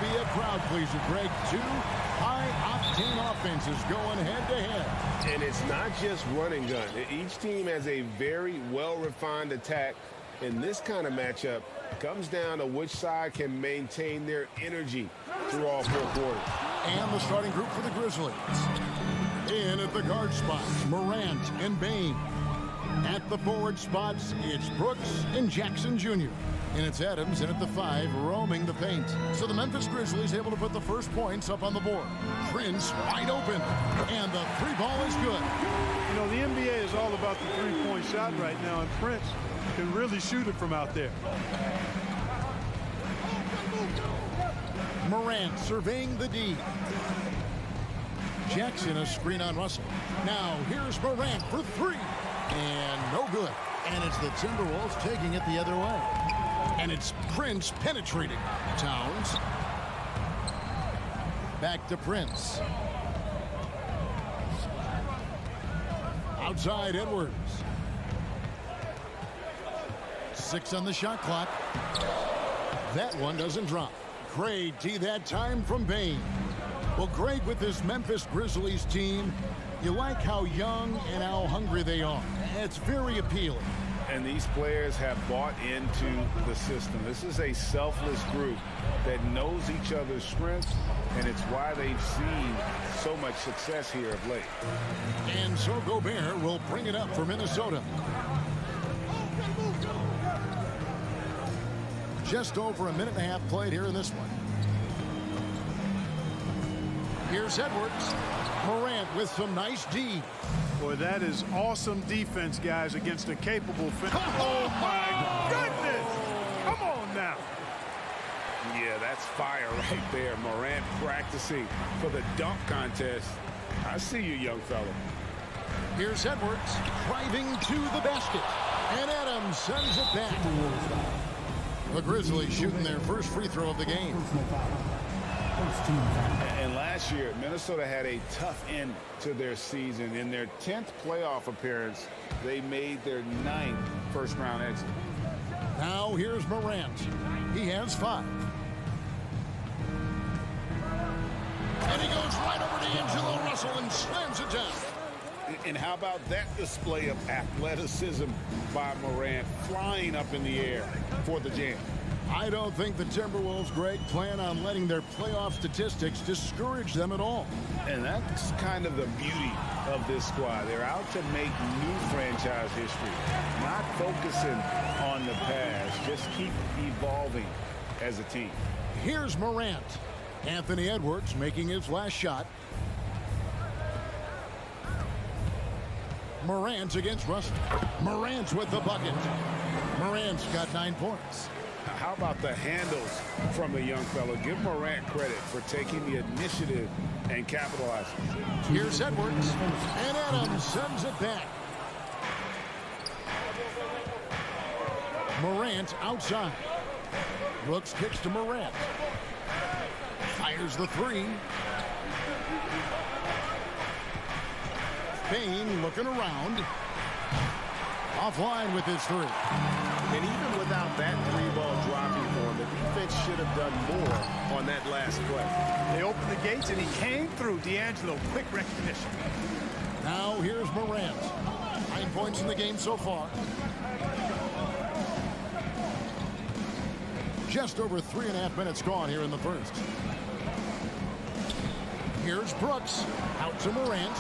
be a crowd pleaser, Greg. Two high-octane offenses going head-to-head. And it's not just run and gun. Each team has a very well-refined attack. In this kind of matchup, comes down to which side can maintain their energy through all four quarters. And the starting group for the Grizzlies. In at the guard spots, Morant and Bane. At the forward spots, it's Brooks and Jackson Jr. And it's Adams in at the 5, roaming the paint. So the Memphis Grizzlies able to put the first points up on the board. Prince wide open, and the three ball is good. You know, the NBA is all about the three-point shot right now, and Prince can really shoot it from out there. Morant surveying the D. Jackson a screen on Russell. Now here's Morant for three. And no good. And it's the Timberwolves taking it the other way. And it's Prince penetrating. Towns. Back to Prince. Outside Edwards. 6 on the shot clock. That one doesn't drop. Great D that time from Bane. Well, Greg, with this Memphis Grizzlies team, you like how young and how hungry they are. It's very appealing. And these players have bought into the system. This is a selfless group that knows each other's strengths, and it's why they've seen so much success here of late. And so Gobert will bring it up for Minnesota. Just over a minute and a half played here in this one. Here's Edwards. Morant with some nice D. Boy, that is awesome defense, guys, against a capable Oh, my goodness! Come on now. Yeah, that's fire right there. Morant practicing for the dunk contest. I see you, young fella. Here's Edwards driving to the basket. And Adams sends it back. The Grizzlies shooting their first free throw of the game. And last year, Minnesota had a tough end to their season. In their 10th playoff appearance, they made their 9th first-round exit. Now here's Morant. He has 5. And he goes right over to D'Angelo Russell and slams it down. And how about that display of athleticism by Morant, flying up in the air for the jam? I don't think the Timberwolves, Greg, plan on letting their playoff statistics discourage them at all. And that's kind of the beauty of this squad. They're out to make new franchise history, not focusing on the past, just keep evolving as a team. Here's Morant. Anthony Edwards making his last shot. Morant against Russell. Morant with the bucket. Morant's got 9 points. How about the handles from the young fellow? Give Morant credit for taking the initiative and capitalizing. Here's Edwards. And Adams sends it back. Morant outside. Brooks kicks to Morant. Fires the 3. Bane looking around. Offline with his 3. And even without that 3-ball dropping for him, the defense should have done more on that last play. They opened the gates, and he came through. D'Angelo, quick recognition. Now here's Morant. 9 points in the game so far. Just over 3.5 minutes gone here in the first. Here's Brooks. Out to Morant.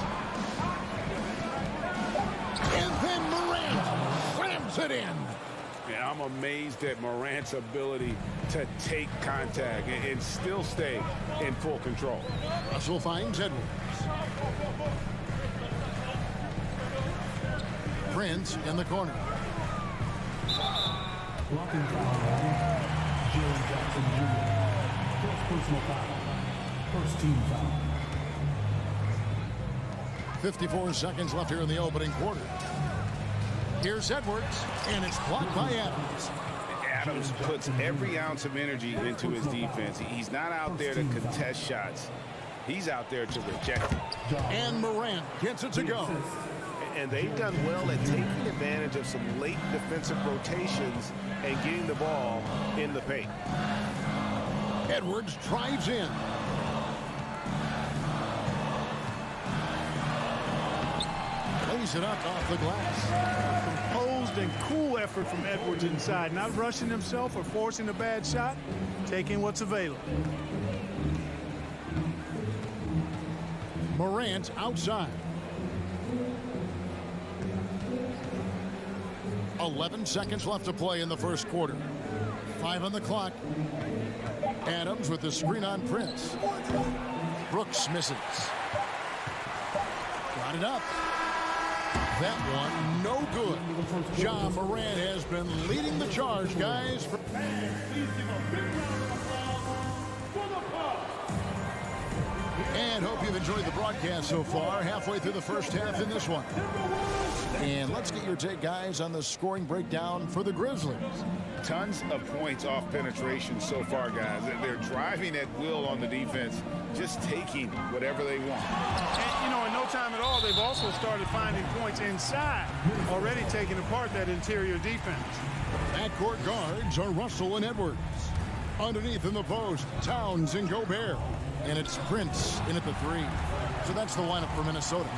And then Morant slams it in. Yeah, I'm amazed at Morant's ability to take contact and still stay in full control. Russell finds Edwards. Prince in the corner. Blocking foul, Jaren Jackson Jr. First personal foul. First team foul. 54 seconds left here in the opening quarter. Here's Edwards, and it's blocked by Adams. Adams puts every ounce of energy into his defense. He's not out there to contest shots. He's out there to reject them. And Morant gets it to go. And they've done well at taking advantage of some late defensive rotations and getting the ball in the paint. Edwards drives in. Lays it up off the glass. Composed and cool effort from Edwards inside. Not rushing himself or forcing a bad shot. Taking what's available. Morant outside. 11 seconds left to play in the first quarter. 5 on the clock. Adams with the screen on Prince. Brooks misses. Got it up. That one, no good. Ja Morant has been leading the charge, guys. And hope you've enjoyed the broadcast so far. Halfway through the first half in this one. And let's get your take, guys, on the scoring breakdown for the Grizzlies. Tons of points off penetration so far, guys. They're driving at will on the defense, just taking whatever they want. And, you know, in no time at all, they've also started finding points inside, already taking apart that interior defense. Backcourt guards are Russell and Edwards. Underneath in the post, Towns and Gobert. And it's Prince in at the 3. So that's the lineup for Minnesota.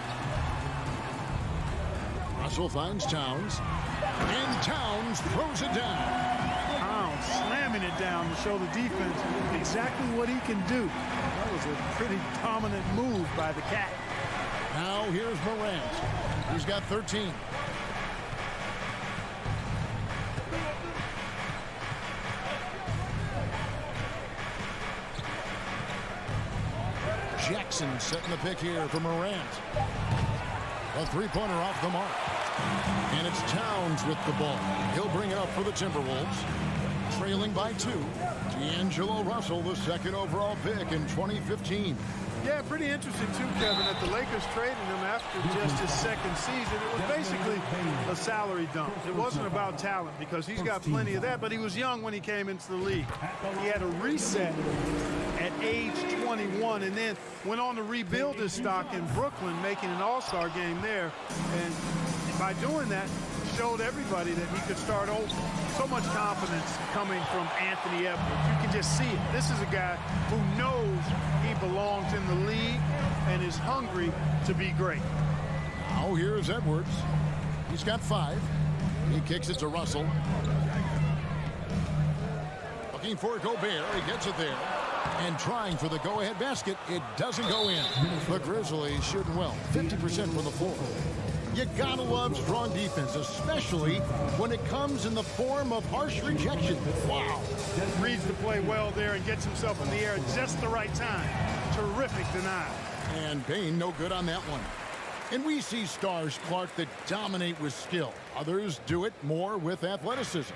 Russell finds Towns. And Towns throws it down. Towns slamming it down to show the defense exactly what he can do. That was a pretty dominant move by the Cat. Now here's Morant. He's got 13. Jackson setting the pick here for Morant. A three-pointer off the mark. And it's Towns with the ball. He'll bring it up for the Timberwolves. Trailing by 2. D'Angelo Russell, the second overall pick in 2015. Yeah, pretty interesting too, Kevin, that the Lakers traded him after just his second season. It was basically a salary dump. It wasn't about talent because he's got plenty of that, but he was young when he came into the league. He had a reset at age 21 and then went on to rebuild his stock in Brooklyn, making an all-star game there. And by doing that, showed everybody that he could start over. So much confidence coming from Anthony Edwards. You can just see it. This is a guy who knows he belongs in the league and is hungry to be great. Now here's Edwards. He's got 5. He kicks it to Russell. Looking for Gobert. He gets it there. And trying for the go-ahead basket. It doesn't go in. The Grizzlies shooting well. 50% from the floor. You gotta love strong defense, especially when it comes in the form of harsh rejection. Wow. Reads the play well there and gets himself in the air at just the right time. Terrific denial. And Payne no good on that one. And we see stars, Clark, that dominate with skill. Others do it more with athleticism.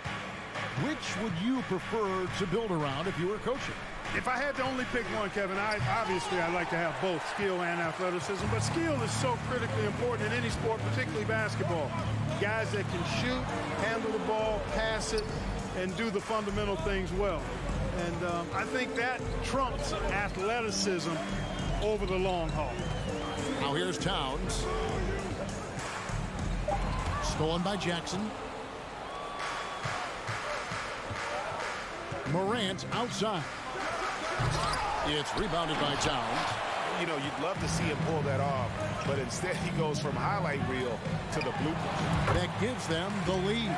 Which would you prefer to build around if you were coaching? If I had to only pick one, Kevin, obviously I'd like to have both skill and athleticism, but skill is so critically important in any sport, particularly basketball. Guys that can shoot, handle the ball, pass it, and do the fundamental things well. And I think that trumps athleticism over the long haul. Now here's Towns. Stolen by Jackson. Morant outside. It's rebounded by Towns. You know, you'd love to see him pull that off, but instead he goes from highlight reel to the blueprint. That gives them the lead.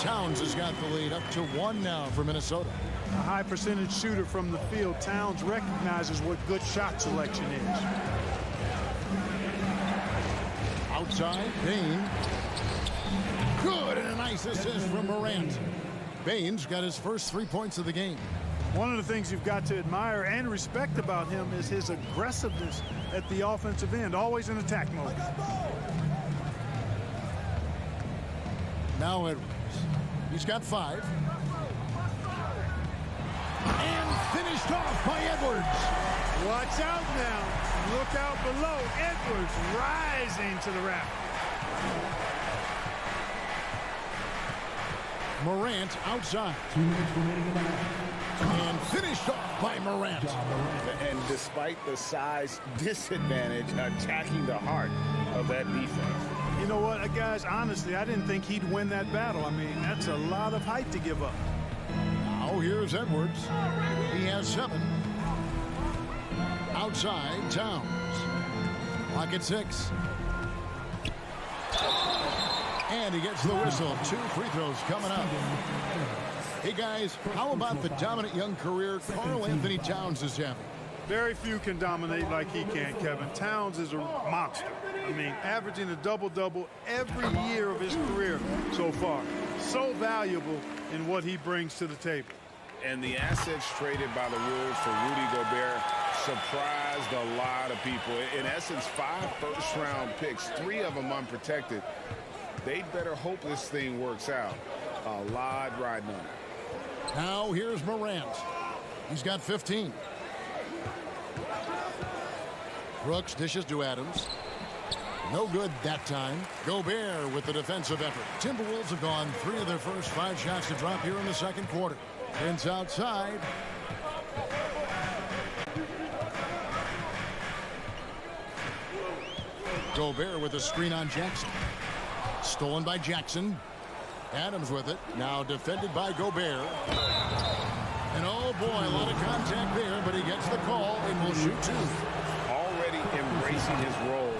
Towns has got the lead up to 1 now for Minnesota. A high percentage shooter from the field. Towns recognizes what good shot selection is. Outside, Payne. Good, and a nice assist from Morant. Payne's got his first 3 points of the game. One of the things you've got to admire and respect about him is his aggressiveness at the offensive end, always in attack mode. Now Edwards. He's got 5. And finished off by Edwards. Watch out now. Look out below. Edwards rising to the rack. Morant outside. 2 minutes remaining in the half. And finished off by Morant. And despite the size disadvantage, attacking the heart of that defense. You know what, guys, honestly, I didn't think he'd win that battle. I mean, that's a lot of height to give up. Now Now here's Edwards. He has 7. Outside, Towns. Clock at 6. And he gets the whistle. 2 free throws coming up. Hey, guys, how about the dominant young career Karl Anthony Towns is having? Very few can dominate like he can, Kevin. Towns is a monster. I mean, averaging a double-double every year of his career so far. So valuable in what he brings to the table. And the assets traded by the Wolves for Rudy Gobert surprised a lot of people. In essence, 5 first-round picks, 3 of them unprotected. They better hope this thing works out. A lot riding on it. Now here's Morant. He's got 15. Brooks dishes to Adams. No good that time. Gobert with the defensive effort. Timberwolves have gone 3 of their first 5 shots to drop here in the second quarter. Prince outside. Gobert with a screen on Jackson. Stolen by Jackson. Adams with it. Now defended by Gobert. And oh boy, a lot of contact there, but he gets the call and will shoot 2. Already embracing his role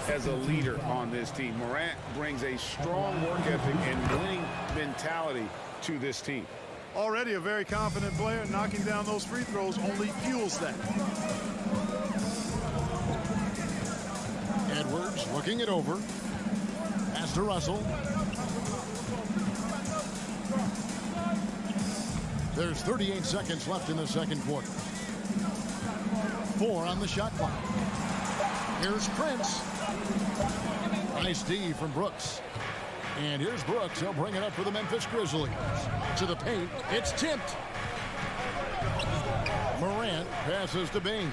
as a leader on this team. Morant brings a strong work ethic and winning mentality to this team. Already a very confident player. Knocking down those free throws only fuels that. Edwards looking it over. Pass to Russell. There's 38 seconds left in the second quarter. 4 on the shot clock. Here's Prince. Nice D from Brooks. And here's Brooks. He'll bring it up for the Memphis Grizzlies. To the paint. It's tipped. Morant passes to Bain.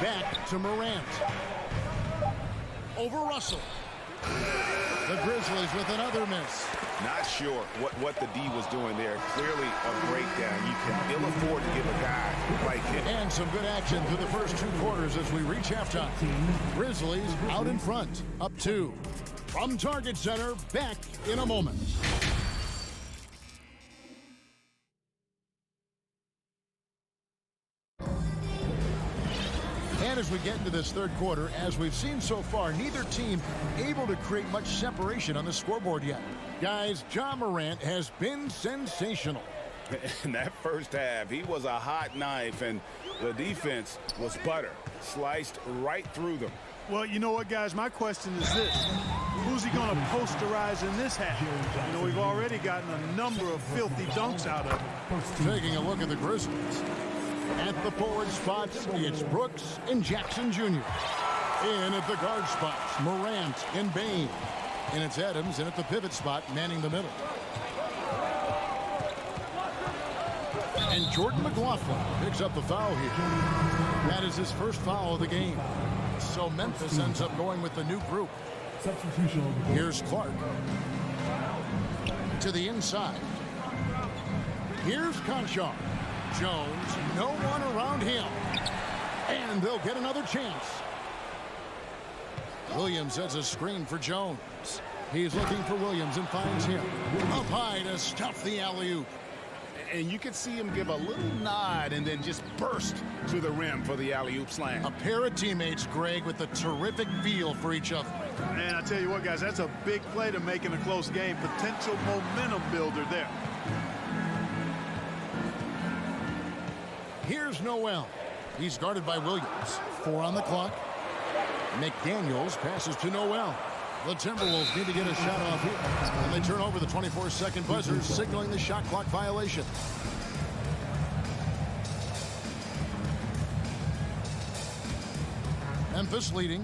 Back to Morant. Over Russell. The Grizzlies with another miss. Not sure what the D was doing there. Clearly a breakdown. You can ill afford to give a guy like him. And some good action through the first 2 quarters as we reach halftime. Grizzlies out in front, up 2. From Target Center, back in a moment. And as we get into this third quarter, as we've seen so far, neither team able to create much separation on the scoreboard yet. Guys, Ja Morant has been sensational. In that first half, he was a hot knife, and the defense was butter. Sliced right through them. Well, you know what, guys? My question is this. Who's he going to posterize in this half? You know, we've already gotten a number of filthy dunks out of him. Taking a look at the Grizzlies. At the forward spots, it's Brooks and Jackson Jr. In at the guard spots, Morant and Bain. And it's Adams in at the pivot spot, manning the middle. And Jordan McLaughlin picks up the foul here. That is his first foul of the game. So Memphis ends up going with the new group. Here's Clark. To the inside. Here's Conchar. Jones, no one around him. And they'll get another chance. Williams sets a screen for Jones. He's looking for Williams and finds him. Up high to stuff the alley-oop. And you could see him give a little nod and then just burst to the rim for the alley-oop slam. A pair of teammates, Greg, with a terrific feel for each other. And I tell you what, guys, that's a big play to make in a close game. Potential momentum builder there. Here's Noel. He's guarded by Williams. 4 on the clock. McDaniels passes to Noel. The Timberwolves need to get a shot off here. And they turn over the 24-second buzzer, signaling the shot clock violation. Memphis leading.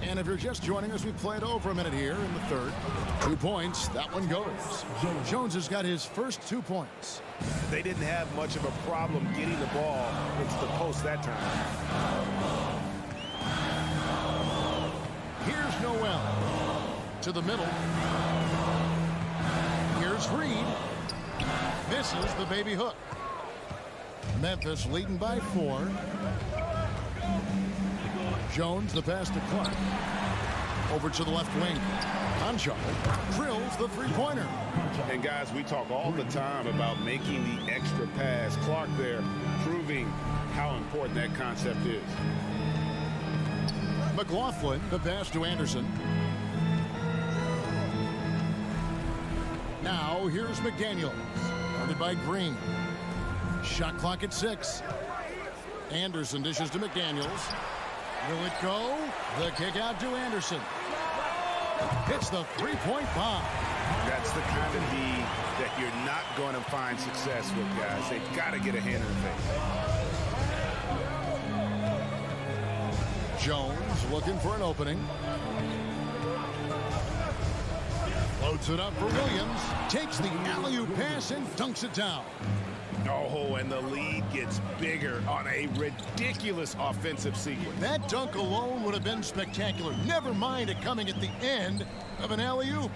And if you're just joining us, we played over a minute here in the third. 2 points. That one goes. Jones has got his first 2 points. They didn't have much of a problem getting the ball into the post that time. Here's Noel. To the middle. Here's Reed. Misses the baby hook. Memphis leading by 4. Jones, the pass to Clark. Over to the left wing. Conchar drills the three-pointer. And guys, we talk all the time about making the extra pass. Clark there proving how important that concept is. McLaughlin, the pass to Anderson. Now here's McDaniels, guarded by Green. Shot clock at 6. Anderson dishes to McDaniels. Will it go? The kick out to Anderson. It's the three-point bomb. That's the kind of D that you're not going to find success with, guys. They've got to get a hand in the face. Jones looking for an opening. Floats it up for Williams. Takes the alley-oop pass and dunks it down. Oh, and the lead gets bigger on a ridiculous offensive sequence. That dunk alone would have been spectacular. Never mind it coming at the end of an alley-oop.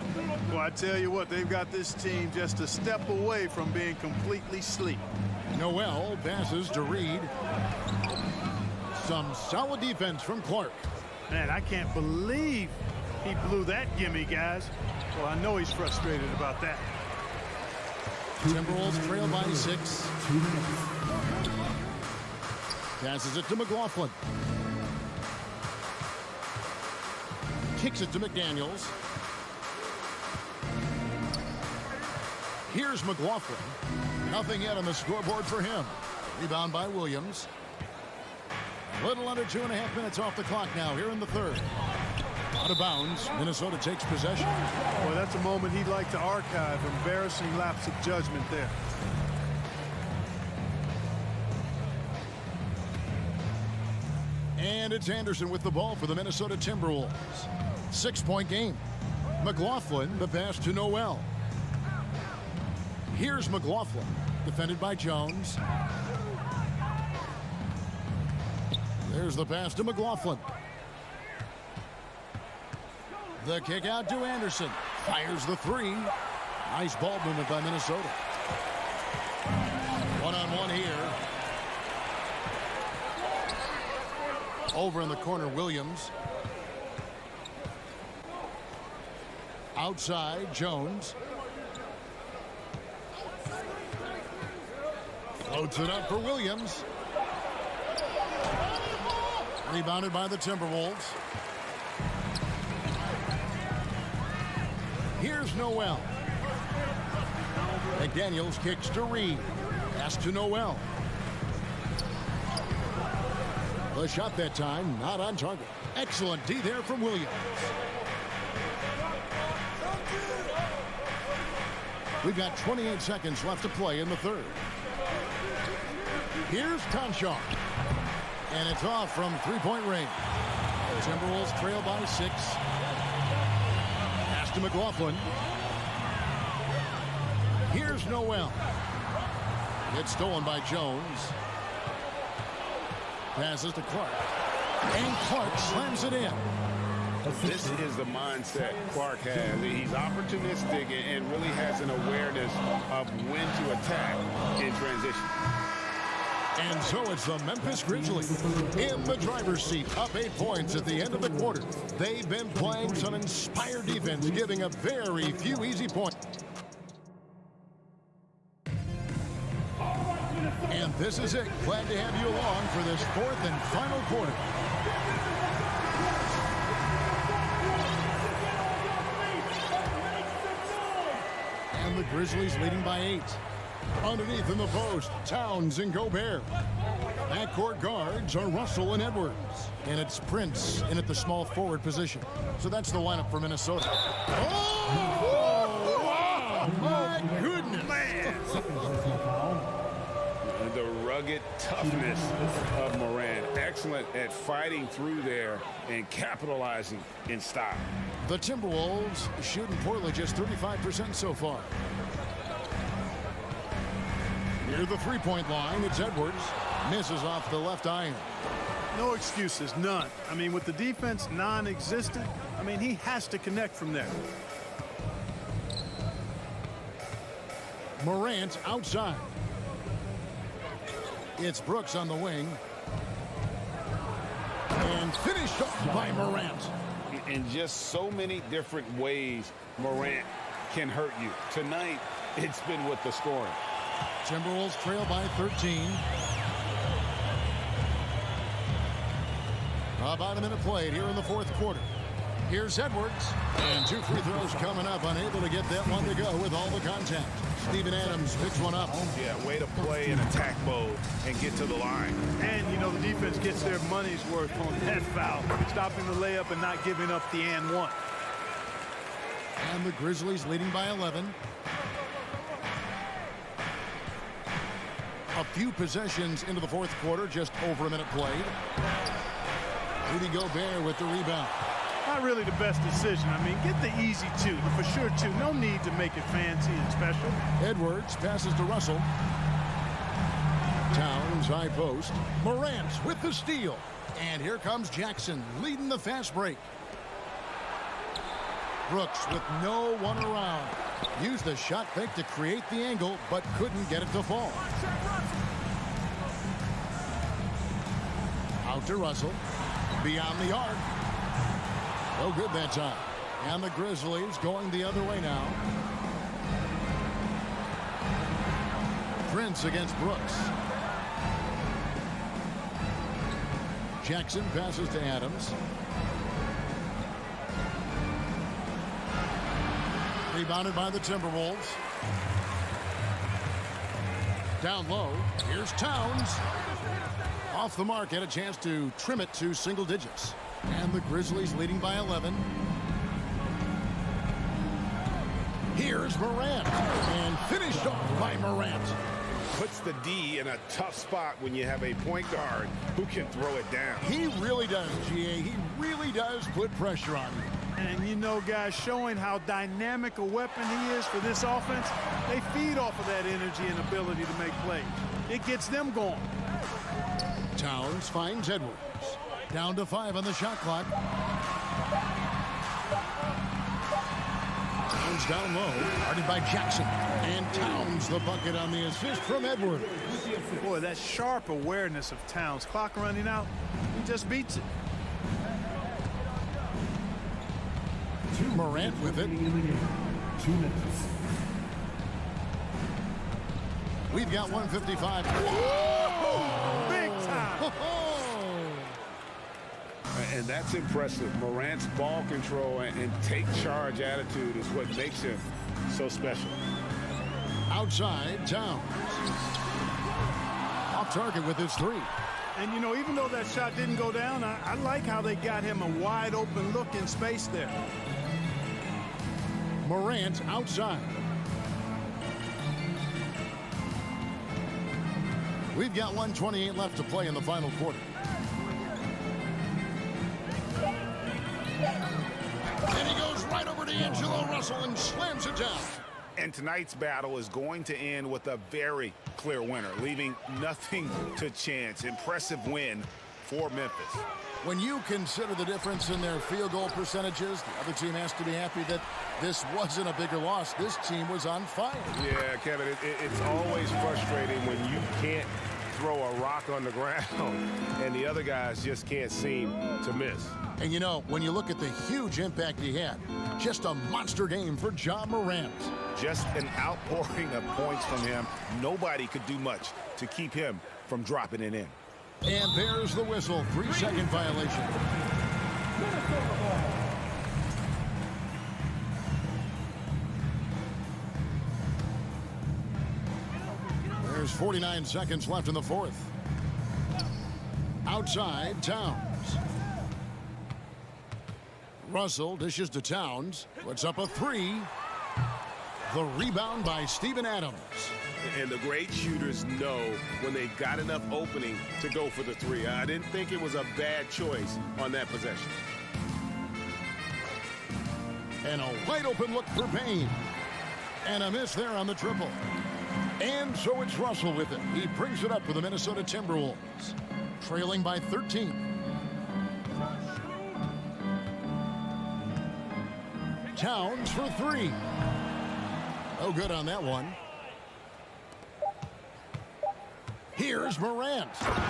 Well, I tell you what, they've got this team just a step away from being completely sleep. Noel passes to Reed. Some solid defense from Clark. Man, I can't believe he blew that gimme, guys. Well, I know he's frustrated about that. Timberwolves trail by 6. Passes it to McLaughlin. Kicks it to McDaniels. Here's McLaughlin. Nothing yet on the scoreboard for him. Rebound by Williams. A little under 2.5 minutes off the clock now here in the third. Out of bounds. Minnesota takes possession. Well, that's a moment he'd like to archive. Embarrassing lapse of judgment there. And it's Anderson with the ball for the Minnesota Timberwolves. 6-point game. McLaughlin, the pass to Noel. Here's McLaughlin, defended by Jones. There's the pass to McLaughlin. The kick out to Anderson. Fires the 3. Nice ball movement by Minnesota. One-on-one here. Over in the corner, Williams. Outside, Jones. Floats it up for Williams. Rebounded by the Timberwolves. Here's Noel. McDaniels kicks to Reed. Pass to Noel. The shot that time, not on target. Excellent D there from Williams. We've got 28 seconds left to play in the third. Here's Conchar. And it's off from three-point range. Timberwolves trail by 6. Pass to McLaughlin. Here's Noel. It's stolen by Jones. Passes to Clark. And Clark slams it in. This is the mindset Clark has. He's opportunistic and really has an awareness of when to attack in transition. And so it's the Memphis Grizzlies in the driver's seat, up 8 points at the end of the quarter. They've been playing some inspired defense, giving up very few easy points. And this is it. Glad to have you along for this fourth and final quarter. And the Grizzlies leading by 8. Underneath in the post, Towns and Gobert. Backcourt guards are Russell and Edwards. And it's Prince in at the small forward position. So that's the lineup for Minnesota. Oh, wow, my goodness. Man. The rugged toughness of Morant. Excellent at fighting through there and capitalizing in style. The Timberwolves shooting poorly, just 35% so far. Near the three-point line, it's Edwards. Misses off the left iron. No excuses, none. I mean, with the defense non-existent, I mean, he has to connect from there. Morant outside. It's Brooks on the wing. And finished off by Morant. In just so many different ways, Morant can hurt you. Tonight, it's been with the scoring. Timberwolves trail by 13. About a minute played here in the fourth quarter. Here's Edwards. And 2 free throws coming up. Unable to get that one to go with all the contact. Steven Adams picks one up. Yeah, way to play in attack mode and get to the line. And, you know, the defense gets their money's worth on that foul. Stopping the layup and not giving up the and one. And the Grizzlies leading by 11. A few possessions into the fourth quarter, just over a minute played. Rudy Gobert with the rebound. Not really the best decision. I mean, get the easy two, the for sure two. No need to make it fancy and special. Edwards passes to Russell. Towns high post. Morant with the steal. And here comes Jackson leading the fast break. Brooks with no one around. Used the shot fake to create the angle, but couldn't get it to fall. Out to Russell. Beyond the arc. No good that time. And the Grizzlies going the other way now. Prince against Brooks. Jackson passes to Adams. Rebounded by the Timberwolves. Down low. Here's Towns. Off the mark, had a chance to trim it to single digits. And the Grizzlies leading by 11. Here's Morant. And finished off by Morant. Puts the D in a tough spot when you have a point guard who can throw it down. He really does, GA. He really does put pressure on him. And, you know, guys, showing how dynamic a weapon he is for this offense, they feed off of that energy and ability to make plays. It gets them going. Towns finds Edwards. Down to 5 on the shot clock. Towns down low. Guarded by Jackson. And Towns the bucket on the assist from Edwards. Boy, that sharp awareness of Towns. Clock running out. He just beats it. Morant with it. In the game. 2 minutes. We've got 155. Big time. And that's impressive. Morant's ball control and take charge attitude is what makes him so special. Outside, Towns. Off target with his 3. And, you know, even though that shot didn't go down, I like how they got him a wide open look in space there. Morant outside. We've got 1:28 left to play in the final quarter. And he goes right over to D'Angelo Russell and slams it down. And tonight's battle is going to end with a very clear winner, leaving nothing to chance. Impressive win for Memphis. When you consider the difference in their field goal percentages, the other team has to be happy that this wasn't a bigger loss. This team was on fire. Yeah, Kevin, it's always frustrating when you can't throw a rock on the ground and the other guys just can't seem to miss. And you know, when you look at the huge impact he had, just a monster game for Ja Morant. Just an outpouring of points from him. Nobody could do much to keep him from dropping it in. And there's the whistle. 3-second violation. There's 49 seconds left in the fourth. Outside, Towns. Russell dishes to Towns. Puts up a 3. The rebound by Steven Adams. And the great shooters know when they've got enough opening to go for the 3. I didn't think it was a bad choice on that possession. And a wide open look for Payne. And a miss there on the triple. And so it's Russell with it. He brings it up for the Minnesota Timberwolves. Trailing by 13. Towns for 3. Oh, good on that one. Here's Morant.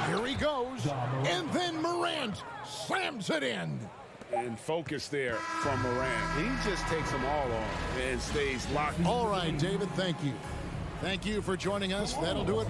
Here he goes. And then Morant slams it in. And focus there from Morant. He just takes them all on and stays locked. All right, David, thank you. Thank you for joining us. That'll do it.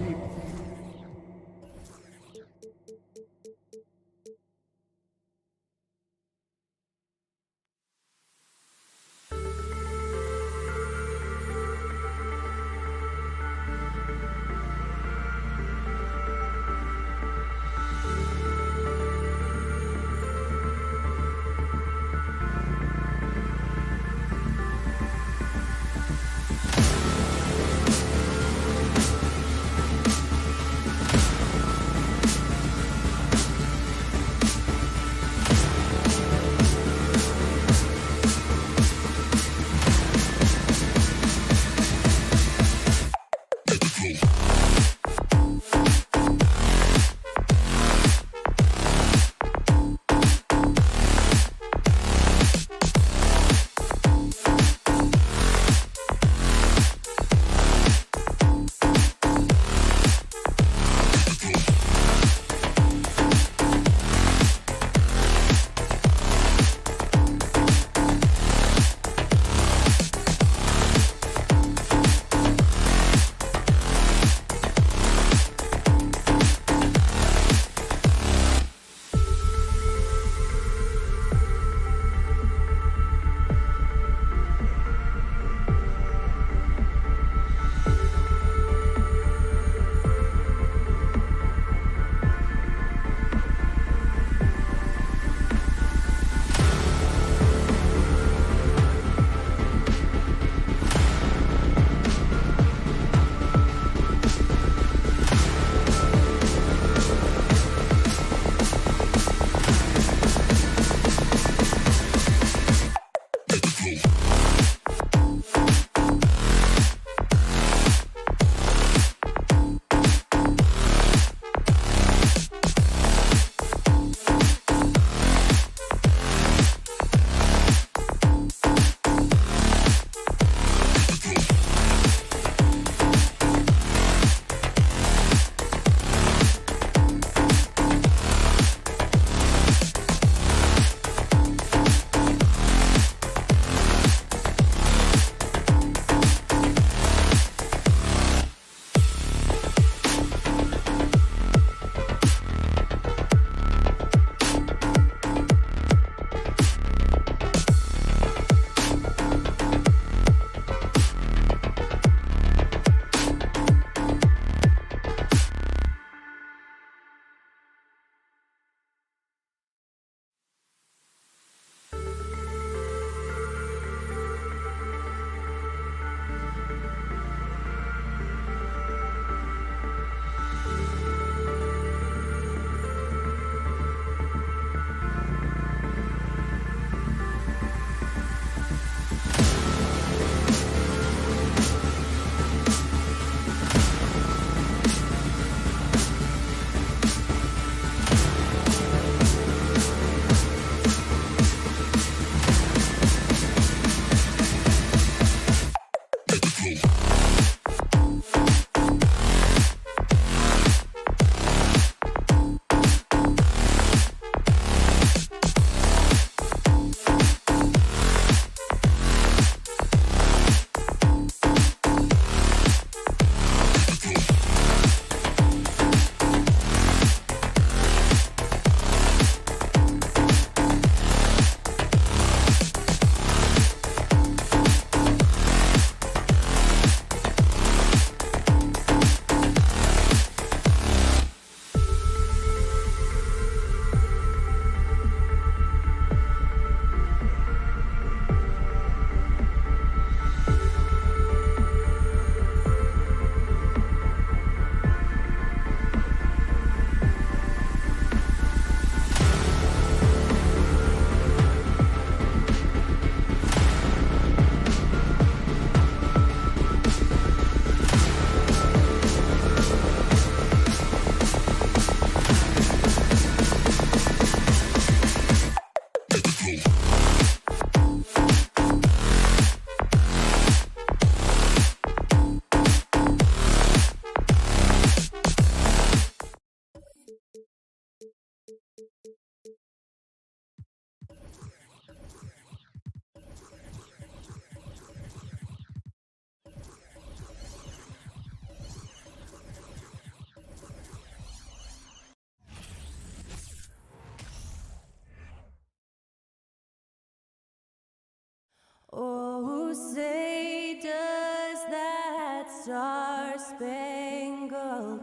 say does that star-spangled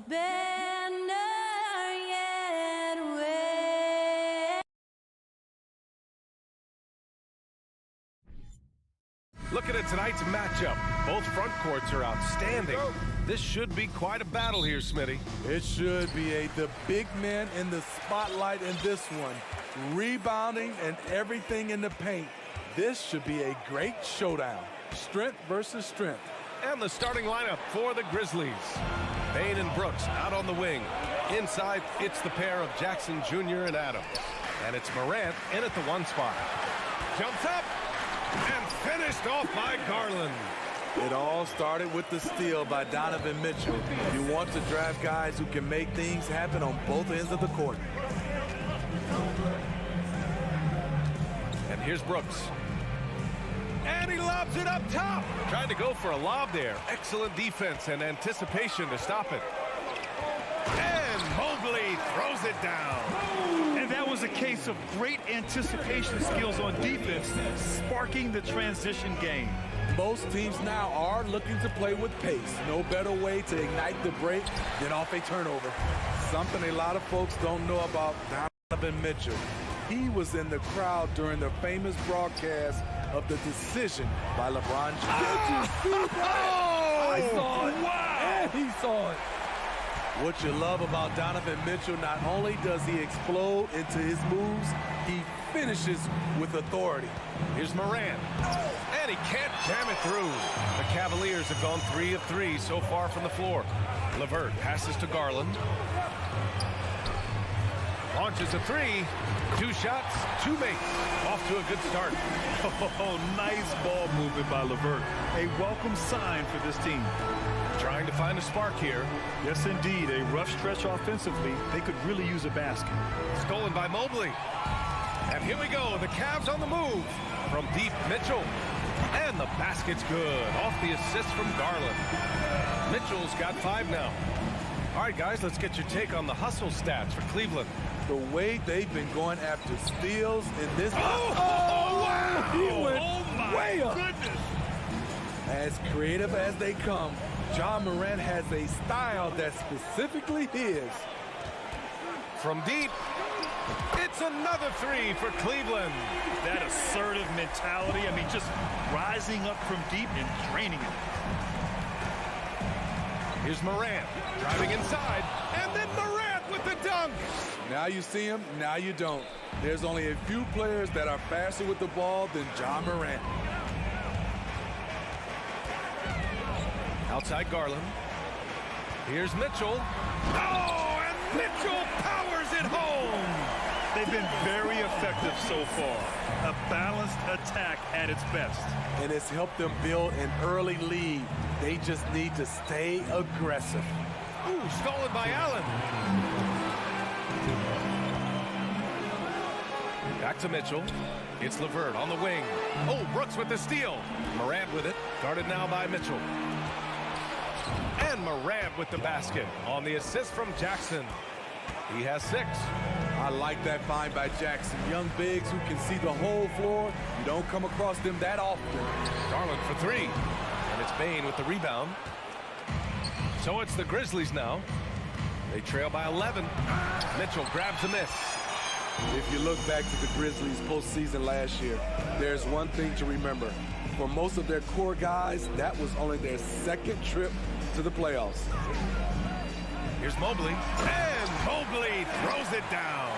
banner yet wave? Looking at tonight's matchup, both front courts are outstanding. This should be quite a battle here, Smitty. It should be. The big men in the spotlight in this one. Rebounding and everything in the paint. This should be a great showdown. Strength versus strength. And the starting lineup for the Grizzlies. Bane and Brooks out on the wing. Inside, it's the pair of Jackson Jr. and Adams. And it's Morant in at the 1 spot. Jumps up and finished off by Garland. It all started with the steal by Donovan Mitchell. You want to draft guys who can make things happen on both ends of the court. And here's Brooks. And he lobs it up top. Trying to go for a lob there. Excellent defense and anticipation to stop it. And Mobley throws it down. And that was a case of great anticipation skills on defense, sparking the transition game. Most teams now are looking to play with pace. No better way to ignite the break than off a turnover. Something a lot of folks don't know about Donovan Mitchell. He was in the crowd during the famous broadcast of the decision by LeBron James. I saw it. Wow. And he saw it. What you love about Donovan Mitchell, not only does he explode into his moves, he finishes with authority. Here's Morant. And he can't jam it through. The Cavaliers have gone 3 of 3 so far from the floor. LeVert passes to Garland. Launches a 3. 2 shots, 2 makes. Off to a good start. Oh, nice ball movement by LeVert. A welcome sign for this team. Trying to find a spark here. Yes, indeed. A rough stretch offensively. They could really use a basket. Stolen by Mobley. And here we go. The Cavs on the move. From deep, Mitchell. And the basket's good. Off the assist from Garland. Mitchell's got 5 now. All right, guys, let's get your take on the hustle stats for Cleveland. The way they've been going after steals in this. Wow! He went way up. Goodness. As creative as they come, John Morant has a style that's specifically his. From deep, it's another 3 for Cleveland. That assertive mentality. I mean, just rising up from deep and draining it. Here's Morant driving inside, and then Morant with the dunk. Now you see him, now you don't. There's only a few players that are faster with the ball than John Morant. Outside Garland. Here's Mitchell. Oh, and Mitchell powers it home. They've been very effective so far. A balanced attack at its best. And it's helped them build an early lead. They just need to stay aggressive. Ooh, stolen by Allen. Back to Mitchell. It's LeVert on the wing. Oh, Brooks with the steal. Morant with it. Guarded now by Mitchell. And Morant with the basket on the assist from Jackson. He has 6. I like that find by Jackson. Young bigs who can see the whole floor. You don't come across them that often. Garland for 3. And it's Bane with the rebound. So it's the Grizzlies now. They trail by 11. Mitchell grabs a miss. If you look back to the Grizzlies postseason last year, there's one thing to remember. For most of their core guys, that was only their 2nd trip to the playoffs. Here's Mobley. And Mobley throws it down.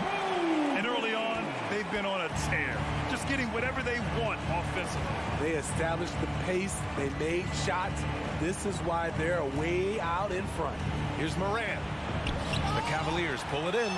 And early on, they've been on a tear. Just getting whatever they want offensively. They established the pace. They made shots. This is why they're way out in front. Here's Morant. The Cavaliers pull it in.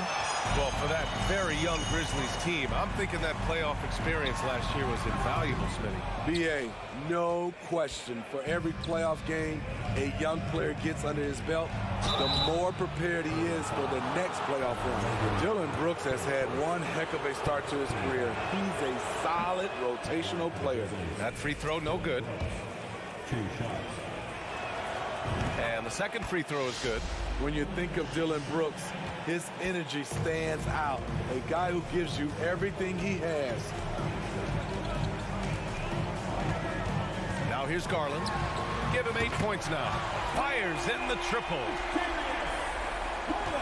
Well, for that very young Grizzlies team, I'm thinking that playoff experience last year was invaluable, Smitty. BA, no question. For every playoff game a young player gets under his belt, the more prepared he is for the next playoff run. Dillon Brooks has had one heck of a start to his career. He's a solid rotational player. That free throw, no good. And the second free throw is good. When you think of Dillon Brooks, his energy stands out. A guy who gives you everything he has. here's Garland. Give him 8 points now. Fires in the triple.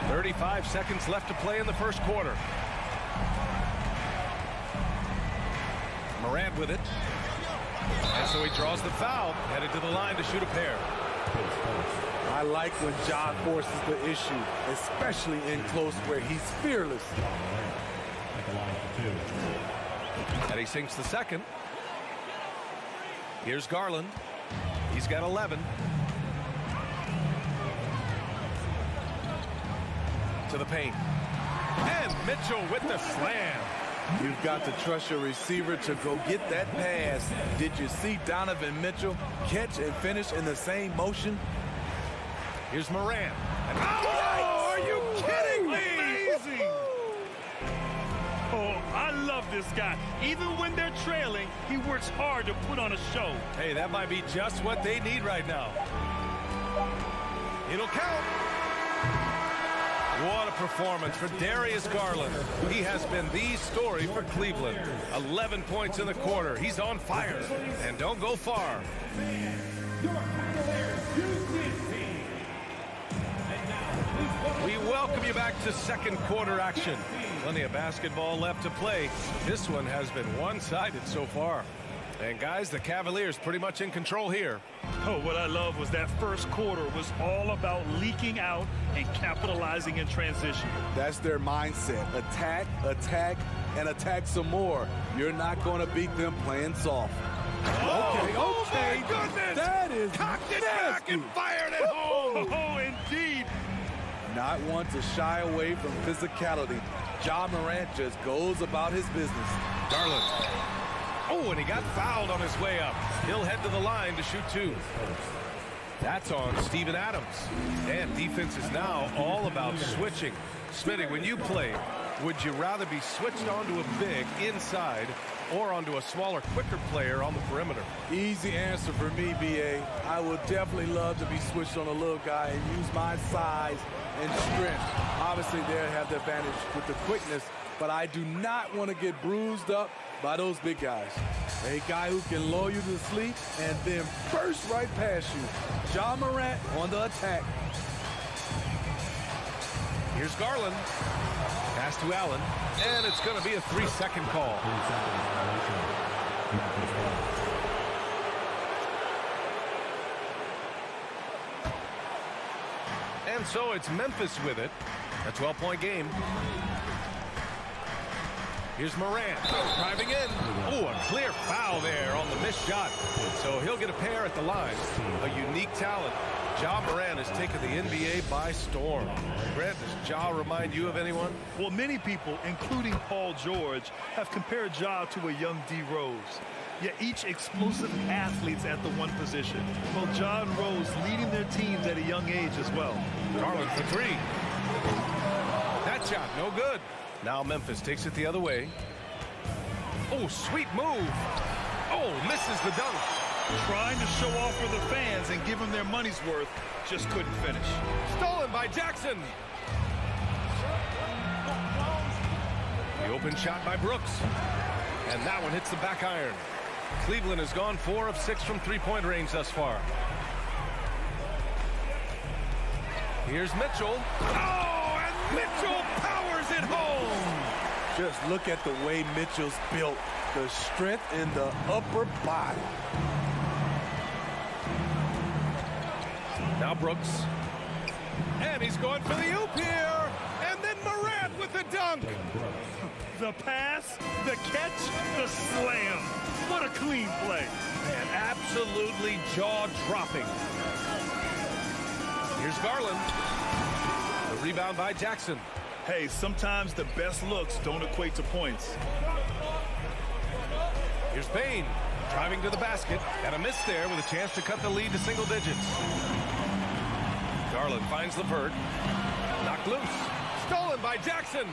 35 seconds left to play in the first quarter. Morant with it. And so he draws the foul, headed to the line to shoot a pair. I like when Ja forces the issue, especially in close where he's fearless. And he sinks the second. Here's Garland. He's got 11. To the paint. And Mitchell with the slam. You've got to trust your receiver to go get that pass. Did you see Donovan Mitchell catch and finish in the same motion? Here's Morant. And oh, are you kidding me? Amazing! Oh, I love this guy. Even when they're trailing, he works hard to put on a show. Hey, that might be just what they need right now. It'll count. What a performance for Darius Garland. He has been the story for Cleveland. 11 points in the quarter. He's on fire. And don't go far. We welcome you back to second quarter action. Plenty of basketball left to play. This one has been one-sided so far. And guys, the Cavaliers pretty much in control here. Oh, what I love was that first quarter was all about leaking out and capitalizing in transition. That's their mindset. Attack, attack, and attack some more. You're not going to beat them playing soft. Okay. My goodness! That is cocked it nasty. back and fired it home. Oh, indeed. Not one to shy away from physicality. Ja Morant just goes about his business. Garland. Oh, and he got fouled on his way up. He'll head to the line to shoot 2. That's on Steven Adams. And defense is now all about switching. Smitty, when you play, would you rather be switched onto a big inside or onto a smaller, quicker player on the perimeter? Easy answer for me, B.A. I would definitely love to be switched on a little guy and use my size and strength. Obviously, they'll have the advantage with the quickness, but I do not want to get bruised up by those big guys. A guy who can lull you to sleep and then burst right past you. Ja Morant on the attack. Here's Garland. Pass to Allen. And it's going to be a 3-second call. And so it's Memphis with it. A 12-point game. Here's Morant driving in. Oh, a clear foul there on the missed shot. So he'll get a pair at the line. A unique talent. Ja Morant has taken the NBA by storm. Grant, does Ja remind you of anyone? Well, many people, including Paul George, have compared Ja to a young D. Rose. Yet each explosive athlete's at the one position. Well, Ja and Rose leading their teams at a young age as well. Garland for 3. That shot, no good. Now Memphis takes it the other way. Oh, sweet move. Oh, misses the dunk. Trying to show off for the fans and give them their money's worth, just couldn't finish. Stolen by Jackson. The open shot by Brooks. And that one hits the back iron. Cleveland has gone 4 of 6 from three-point range thus far. Here's Mitchell. Oh, and Mitchell powers it home. Just look at the way Mitchell's built. The strength in the upper body. Now Brooks. And he's going for the oop here. And then Morant with the dunk. The pass, the catch, the slam. What a clean play. And absolutely jaw-dropping. Here's Garland. The rebound by Jackson. Hey, sometimes the best looks don't equate to points. Here's Payne driving to the basket. And a miss there with a chance to cut the lead to single digits. Garland finds LeVert. Knocked loose. Stolen by Jackson.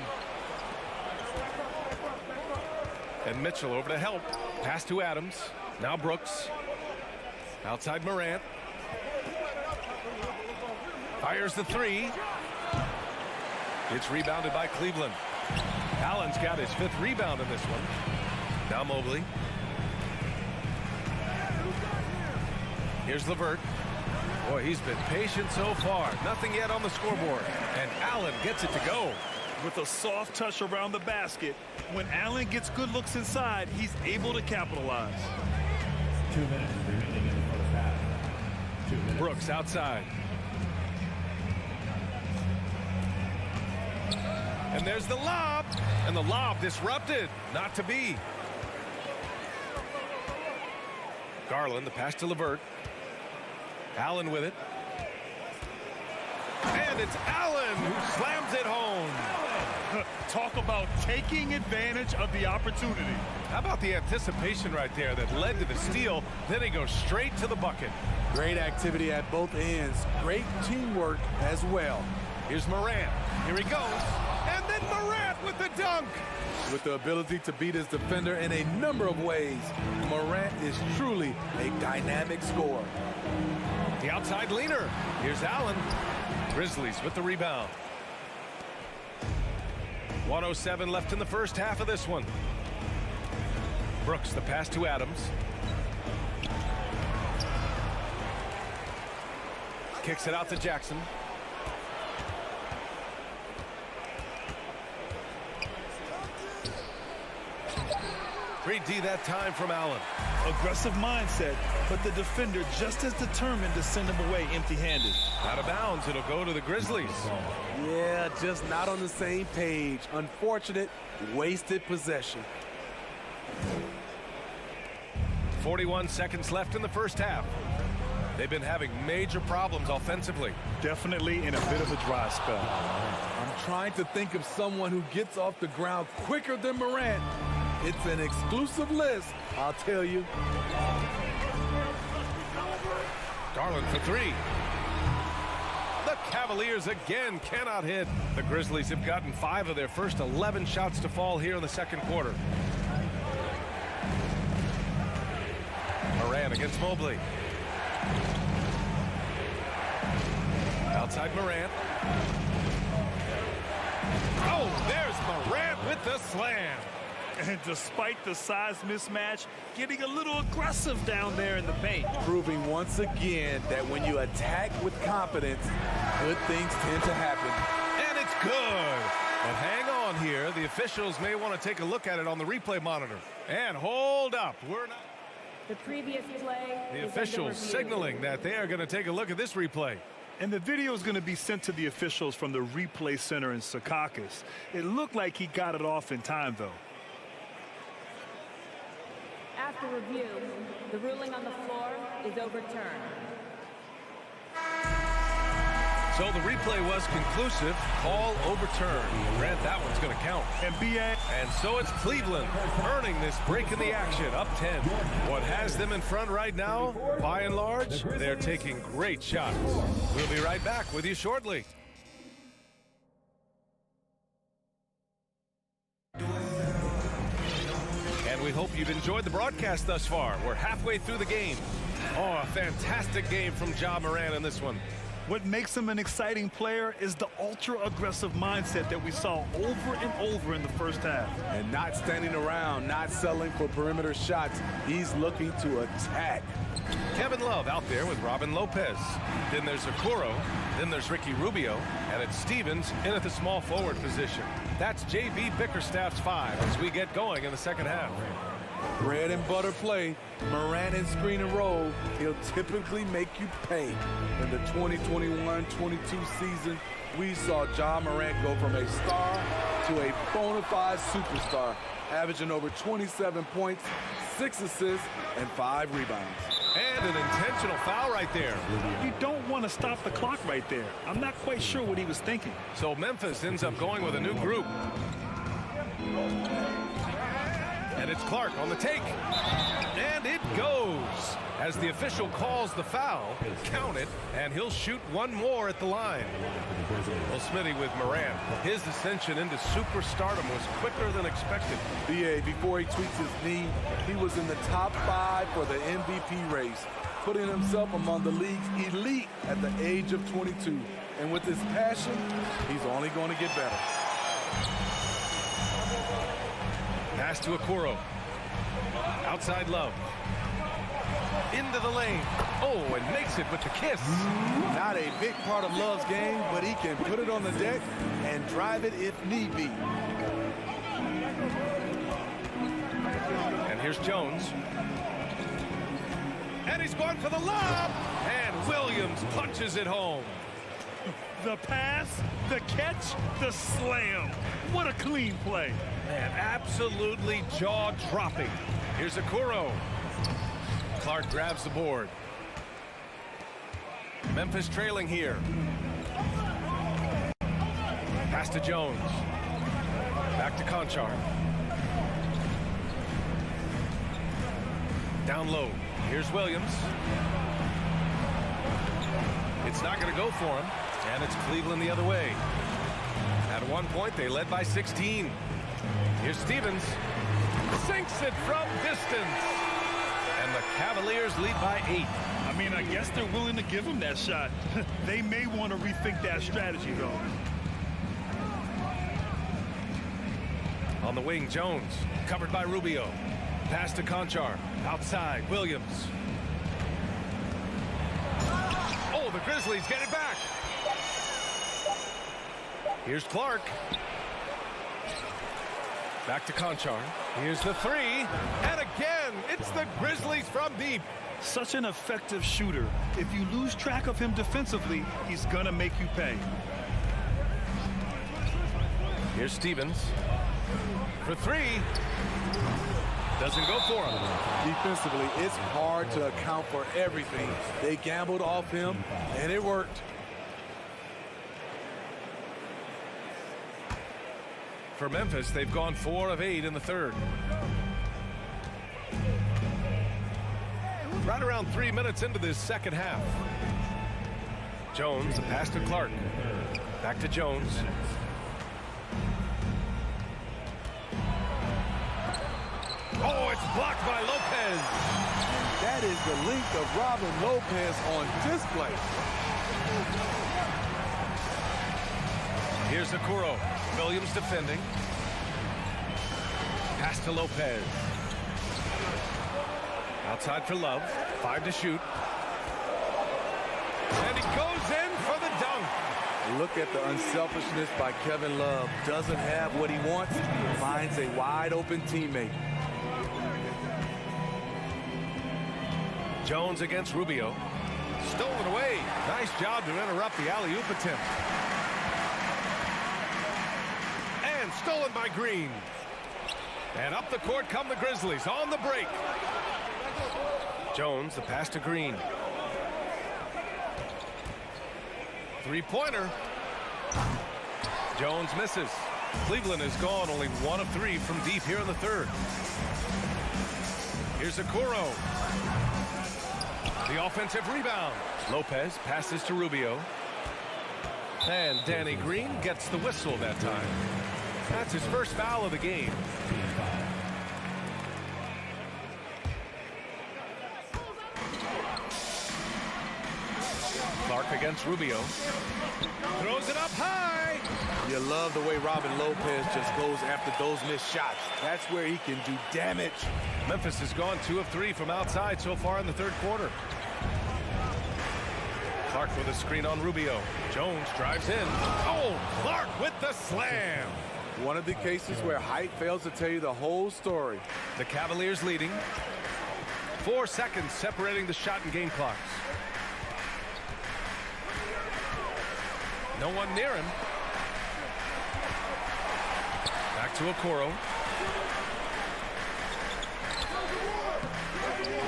And Mitchell over to help. Pass to Adams. Now Brooks. Outside Morant. Fires the 3. It's rebounded by Cleveland. Allen's got his 5th rebound in this one. Now Mobley. Here's LeVert. Boy, he's been patient so far. Nothing yet on the scoreboard. And Allen gets it to go. With a soft touch around the basket, when Allen gets good looks inside, he's able to capitalize. 2 minutes remaining in the first half. 2 minutes. Brooks outside. And there's the lob. And the lob disrupted. Not to be. Garland, the pass to LeVert. Allen with it. And it's Allen who slams it home. Talk about taking advantage of the opportunity. How about the anticipation right there that led to the steal? Then he goes straight to the bucket. Great activity at both ends. Great teamwork as well. Here's Morant. Here he goes. And then Morant with the dunk. With the ability to beat his defender in a number of ways, Morant is truly a dynamic scorer. The outside leaner. Here's Allen. Grizzlies with the rebound. 1:07 left in the first half of this one. Brooks, the pass to Adams. Kicks it out to Jackson. Great D that time from Allen. Aggressive mindset, but the defender just as determined to send him away empty-handed. Out of bounds, it'll go to the Grizzlies. Yeah, just not on the same page. Unfortunate, wasted possession. 41 seconds left in the first half. They've been having major problems offensively. Definitely in a bit of a dry spell. I'm trying to think of someone who gets off the ground quicker than Morant. It's an exclusive list, I'll tell you. Garland for three. The Cavaliers again cannot hit. The Grizzlies have gotten 5 of their first 11 shots to fall here in the second quarter. Morant against Mobley. Outside Morant. Oh, there's Morant with the slam. And despite the size mismatch, getting a little aggressive down there in the paint. Proving once again that when you attack with confidence, good things tend to happen. And it's good. But hang on here. The officials may want to take a look at it on the replay monitor. And hold up. We're not. The previous play. The officials signaling that they are going to take a look at this replay. And the video is going to be sent to the officials from the replay center in Secaucus. It looked like he got it off in time, though. After review, the ruling on the floor is overturned. So the replay was conclusive. Call overturned. Grant, that one's going to count. And so it's Cleveland earning this break in the action, up 10. What has them in front right now, by and large, they're taking great shots. We'll be right back with you shortly. We hope you've enjoyed the broadcast thus far. We're halfway through the game. Oh, a fantastic game from Ja Morant in this one. What makes him an exciting player is the ultra-aggressive mindset that we saw over and over in the first half. And not standing around, not settling for perimeter shots. He's looking to attack. Kevin Love out there with Robin Lopez. Then there's Okoro. Then there's Ricky Rubio. And it's Stevens in at the small forward position. That's J.B. Bickerstaff's 5 as we get going in the second half. Bread and butter play. Morant in screen and roll. He'll typically make you pay. In the 2021-22 season, we saw Ja Morant go from a star to a bona fide superstar, averaging over 27 points, 6 assists, and 5 rebounds. And an intentional foul right there. You don't want to stop the clock right there. I'm not quite sure what he was thinking. So Memphis ends up going with a new group. And it's Clark on the take. And it goes. As the official calls the foul, count it, and he'll shoot one more at the line. Well, Smitty with Morant. His ascension into superstardom was quicker than expected. BA, before he tweaks his knee, he was in the top 5 for the MVP race, putting himself among the league's elite at the age of 22. And with his passion, he's only going to get better. Pass to Okoro. Outside Love. into the lane. Oh, and makes it with the kiss. Not a big part of Love's game, but he can put it on the deck and drive it if need be. And here's Jones. And he's going for the lob. And Williams punches it home. The pass, the catch, the slam. What a clean play. Man, absolutely jaw-dropping. Here's Okoro. Clark grabs the board. Memphis trailing here. Pass to Jones. Back to Conchar. Down low. Here's Williams. It's not going to go for him. And it's Cleveland the other way. At one point, they led by 16. Here's Stevens. Sinks it from distance. And the Cavaliers lead by 8. I mean, I guess they're willing to give him that shot. They may want to rethink that strategy, though. On the wing, Jones. Covered by Rubio. Pass to Conchar. Outside, Williams. Oh, the Grizzlies get it back. Here's Clark. Back to Conchar. Here's the three. And again, it's the Grizzlies from deep. Such an effective shooter. If you lose track of him defensively, he's going to make you pay. Here's Stevens. For three. Doesn't go for him. Defensively, it's hard to account for everything. They gambled off him, and it worked. For Memphis, they've gone 4 of 8 in the third. Right around 3 minutes into this second half. Jones, a pass to Clark. Back to Jones. Oh, it's blocked by Lopez. That is the length of Robin Lopez on display. Here's Okoro. Williams defending. Pass to Lopez. Outside for Love. 5 to shoot. And he goes in for the dunk. Look at the unselfishness by Kevin Love. Doesn't have what he wants. Finds a wide open teammate. Jones against Rubio. Stolen away. Nice job to interrupt the alley-oop attempt. And stolen by Green. And up the court come the Grizzlies on the break. Jones, the pass to Green. Three-pointer. Jones misses. Cleveland has gone only 1 of 3 from deep here in the third. Here's Okoro. The offensive rebound. Lopez passes to Rubio. And Danny Green gets the whistle that time. That's his first foul of the game. Clark against Rubio. Throws it up high. You love the way Robin Lopez just goes after those missed shots. That's where he can do damage. Memphis has gone 2 of 3 from outside so far in the third quarter. Clark with a screen on Rubio. Jones drives in. Oh, Clark with the slam. One of the cases where height fails to tell you the whole story. The Cavaliers leading. 4 seconds separating the shot and game clocks. No one near him. Back to Okoro.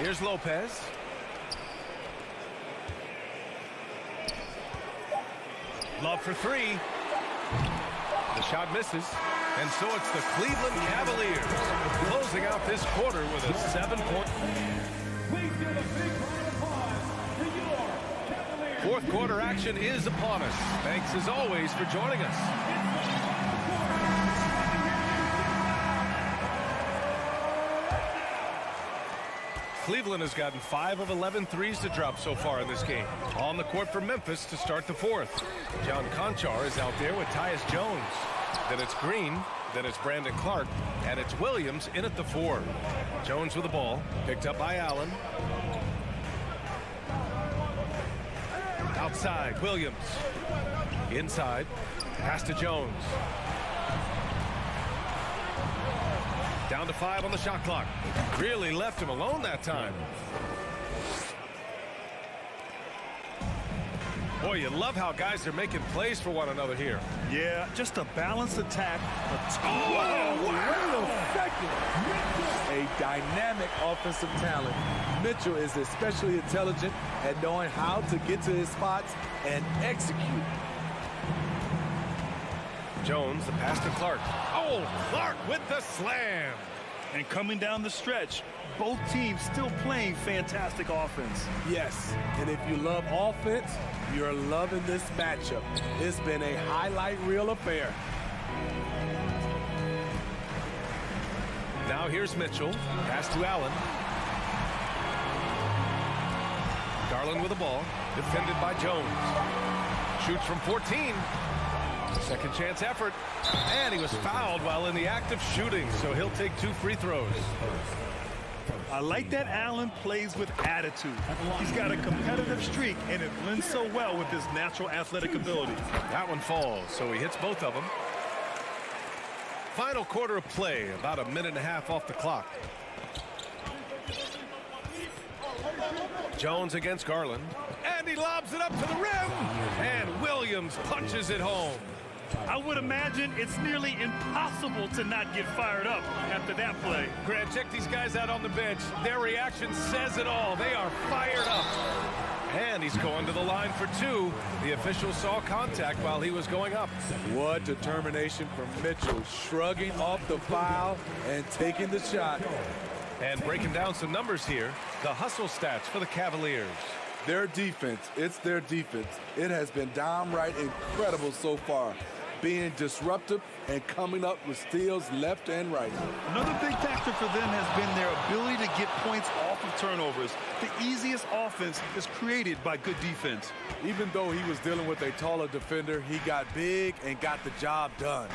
Here's Lopez. Love for 3. The shot misses. And so it's the Cleveland Cavaliers closing out this quarter with a 7-point. Fourth quarter action is upon us. Thanks as always for joining us. Cleveland has gotten 5 of 11 threes to drop so far in this game. On the court for Memphis to start the fourth. John Conchar is out there with Tyus Jones. Then it's Green. Then it's Brandon Clark. And it's Williams in at the 4. Jones with the ball. Picked up by Allen. Outside, Williams. Inside, pass to Jones. Down to 5 on the shot clock. Really left him alone that time. Boy, you love how guys are making plays for one another here. Yeah, just a balanced attack. Wait a second. A dynamic offensive talent. Mitchell is especially intelligent at knowing how to get to his spots and execute. Jones, the pass to Clark. Oh, Clark with the slam. And coming down the stretch, both teams still playing fantastic offense. Yes, and if you love offense, you're loving this matchup. It's been a highlight reel affair. Now here's Mitchell. Pass to Allen. Garland with the ball. Defended by Jones. Shoots from 14. Second chance effort. And he was fouled while in the act of shooting, so he'll take 2 free throws. I like that Allen plays with attitude. He's got a competitive streak, and it blends so well with his natural athletic ability. That one falls, so he hits both of them. Final quarter of play, about a minute and a half off the clock. Jones against Garland, and he lobs it up to the rim, and Williams punches it home. I would imagine it's nearly impossible to not get fired up after that play. Grant, check these guys out on the bench. Their reaction says it all. They are fired up. And he's going to the line for 2. The official saw contact while he was going up. What determination from Mitchell, shrugging off the foul and taking the shot. And breaking down some numbers here, the hustle stats for the Cavaliers. Their defense, it's their defense. It has been downright incredible so far, being disruptive and coming up with steals left and right. Another big factor for them has been their ability to get points off of turnovers. The easiest offense is created by good defense. Even though he was dealing with a taller defender, he got big and got the job done.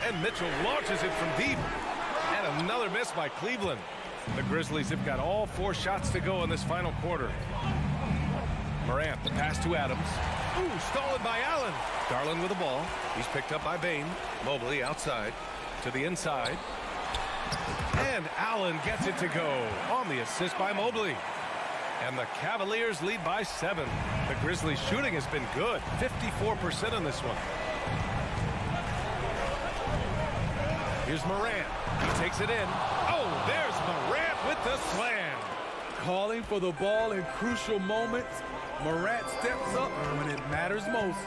And Mitchell launches it from deep. And another miss by Cleveland. The Grizzlies have got all 4 shots to go in this final quarter. Morant, the pass to Adams. Ooh, stolen by Allen. Garland with the ball. He's picked up by Bain. Mobley outside to the inside. And Allen gets it to go on the assist by Mobley. And the Cavaliers lead by 7. The Grizzlies shooting has been good. 54% on this one. Here's Morant. He takes it in. Oh, there's Morant with the slam. Calling for the ball in crucial moments. Morant steps up when it matters most.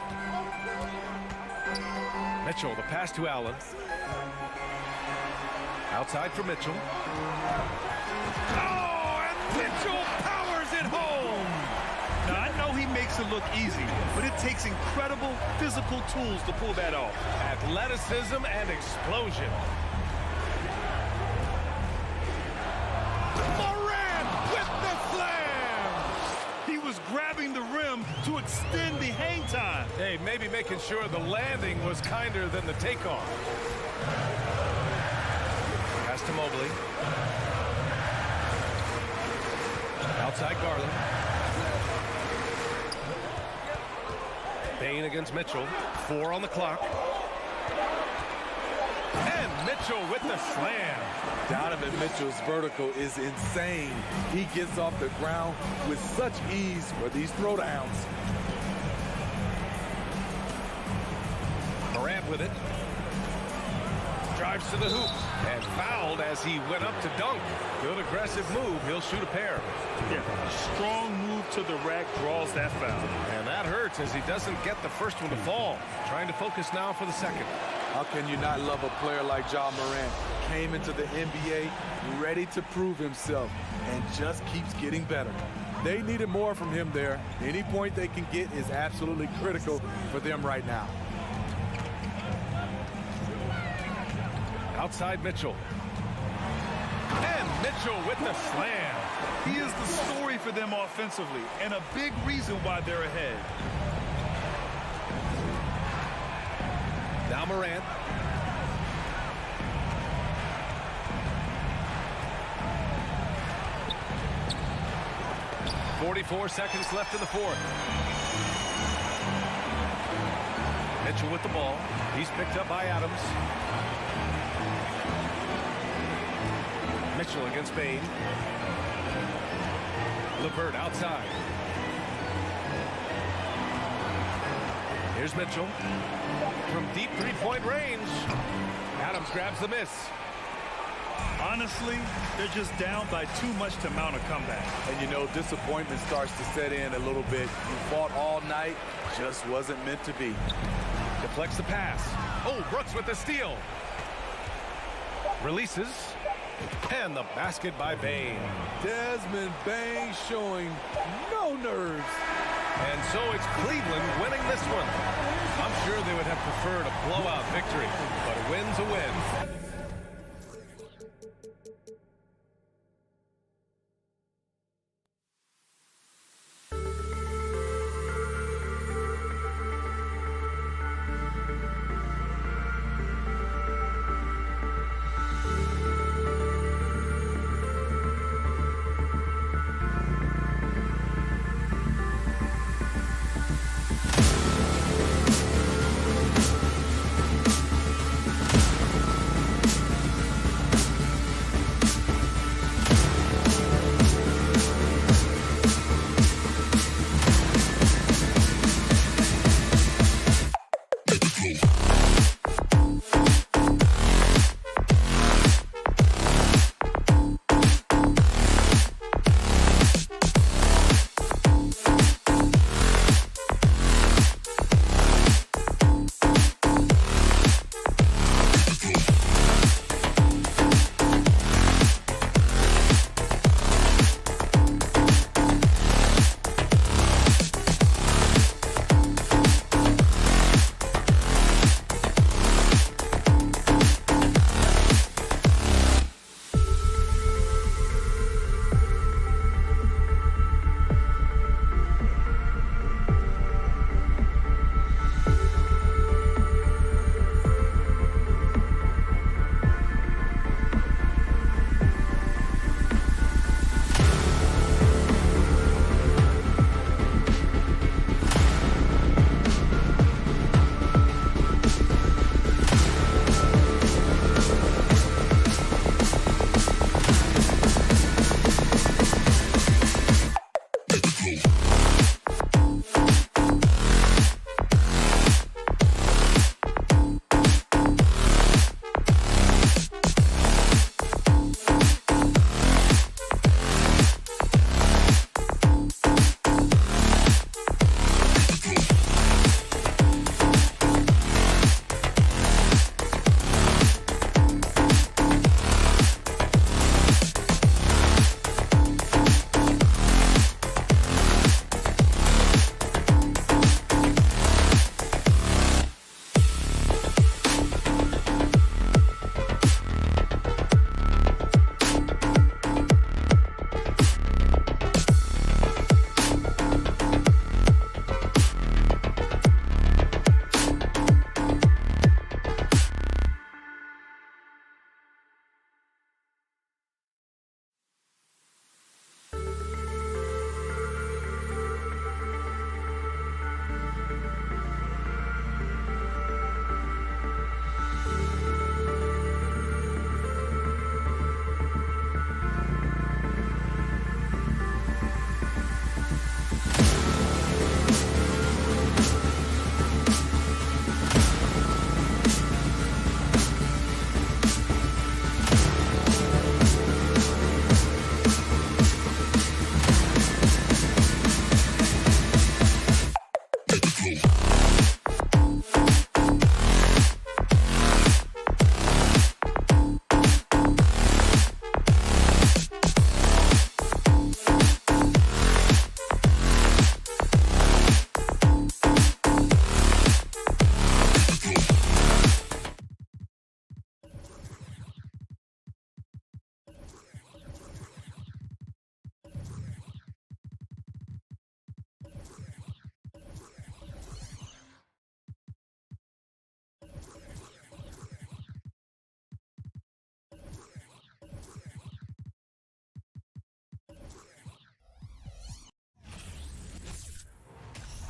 Mitchell, the pass to Allen. Outside for Mitchell. Oh, and Mitchell powers it home. Now, I know he makes it look easy, but it takes incredible physical tools to pull that off. Athleticism and explosion. Morant with the slam. He was grabbing the rim to extend the hang time. Hey, maybe making sure the landing was kinder than the takeoff. Pass to Mobley. Outside Garland. Bain against Mitchell. 4 on the clock. And Mitchell with the slam. Donovan Mitchell's vertical is insane. He gets off the ground with such ease for these throwdowns. Morant with it. Drives to the hoop and fouled as he went up to dunk. Good aggressive move. He'll shoot a pair. Yeah, a strong move to the rack draws that foul. And that hurts as he doesn't get the first one to fall. Trying to focus now for the second. How can you not love a player like Ja Morant? Came into the NBA ready to prove himself and just keeps getting better. They needed more from him there. Any point they can get is absolutely critical for them right now. Outside Mitchell. And Mitchell with the slam. He is the story for them offensively and a big reason why they're ahead. Now Morant. .44 seconds left in the fourth. Mitchell with the ball. He's picked up by Adams. Mitchell against Bain. LeVert outside. Here's Mitchell. From deep three-point range. Adams grabs the miss. Honestly, they're just down by too much to mount a comeback. And you know, disappointment starts to set in a little bit. You fought all night, just wasn't meant to be. Deflects the pass. Oh, Brooks with the steal. Releases. And the basket by Bain. Desmond Bain showing no nerves. And so it's Cleveland winning this one. I'm sure they would have preferred a blowout victory, but a win's a win.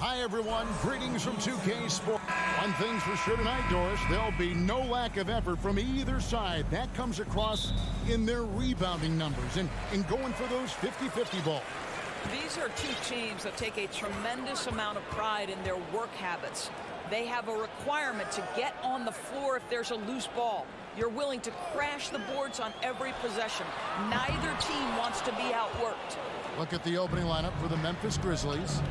Hi, everyone. Greetings from 2K Sports. One thing's for sure tonight, Doris, there'll be no lack of effort from either side. That comes across in their rebounding numbers and in going for those 50-50 balls. These are two teams that take a tremendous amount of pride in their work habits. They have a requirement to get on the floor if there's a loose ball. You're willing to crash the boards on every possession. Neither team wants to be outworked. Look at the opening lineup for the Memphis Grizzlies.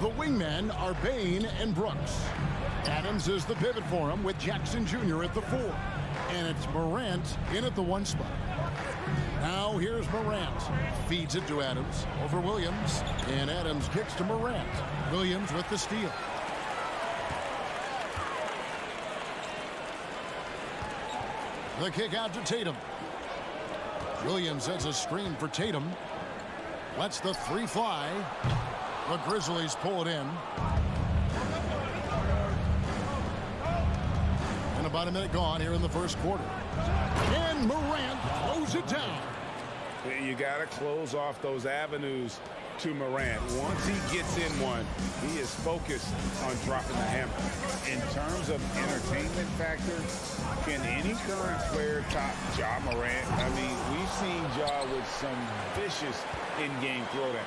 The wingmen are Bain and Brooks. Adams is the pivot for him with Jackson Jr. at the 4. And it's Morant in at the 1 spot. Now here's Morant. Feeds it to Adams over Williams. And Adams kicks to Morant. Williams with the steal. The kick out to Tatum. Williams sets a screen for Tatum. Lets the 3 fly. The Grizzlies pull it in. And about a minute gone here in the first quarter. And Morant throws it down. You got to close off those avenues to Morant. Once he gets in one, he is focused on dropping the hammer. In terms of entertainment factor, can any current player top Ja Morant? I mean, we've seen Ja with some vicious in-game throwdown.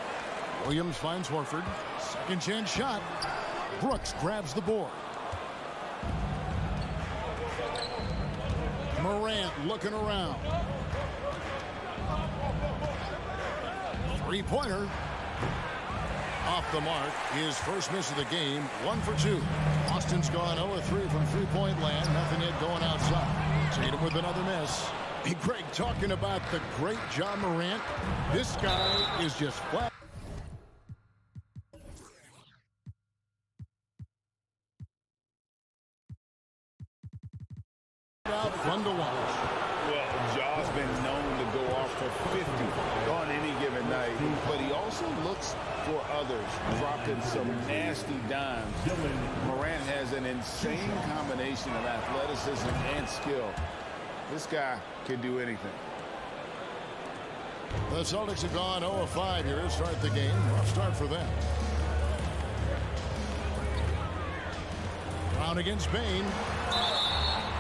Williams finds Horford. Second chance shot. Brooks grabs the board. Morant looking around. Three-pointer. Off the mark. His first miss of the game. 1 for 2. Austin's gone 0 of 3 from three-point land. Nothing yet going outside. Tatum with another miss. Hey, Greg, talking about the great Ja Morant. This guy is just flat. Fun to watch. Well, Ja's been known to go off for 50 on any given night, but he also looks for others, dropping some nasty dimes. Morant has an insane combination of athleticism and skill. This guy can do anything. The Celtics have gone 0 of 5 here to start the game. Rough start for them. Brown against Bain.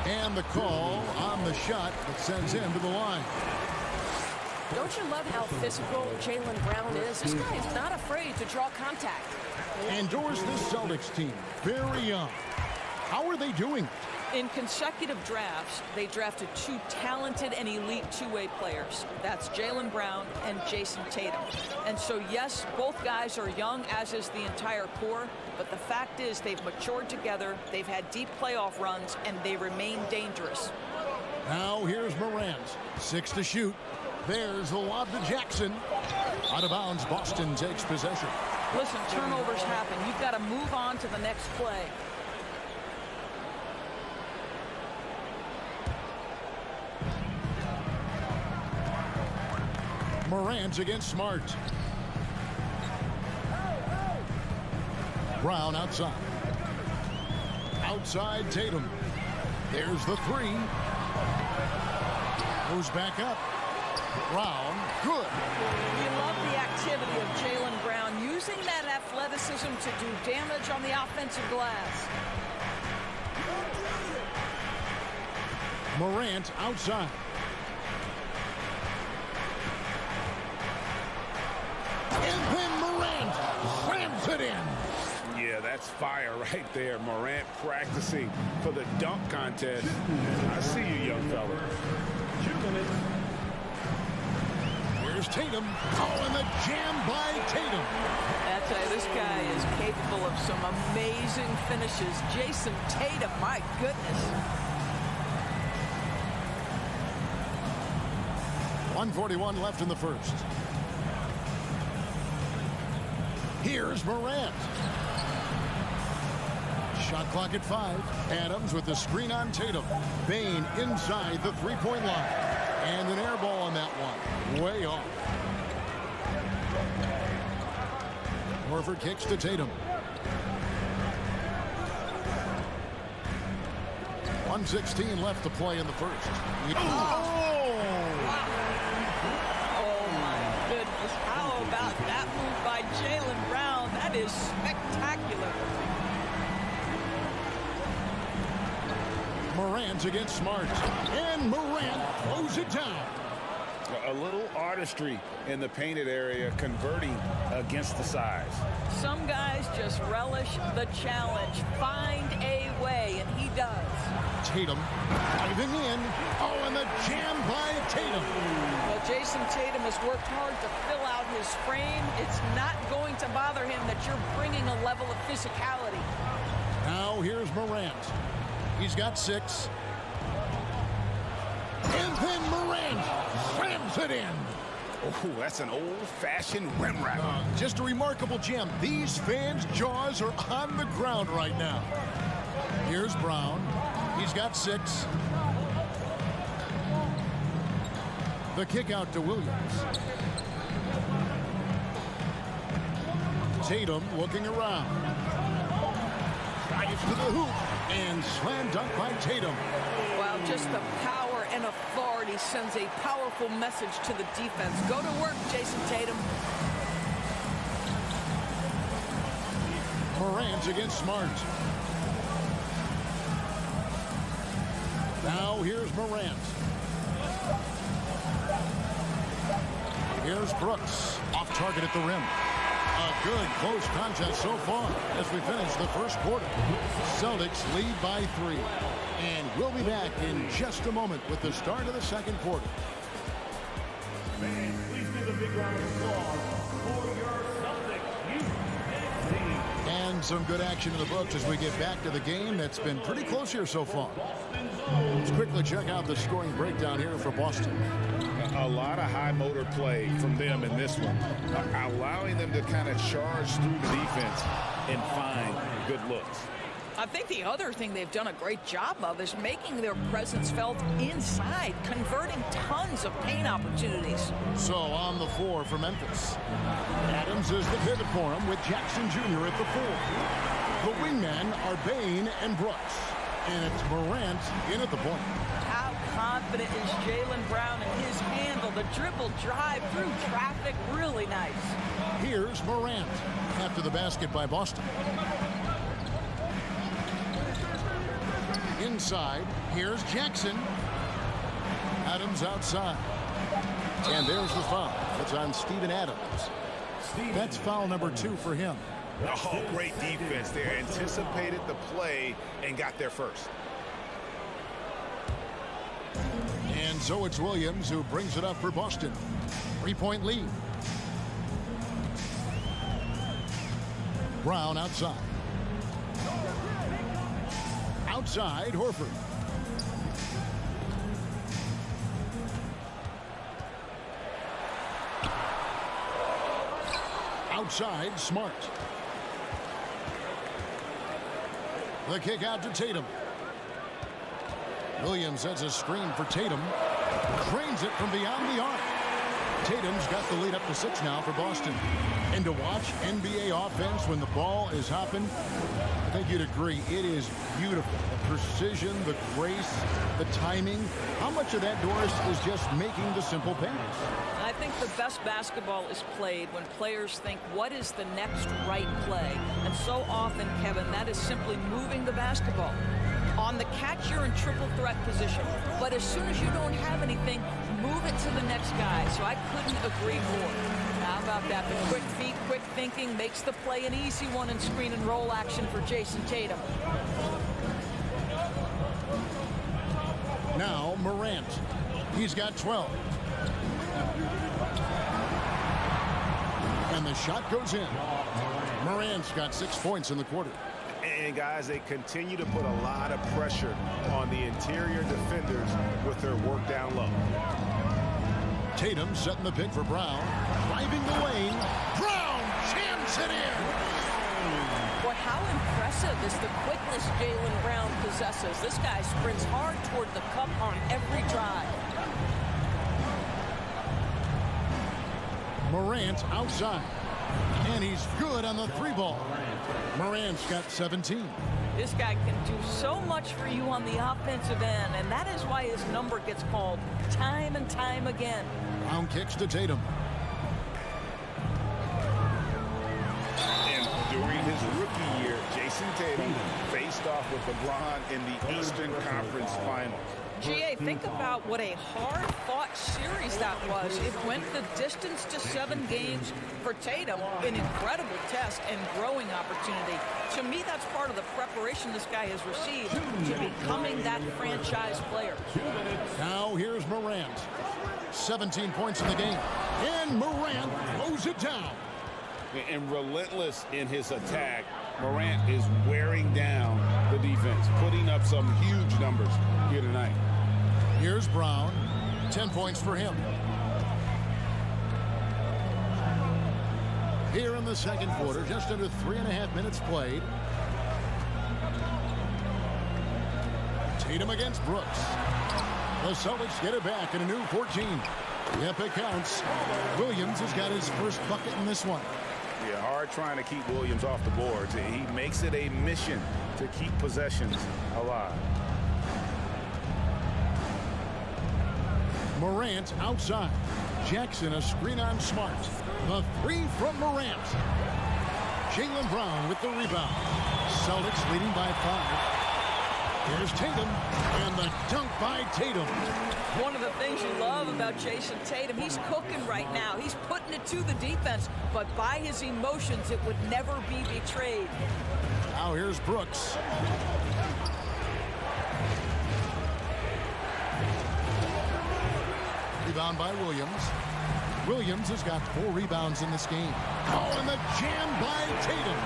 And the call on the shot that sends him to the line. Don't you love how physical Jaylen Brown is? This guy is not afraid to draw contact. And Doris, this Celtics team, very young. How are they doing? In consecutive drafts, they drafted 2 talented and elite two-way players. That's Jaylen Brown and Jason Tatum. And so, yes, both guys are young, as is the entire core. But the fact is they've matured together, they've had deep playoff runs, and they remain dangerous. Now here's Morant. 6 to shoot. There's the lob to Jackson. Out of bounds, Boston takes possession. Listen, turnovers happen. You've got to move on to the next play. Morant against Smart. Brown outside. Outside Tatum. There's the 3. Goes back up. Brown, good. You love the activity of Jaylen Brown, using that athleticism to do damage on the offensive glass. Morant outside. And then Morant slams it in. Yeah, that's fire right there. Morant practicing for the dunk contest. I see you, young fella. Here's Tatum. Oh, and the jam by Tatum. I tell you, this guy is capable of some amazing finishes. Jason Tatum, my goodness. 1:41 left in the first. Here's Morant. Shot clock at 5. Adams with the screen on Tatum. Bain inside the three-point line. And an air ball on that one. Way off. Horford kicks to Tatum. 1:16 left to play in the first. How about that move by Jaylen Brown? That is spectacular. Morant against Smart. And Morant throws it down. A little artistry in the painted area, converting against the size. Some guys just relish the challenge. Find a way, and he does. Tatum diving in. Oh, and the jam by Tatum. Well, Jason Tatum has worked hard to fill out his frame. It's not going to bother him that you're bringing a level of physicality. Now here's Morant. He's got 6. And then Morant slams it in. Oh, that's an old-fashioned rim wrap. Just a remarkable jam. These fans' jaws are on the ground right now. Here's Brown. He's got 6. The kick out to Williams. Tatum looking around. Drives to the hoop and slam dunk by Tatum. Wow, just the power and authority sends a powerful message to the defense. Go to work, Jason Tatum. Morant against Smart. Now here's Morant. Here's Brooks. Off target at the rim. A good close contest so far as we finish the first quarter. Celtics lead by 3. And we'll be back in just a moment with the start of the second quarter. Fans, please give a big round of applause for your Celtics youth team. And some good action in the books as we get back to the game that's been pretty close here so far. Let's quickly check out the scoring breakdown here for Boston. A lot of high motor play from them in this one, allowing them to kind of charge through the defense and find good looks. I think the other thing they've done a great job of is making their presence felt inside, converting tons of paint opportunities. So on the floor for Memphis, Adams is the pivot for him with Jackson Jr. at the 4. The wingmen are Bain and Brooks. And it's Morant in at the point. How confident is Jaylen Brown in his handle? The dribble drive through traffic, really nice. Here's Morant after the basket by Boston. Inside, here's Jackson. Adams outside. And there's the foul. It's on Steven Adams. That's foul number 2 for him. Oh, great defense there. Anticipated the play and got there first. And so it's Williams who brings it up for Boston. 3-point lead. Brown outside. Outside, Horford. Outside, Smart. The kick out to Tatum. Williams sets a screen for Tatum. Cranes it from beyond the arc. Tatum's got the lead up to 6 now for Boston. And to watch NBA offense when the ball is hopping, I think you'd agree, it is beautiful. The precision, the grace, the timing. How much of that, Doris, is just making the simple pass? I think the best basketball is played when players think, what is the next right play? And so often, Kevin, that is simply moving the basketball. On the catch, you're in triple threat position. But as soon as you don't have anything, move it to the next guy. So I couldn't agree more. How about that? The quick feet, quick thinking makes the play an easy one in screen and roll action for Jason Tatum. Now Morant. He's got 12. And the shot goes in. Morant's got 6 points in the quarter. And guys, they continue to put a lot of pressure on the interior defenders with their work down low. Tatum setting the pick for Brown. Driving the lane. Brown jams it in. Boy, how impressive is the quickness Jaylen Brown possesses. This guy sprints hard toward the cup on every drive. Morant outside. And he's good on the 3-ball. Morant's got 17. This guy can do so much for you on the offensive end, and that is why his number gets called time and time again. Brown kicks to Tatum. And during his rookie year, Jason Tatum faced faced off with LeBron in the Eastern Conference Finals. GA, think about what a hard-fought series that was. It went the distance to 7 games for Tatum, an incredible test and growing opportunity. To me, that's part of the preparation this guy has received to becoming that franchise player. Now here's Morant. 17 points in the game. And Morant throws it down. And relentless in his attack, Morant is wearing down the defense, putting up some huge numbers here tonight. Here's Brown. 10 points for him. Here in the second quarter, just under 3.5 minutes played. Tatum against Brooks. The Celtics get it back in a new 14. Yep, it counts. Williams has got his first bucket in this one. Yeah, hard trying to keep Williams off the boards. He makes it a mission to keep possessions alive. Morant outside. Jackson a screen on Smart. The three from Morant. Jaylen Brown with the rebound. Celtics leading by 5. Here's Tatum, and the dunk by Tatum. One of the things you love about Jason Tatum, he's cooking right now. He's putting it to the defense, but by his emotions, it would never be betrayed. Now here's Brooks. Rebound by Williams. Williams has got 4 rebounds in this game. Oh, and the jam by Tatum.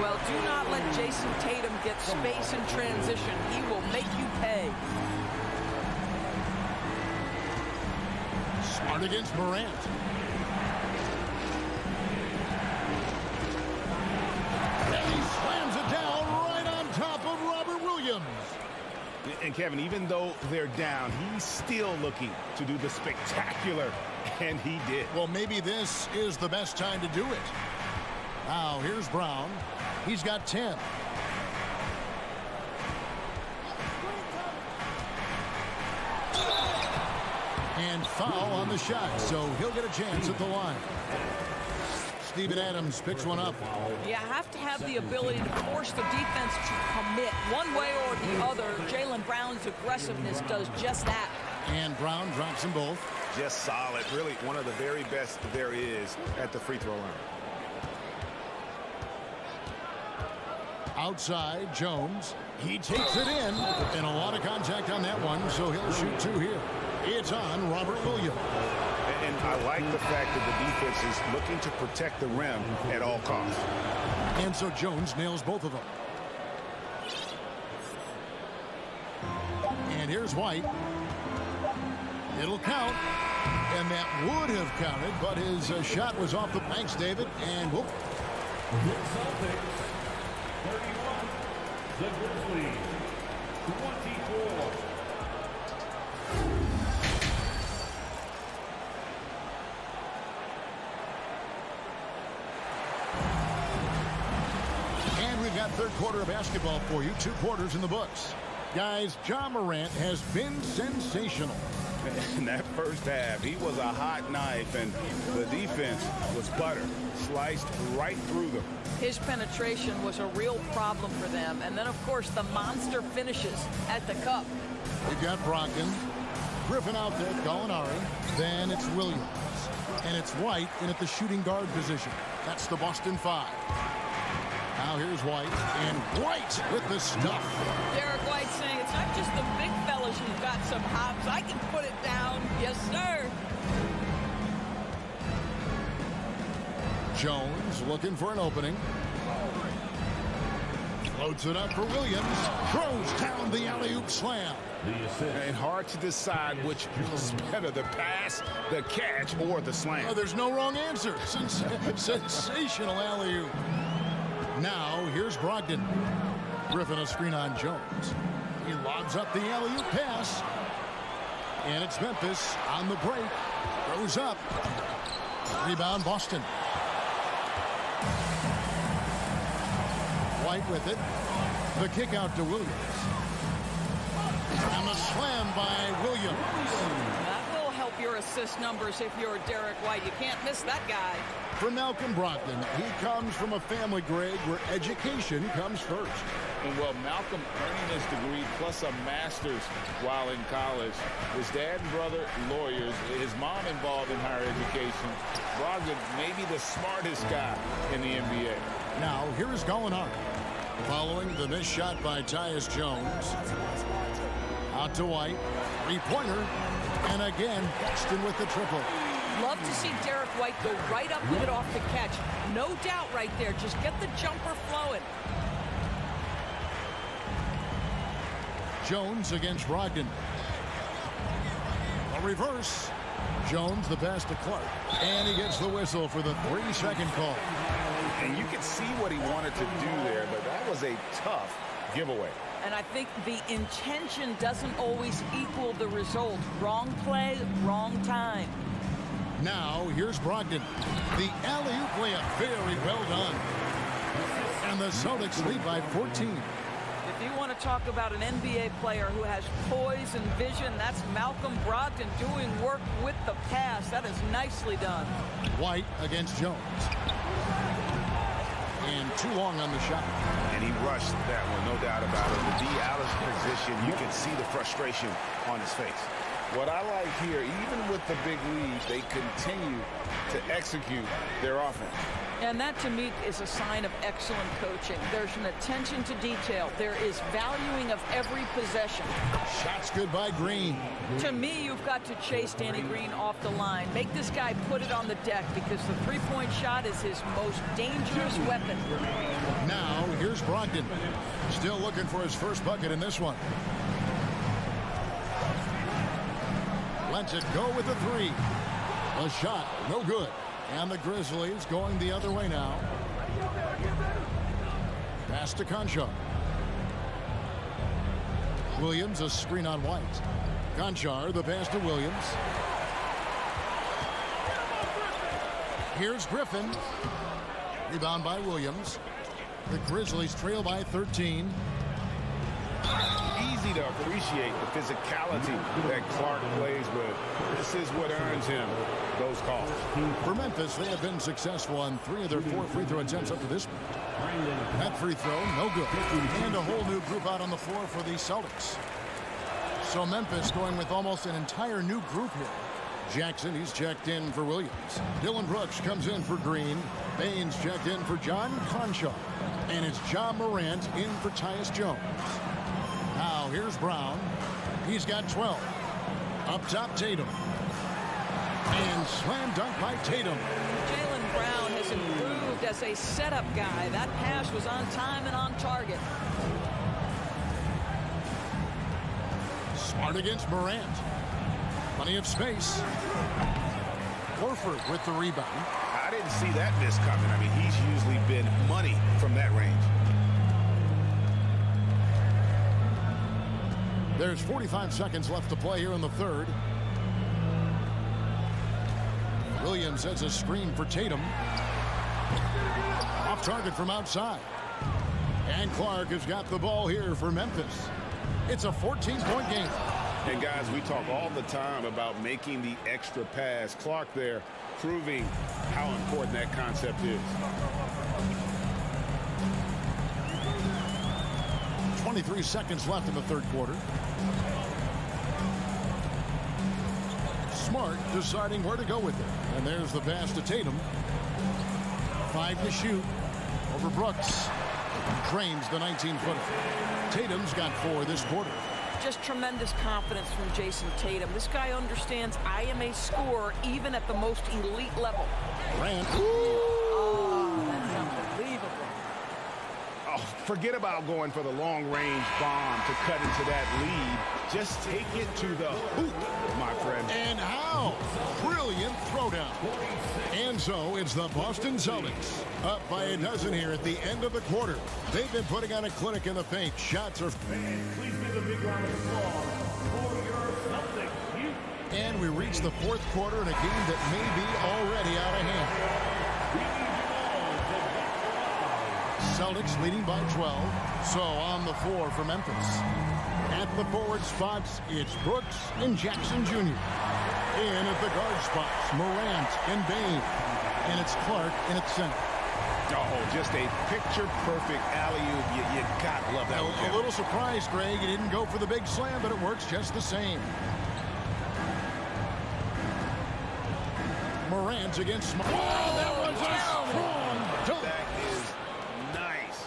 Well, do not let Jason Tatum get space in transition. He will make you pay. Smart against Morant. And he slams it down right on top of Robert Williams. And Kevin, even though they're down, he's still looking to do the spectacular, and he did. Well, maybe this is the best time to do it. Now, here's Brown. He's got 10. And foul on the shot, so he'll get a chance at the line. Steven Adams picks one up. You have to have the ability to force the defense to commit one way or the other. Jaylen Brown's aggressiveness does just that. And Brown drops them both. Just solid. Really one of the very best there is at the free throw line. Outside, Jones. He takes it in. And a lot of contact on that one, so he'll shoot 2 here. It's on Robert Williams. And I like the fact that the defense is looking to protect the rim at all costs. And so Jones nails both of them. And here's White. It'll count. And that would have counted, but his shot was off the banks, David. And whoop. The Celtics, 31. The Grizzlies, 24. And we've got third quarter of basketball for you. 2 quarters in the books. Guys, Ja Morant has been sensational. In that first half, he was a hot knife, and the defense was butter, sliced right through them. His penetration was a real problem for them. And then, of course, the monster finishes at the cup. We've got Brogdon, Griffin out there, Gallinari. Then it's Williams. And it's White in at the shooting guard position. That's the Boston 5. Now here's White, and White with the stuff. Derek White saying it's not just the big fellas who've got some hops. I can put it down. Yes, sir. Jones looking for an opening. Floats it up for Williams. Throws down the alley-oop slam. And hard to decide which was better, the pass, the catch, or the slam. Oh, there's no wrong answer. Sensational alley-oop. Now, here's Brogdon. Griffin a screen on Jones. He lobs up the alley-oop pass. And it's Memphis on the break. Throws up. Rebound, Boston. White with it. The kick out to Williams. And the slam by Williams. That will help your assist numbers if you're Derek White. You can't miss that guy. For Malcolm Brogdon, he comes from a family, Greg, where education comes first. And well, Malcolm earning his degree plus a master's while in college. His dad and brother, lawyers. His mom involved in higher education. Brogdon may be the smartest guy in the NBA. Now, here is going on. Following the missed shot by Tyus Jones. Out to White. Three-pointer. And again, Paxton with the triple. Love to see Derek White go right up with it off the catch. No doubt right there. Just get the jumper flowing. Jones against Brogdon. A reverse. Jones the pass to Clark. And he gets the whistle for the 3-second call. And you can see what he wanted to do there, but that was a tough giveaway. And I think the intention doesn't always equal the result. Wrong play, wrong time. Now, here's Brogdon. The alley-oop layup, very well done. And the Celtics lead by 14. If you want to talk about an NBA player who has poise and vision, that's Malcolm Brogdon doing work with the pass. That is nicely done. White against Jones. And too long on the shot. And he rushed that one, no doubt about it. The D out of position, you can see the frustration on his face. What I like here, even with the big lead, they continue to execute their offense. And that, to me, is a sign of excellent coaching. There's an attention to detail. There is valuing of every possession. Shots good by Green. To me, you've got to chase Danny Green off the line. Make this guy put it on the deck because the three-point shot is his most dangerous weapon. Now, here's Brogdon. Still looking for his first bucket in this one. Lets it go with the three. A shot, no good. And the Grizzlies going the other way now. Pass to Conchar. Williams, a screen on White. Conchar, the pass to Williams. Here's Griffin. Rebound by Williams. The Grizzlies trail by 13. Easy to appreciate the physicality that Clark plays with. This is what earns him those calls. For Memphis, they have been successful on 3 of their 4 free throw attempts up to this point. That free throw, no good. And a whole new group out on the floor for the Celtics. So Memphis going with almost an entire new group here. Jackson, he's checked in for Williams. Dylan Brooks comes in for Green. Baines checked in for John Conchar. And it's John Morant in for Tyus Jones. Now here's Brown. He's got 12. Up top, Tatum. And slam dunk by Tatum. Jaylen Brown has improved as a setup guy. That pass was on time and on target. Smart against Morant. Plenty of space. Horford with the rebound. I didn't see that miss coming. I mean, he's usually been money from that range. There's 45 seconds left to play here in the third. Williams has a screen for Tatum. Off target from outside. And Clark has got the ball here for Memphis. It's a 14-point game. And guys, we talk all the time about making the extra pass. Clark there proving how important that concept is. 23 seconds left in the third quarter. Smart deciding where to go with it. And there's the pass to Tatum. 5 to shoot over Brooks. Drains the 19-footer. Tatum's got 4 this quarter. Just tremendous confidence from Jason Tatum. This guy understands I am a scorer even at the most elite level. Grant. Oh, that's unbelievable. Oh, forget about going for the long-range bomb to cut into that lead. Just take it to the hoop, my friend. And how? Brilliant throwdown. And so it's the Boston Celtics up by a dozen here at the end of the quarter. They've been putting on a clinic in the paint. Shots are... Please give a big round of applause for your Celtics. And we reach the fourth quarter in a game that may be already out of hand. Celtics leading by 12. So on the floor for Memphis. At the forward spots, it's Brooks and Jackson Jr. In at the guard spots, Morant and Bain. And it's Clark in at center. Oh, just a picture-perfect alley-oop. You gotta love that one. A little surprised, Greg. He didn't go for the big slam, but it works just the same. Morant against Smart. Oh, that was a strong dunk. That is nice.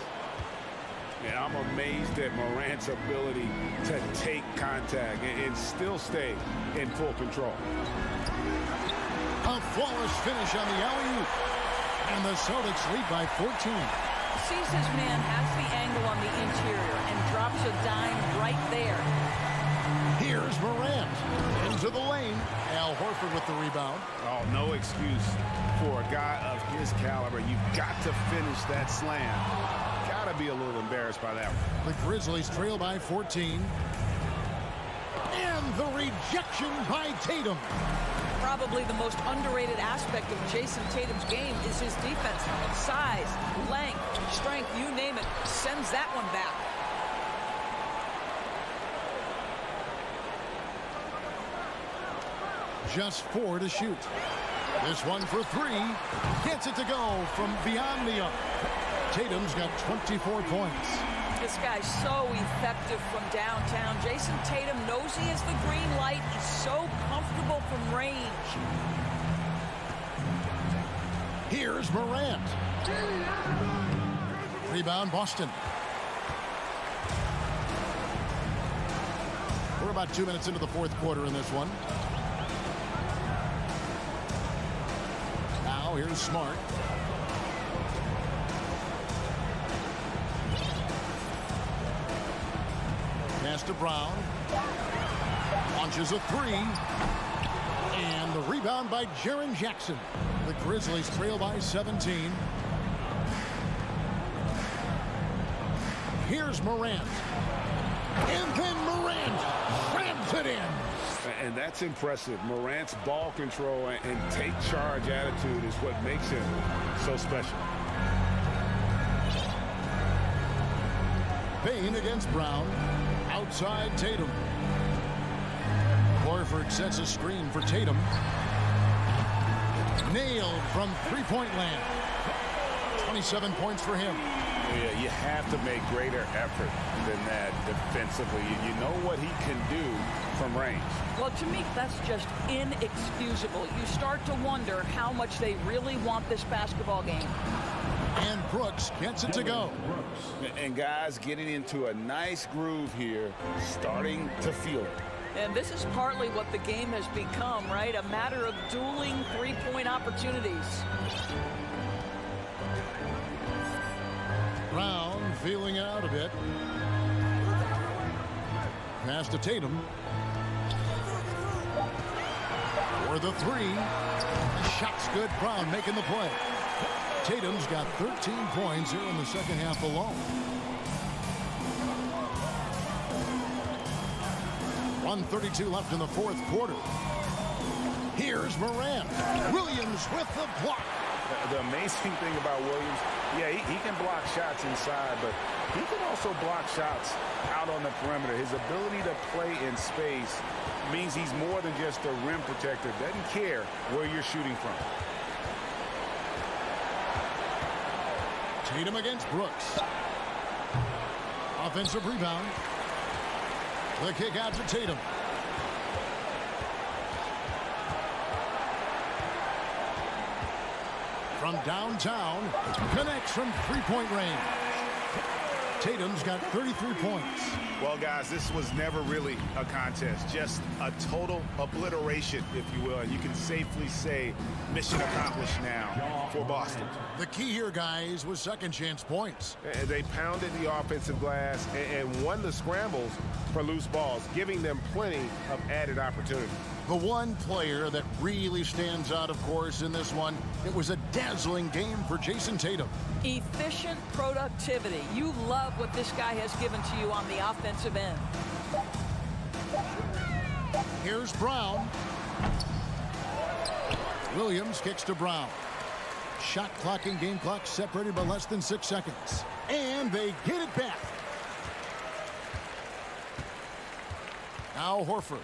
And I'm amazed at Morant's ability to take contact and still stay in full control. A flawless finish on the alley-oop. And the Celtics lead by 14. Sees his man, has the angle on the interior, and drops a dime right there. Here's Morant into the lane. Al Horford with the rebound. Oh, no excuse for a guy of his caliber. You've got to finish that slam. Gotta be a little embarrassed by that one. The Grizzlies trail by 14. And the rejection by Tatum. Probably the most underrated aspect of Jason Tatum's game is his defense. Size, length, strength, you name it, sends that one back. Just 4 to shoot. This one for 3. Gets it to go from beyond the arc. Tatum's got 24 points. This guy's so effective from downtown. Jason Tatum knows he has the green light. He's so comfortable from range. Here's Morant. Rebound, Boston. We're about 2 minutes into the fourth quarter in this one. Now here's Smart. Pass to Brown. Launches a 3. And the rebound by Jaren Jackson. The Grizzlies trail by 17. Here's Morant. And then Morant slams it in. And that's impressive. Morant's ball control and take charge attitude is what makes him so special. Bain against Brown. Outside Tatum. Horford sets a screen for Tatum. Nailed from three-point land. 27 points for him. Yeah, you have to make greater effort than that defensively. You know what he can do from range. Well, to me, that's just inexcusable. You start to wonder how much they really want this basketball game. And Brooks gets it to go. And guys getting into a nice groove here, starting to feel it. And this is partly what the game has become, right? A matter of dueling three-point opportunities. Brown feeling out a bit. Pass to Tatum. For the 3. The shot's good. Brown making the play. Tatum's got 13 points here in the second half alone. 1:32 left in the fourth quarter. Here's Morant. Williams with the block. The amazing thing about Williams, yeah, he can block shots inside, but he can also block shots out on the perimeter. His ability to play in space means he's more than just a rim protector. Doesn't care where you're shooting from. Tatum against Brooks. Offensive rebound. The kick out to Tatum. From downtown, connects from three-point range. Tatum's got 33 points. Well, guys, this was never really a contest, just a total obliteration, if you will. And you can safely say mission accomplished now for Boston. The key here, guys, was second chance points. And they pounded the offensive glass and won the scrambles for loose balls, giving them plenty of added opportunity. The one player that really stands out, of course, in this one, it was a dazzling game for Jason Tatum. Efficient productivity. You love what this guy has given to you on the offensive end. Here's Brown. Williams kicks to Brown. Shot clock and game clock separated by less than 6 seconds. And they get it back. Now Horford.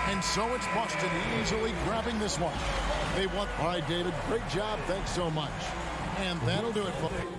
And so it's Boston easily grabbing this one. They won. All right, David, great job. Thanks so much. And that'll do it for me.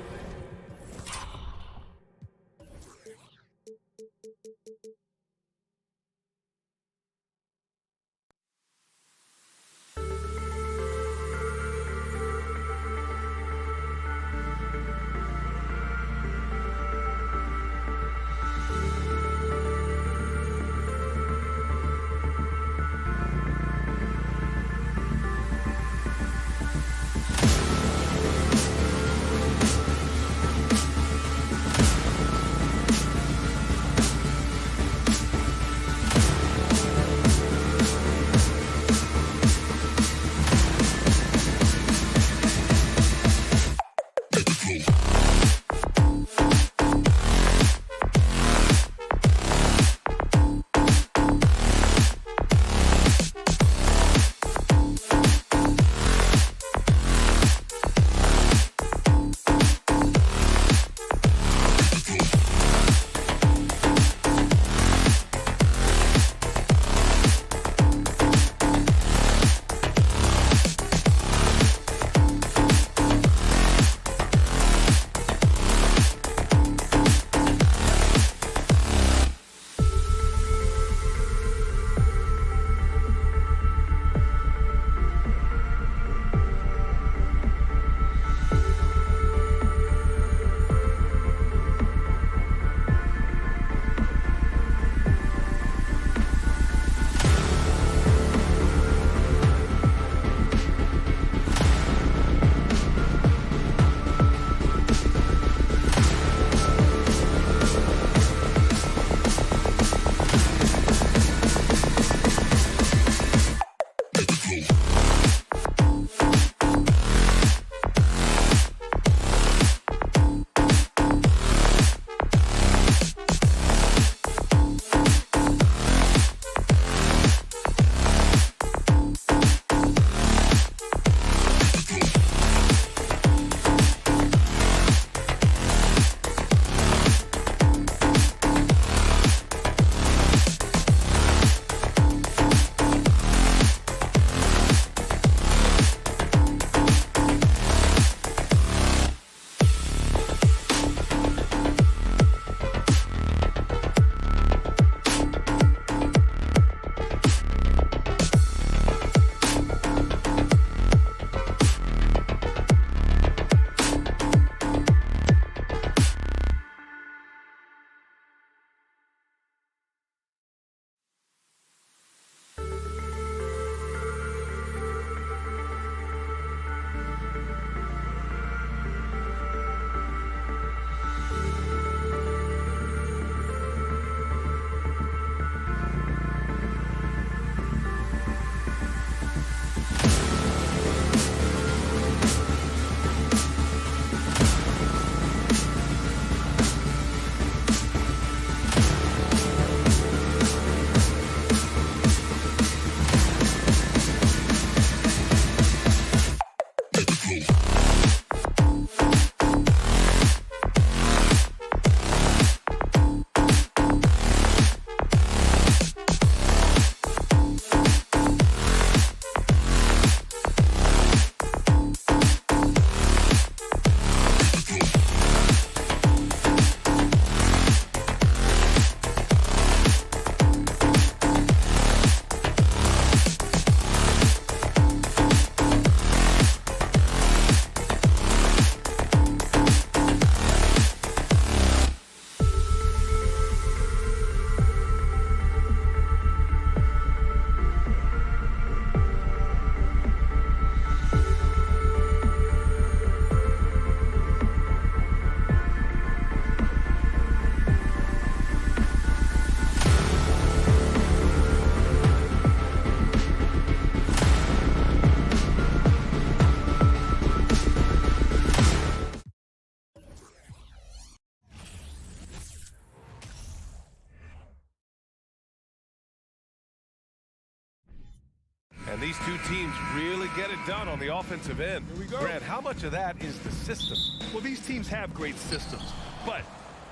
these two teams really get it done on the offensive end. Grant, how much of that is the system? Well, these teams have great systems, but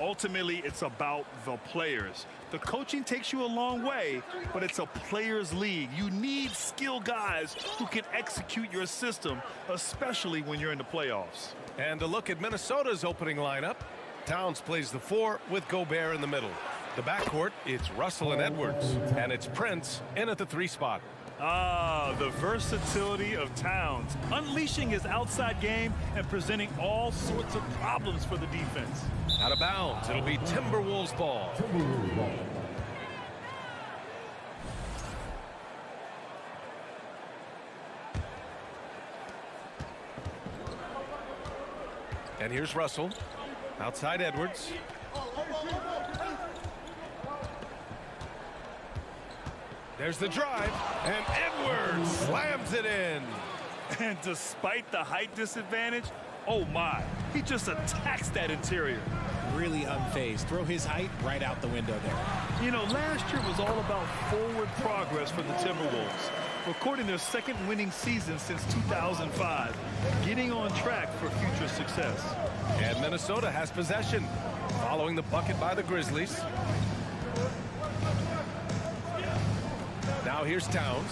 ultimately it's about the players. The coaching takes you a long way, but it's a players' league. You need skilled guys who can execute your system, especially when you're in the playoffs. And a look at Minnesota's opening lineup. Towns plays the 4 with Gobert in the middle. The backcourt, it's Russell and Edwards, and it's Prince in at the 3 spot. Ah, the versatility of Towns, unleashing his outside game and presenting all sorts of problems for the defense. Out of bounds, it'll be Timberwolves ball. And here's Russell. Outside Edwards. There's the drive, and Edwards slams it in. And despite the height disadvantage, oh my, he just attacks that interior. Really unfazed. Throw his height right out the window there. You know, last year was all about forward progress for the Timberwolves, recording their second winning season since 2005, getting on track for future success. And Minnesota has possession, following the bucket by the Grizzlies. Now here's Towns.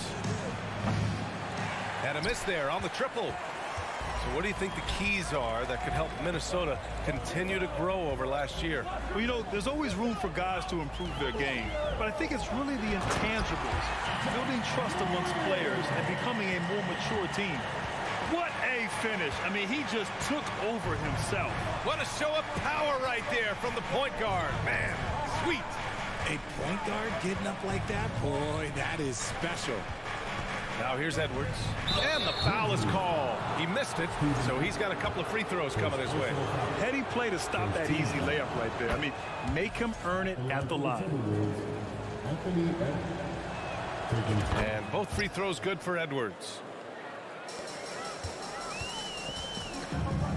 And a miss there on the triple. So what do you think the keys are that could help Minnesota continue to grow over last year? Well, you know, there's always room for guys to improve their game, but I think it's really the intangibles, building trust amongst players and becoming a more mature team. What a finish. I mean, he just took over himself. What a show of power right there from the point guard. Man, sweet. A point guard getting up like that? Boy, that is special. Now here's Edwards. And the foul is called. He missed it, so he's got a couple of free throws coming his way. Heady play to stop that easy layup right there. I mean, make him earn it at the line. And both free throws good for Edwards.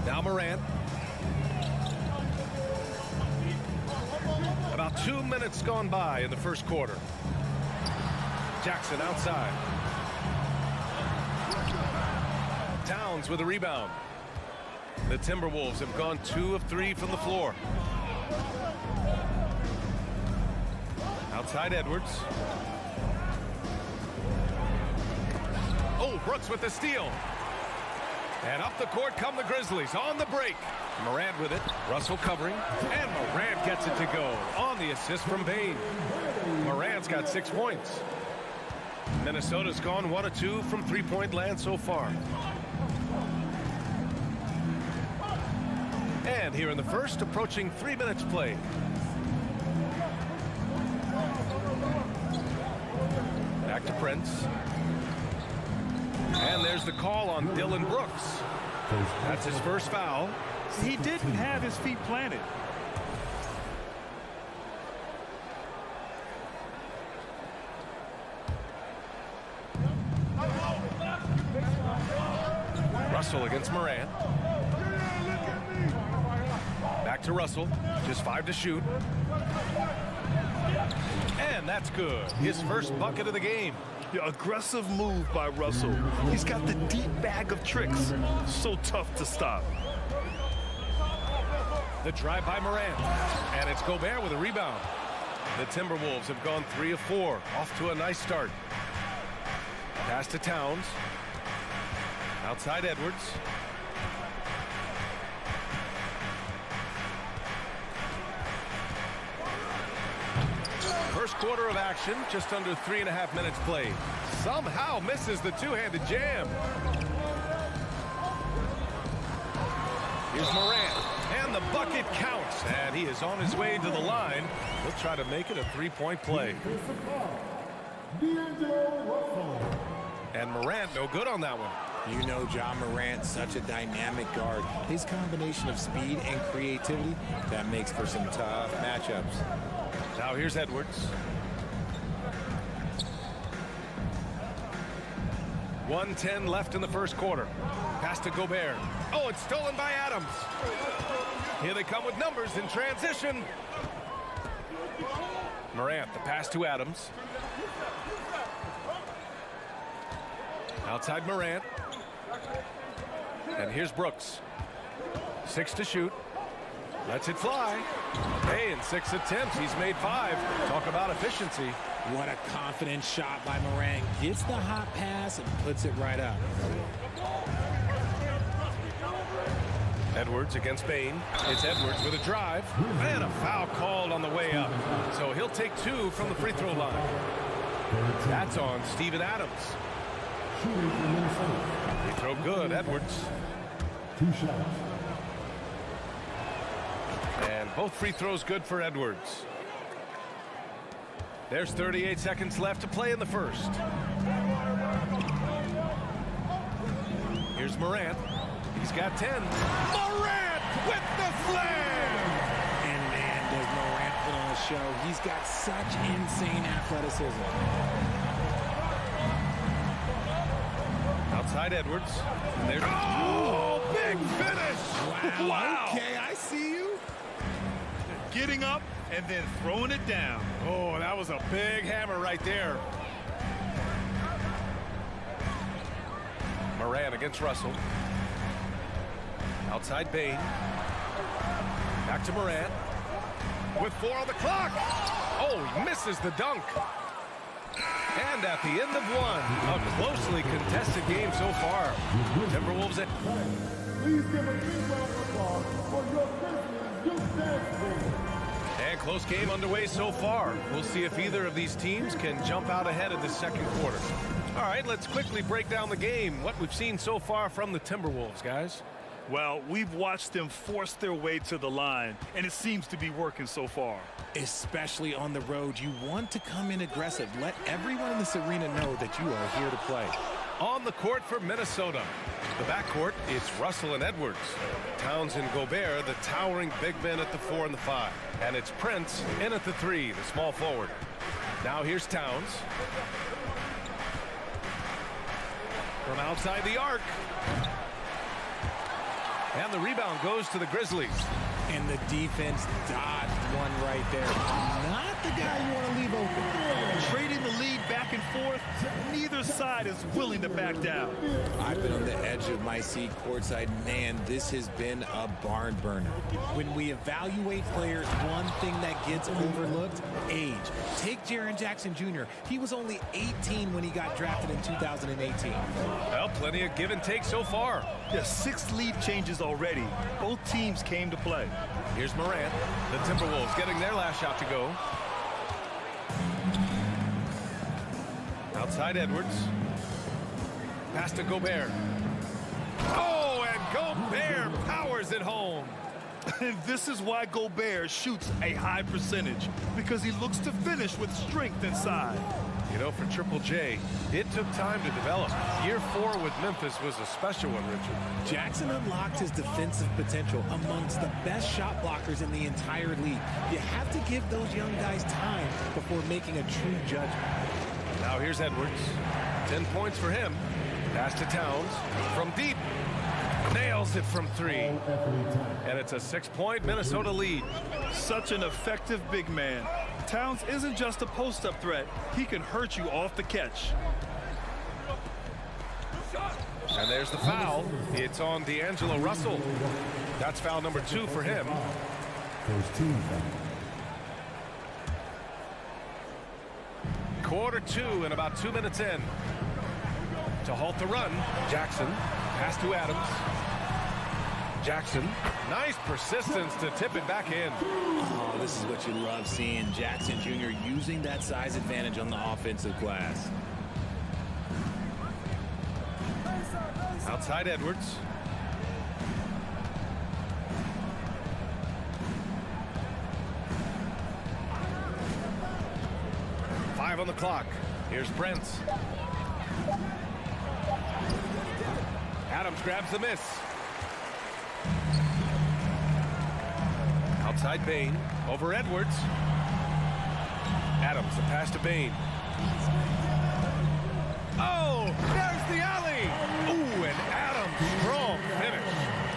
Now Morant. About 2 minutes gone by in the first quarter. Jackson outside. Towns with a rebound. The Timberwolves have gone 2 of 3 from the floor. Outside Edwards. Oh, Brooks with the steal. And up the court come the Grizzlies on the break. Morant with it. Russell covering. And Morant gets it to go on the assist from Bane. Morant's got 6 points. Minnesota's gone 1 of 2 from three-point land so far. And here in the first, approaching 3 minutes played. Back to Prince. And there's the call on Dillon Brooks. That's his first foul. He didn't have his feet planted. Russell against Morant. Back to Russell. Just 5 to shoot. And that's good. His first bucket of the game. Yeah, aggressive move by Russell. He's got the deep bag of tricks. So tough to stop. The drive by Morant. And it's Gobert with a rebound. The Timberwolves have gone 3 of 4. Off to a nice start. Pass to Towns. Outside Edwards. First quarter of action, just under 3.5 minutes played. Somehow misses the two-handed jam. Here's Morant, and the bucket counts, and he is on his way to the line. He'll try to make it a 3-point play. And Morant no good on that one. You know John Morant, such a dynamic guard. His combination of speed and creativity, that makes for some tough matchups. Now here's Edwards. 1:10 left in the first quarter. Pass to Gobert. Oh, it's stolen by Adams. Here they come with numbers in transition. Morant, the pass to Adams. Outside Morant. And here's Brooks. 6 to shoot. Lets it fly. Hey, in 6 attempts, he's made 5. Talk about efficiency. What a confident shot by Morant. Gets the hot pass and puts it right up. Edwards against Bain. It's Edwards with a drive. And a foul called on the way up. So he'll take 2 from the free throw line. That's on Steven Adams. Free throw good, Edwards. 2 shots. And both free throws good for Edwards. There's 38 seconds left to play in the first. Here's Morant. He's got 10. Morant with the slam! And man, does Morant put on a show. He's got such insane athleticism. Outside Edwards. And there's big finish! Wow. Okay, I see you. Getting up and then throwing it down. Oh, that was a big hammer right there. Morant against Russell. Outside Bain. Back to Morant. With 4 on the clock. Oh, he misses the dunk. And at the end of 1, a closely contested game so far. Timberwolves at... Please give a big round of applause for your Grizzlies youth dance team. And close game underway so far. We'll see if either of these teams can jump out ahead of the second quarter. All right, let's quickly break down the game. What we've seen so far from the Timberwolves, guys. Well, we've watched them force their way to the line, and it seems to be working so far. Especially on the road, you want to come in aggressive. Let everyone in this arena know that you are here to play. On the court for Minnesota. The backcourt, it's Russell and Edwards. Towns and Gobert, the towering big men at the 4 and the 5. And it's Prince in at the 3, the small forward. Now here's Towns. From outside the arc. And the rebound goes to the Grizzlies. And the defense dodged one right there. Not the guy you want to leave open. Trading the lead back and forth, neither side is willing to back down. I've been on the edge of my seat courtside. Man, this has been a barn burner. When we evaluate players, one thing that gets overlooked, age. Take Jaren Jackson Jr. He was only 18 when he got drafted in 2018. Well, plenty of give and take so far. Yeah, 6 lead changes already. Both teams came to play. Here's Morant. The Timberwolves getting their last shot to go. Outside Edwards. Pass to Gobert. Oh, and Gobert powers it home. And this is why Gobert shoots a high percentage, because he looks to finish with strength inside. You know, for Triple J, it took time to develop. Year 4 with Memphis was a special one, Richard. Jackson unlocked his defensive potential amongst the best shot blockers in the entire league. You have to give those young guys time before making a true judgment. Now here's Edwards. 10 points for him. Pass to Towns from deep. Nails it from 3. And it's a 6-point Minnesota lead. Such an effective big man. Towns isn't just a post-up threat. He can hurt you off the catch. And there's the foul. It's on D'Angelo Russell. That's foul number 2 for him. First team foul. Quarter 2 and about 2 minutes in. To halt the run, Jackson. Pass to Adams. Jackson. Nice persistence to tip it back in. Oh, this is what you love seeing. Jackson Jr. using that size advantage on the offensive glass. Outside Edwards. Five on the clock. Here's Brents. Adams grabs the miss. Outside Bain. Over Edwards. Adams, the pass to Bain. Oh, there's the alley. Ooh, and Adams, strong finish.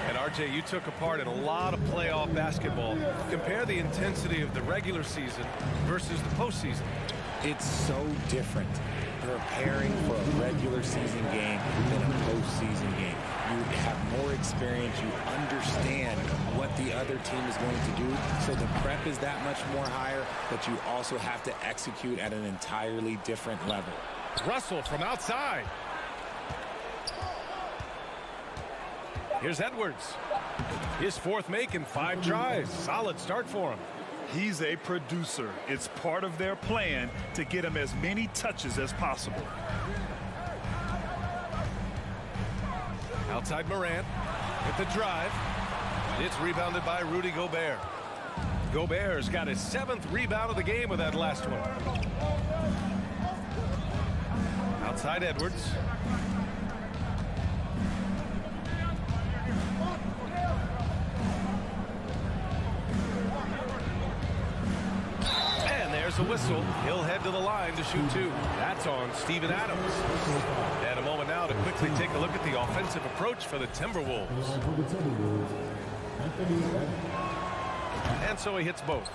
And RJ, you took a part in a lot of playoff basketball. Compare the intensity of the regular season versus the postseason. It's so different. There are preparing for a regular season game than a postseason game. You have more experience. You understand what the other team is going to do. So the prep is that much more higher, but you also have to execute at an entirely different level. Russell from outside. Here's Edwards. His fourth make in 5 tries. Solid start for him. He's a producer. It's part of their plan to get him as many touches as possible. Outside Morant with the drive. It's rebounded by Rudy Gobert. Gobert's got his 7th rebound of the game with that last one. Outside Edwards. And there's a whistle. He'll head to the line to shoot 2. That's on Steven Adams. And a moment now to quickly take a look at the offensive approach for the Timberwolves. And so he hits both.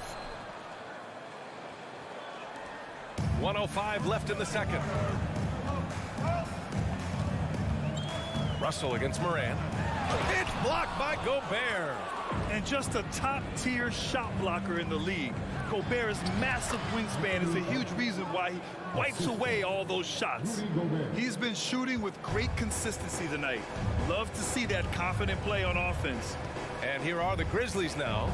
1:05 left in the second. Russell against Morant. It's blocked by Gobert. And just a top-tier shot blocker in the league. Gobert's massive wingspan is a huge reason why he wipes away all those shots. He's been shooting with great consistency tonight. Love to see that confident play on offense. And here are the Grizzlies now,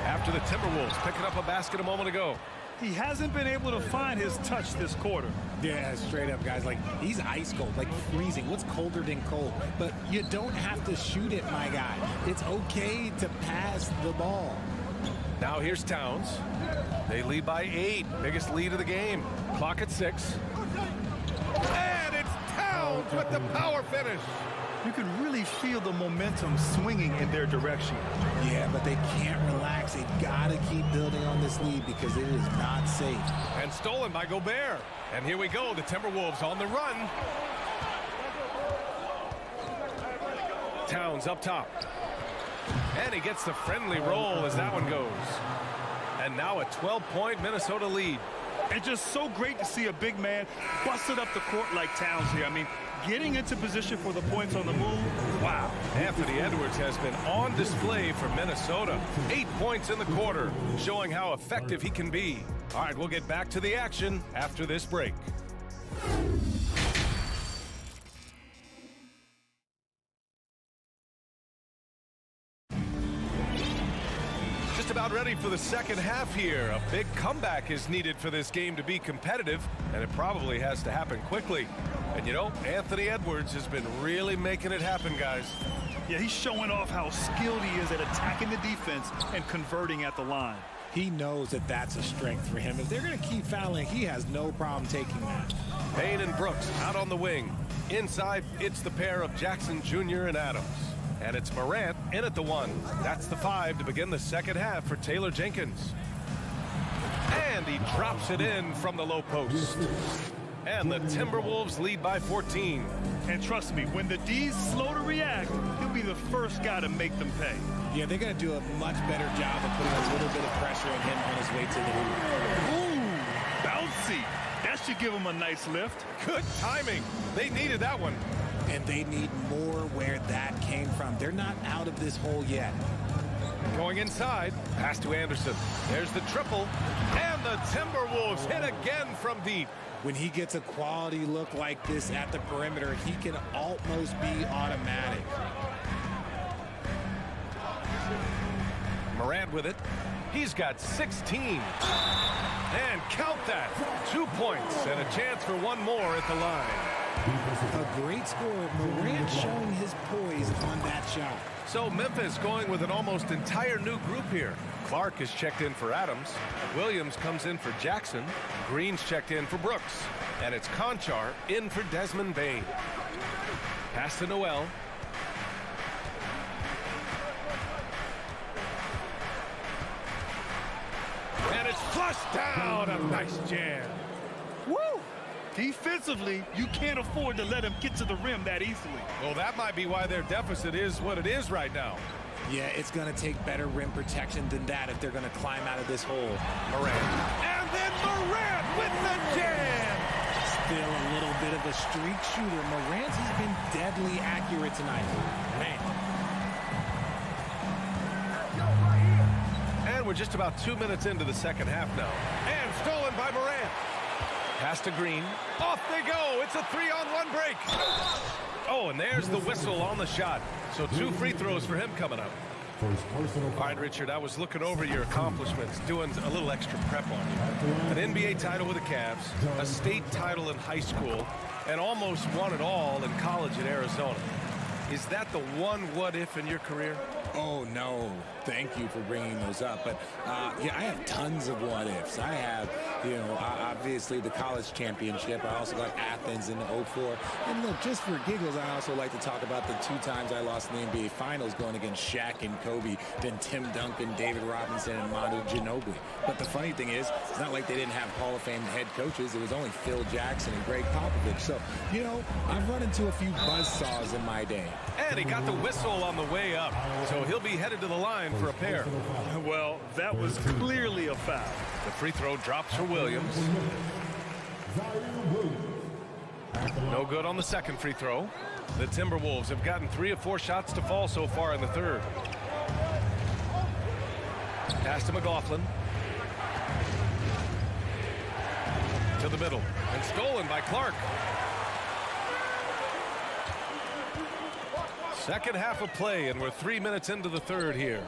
after the Timberwolves picking up a basket a moment ago. He hasn't been able to find his touch this quarter. Yeah, straight up, guys. Like, he's ice cold, like freezing. What's colder than cold? But you don't have to shoot it, my guy. It's okay to pass the ball. Now here's Towns. They lead by 8. Biggest lead of the game. Clock at 6. And it's Towns with the power finish. You can really feel the momentum swinging in their direction. Yeah, but they can't relax. They've got to keep building on this lead because it is not safe. And stolen by Gobert. And here we go, the Timberwolves on the run. Towns up top. And he gets the friendly roll as that one goes. And now a 12-point Minnesota lead. And just so great to see a big man busted up the court like Towns here. I mean, getting into position for the points on the move, wow. Anthony Edwards has been on display for Minnesota. 8 points in the quarter, showing how effective he can be. All right, we'll get back to the action after this break. Just about ready for the second half here. A big comeback is needed for this game to be competitive, and it probably has to happen quickly. And you know, Anthony Edwards has been really making it happen, guys. Yeah, he's showing off how skilled he is at attacking the defense and converting at the line. He knows that that's a strength for him. If they're going to keep fouling, he has no problem taking that. Payne and Brooks out on the wing. Inside, it's the pair of Jackson Jr. and Adams. And it's Morant in at the 1. That's the 5 to begin the second half for Taylor Jenkins. And he drops it in from the low post. And the Timberwolves lead by 14. And trust me, when the D's slow to react, he'll be the first guy to make them pay. Yeah, they're going to do a much better job of putting a little bit of pressure on him on his way to the hoop. Ooh, bouncy. That should give him a nice lift. Good timing. They needed that one. And they need more where that came from. They're not out of this hole yet. Going inside, pass to Anderson. There's the triple. And the Timberwolves hit again from deep. When he gets a quality look like this at the perimeter, he can almost be automatic. Morant with it. He's got 16. And count that. 2 points and a chance for one more at the line. A great score. Morant showing his poise on that shot. So Memphis going with an almost entire new group here. Clark is checked in for Adams. Williams comes in for Jackson. Green's checked in for Brooks. And it's Conchar in for Desmond Bane. Pass to Noel. And it's flushed down. A nice jam. Woo! Defensively, you can't afford to let him get to the rim that easily. Well, that might be why their deficit is what it is right now. Yeah, it's going to take better rim protection than that if they're going to climb out of this hole. Morant. And then Morant with the jam. still a little bit of a streak shooter. Morant has been deadly accurate tonight. Man. And we're just about 2 minutes into the second half now. And stolen by Morant. Pass to Green. Off they go. It's a 3-on-1 break. Oh, and there's the whistle on the shot. So 2 free throws for him coming up. All right, Richard, I was looking over your accomplishments, doing a little extra prep on you. An NBA title with the Cavs, a state title in high school, and almost won it all in college at Arizona. Is that the one what-if in your career? Oh, no. Thank you for bringing those up. But, yeah, I have tons of what-ifs. I have, obviously the college championship. I also got Athens in '04. And, look, just for giggles, I also like to talk about the 2 times I lost in the NBA Finals going against Shaq and Kobe, then Tim Duncan, David Robinson, and Manu Ginobili. But the funny thing is, it's not like they didn't have Hall of Fame head coaches. It was only Phil Jackson and Greg Popovich. So, I've run into a few buzzsaws in my day. And he got the whistle on the way up. So he'll be headed to the line for a pair. Well, that was clearly a foul. The free throw drops for Williams. No good on the second free throw. The Timberwolves have gotten 3 of 4 shots to fall so far in the third. Pass to McLaughlin. To the middle. And stolen by Clark. Second half of play, and we're 3 minutes into the third here.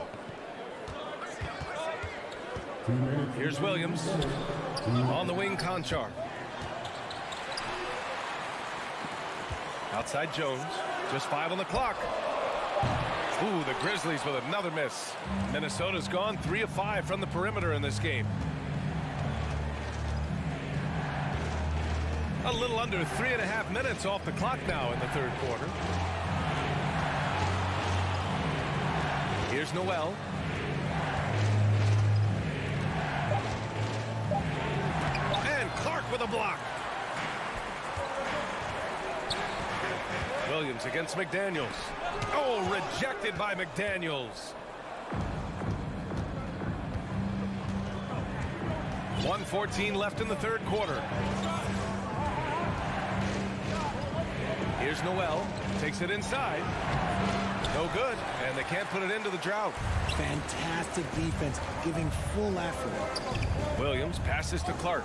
Here's Williams. On the wing, Conchar. Outside Jones. Just 5 on the clock. Ooh, the Grizzlies with another miss. Minnesota's gone 3 of 5 from the perimeter in this game. A little under 3.5 minutes off the clock now in the third quarter. Here's Noel. And Clark with a block. Williams against McDaniels. Oh, rejected by McDaniels. 1:14 left in the third quarter. Here's Noel. Takes it inside. No good, and they can't put it into the drought. Fantastic defense, giving full effort. Williams passes to Clark.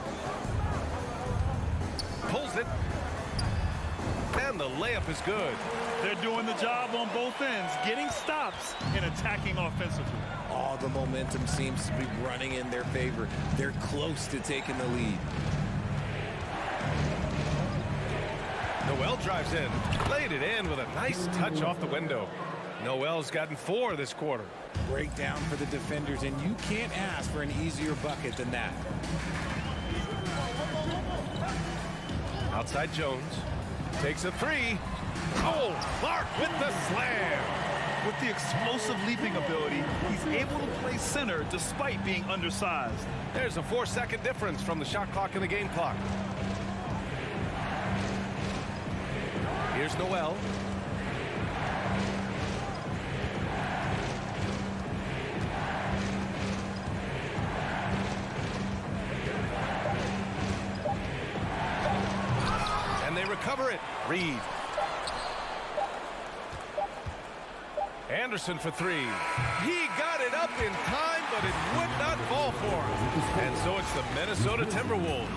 Pulls it. And the layup is good. They're doing the job on both ends, getting stops and attacking offensively. All the momentum seems to be running in their favor. They're close to taking the lead. Noel drives in, laid it in with a nice touch off the window. Noel's gotten 4 this quarter. Breakdown for the defenders, and you can't ask for an easier bucket than that. Outside Jones. Takes a 3. Oh, Clark with the slam. With the explosive leaping ability, he's able to play center despite being undersized. There's a 4-second difference from the shot clock and the game clock. Here's Noel. And they recover it. Reed. Anderson for 3. He got it up in time, but it would not fall for him. And so it's the Minnesota Timberwolves.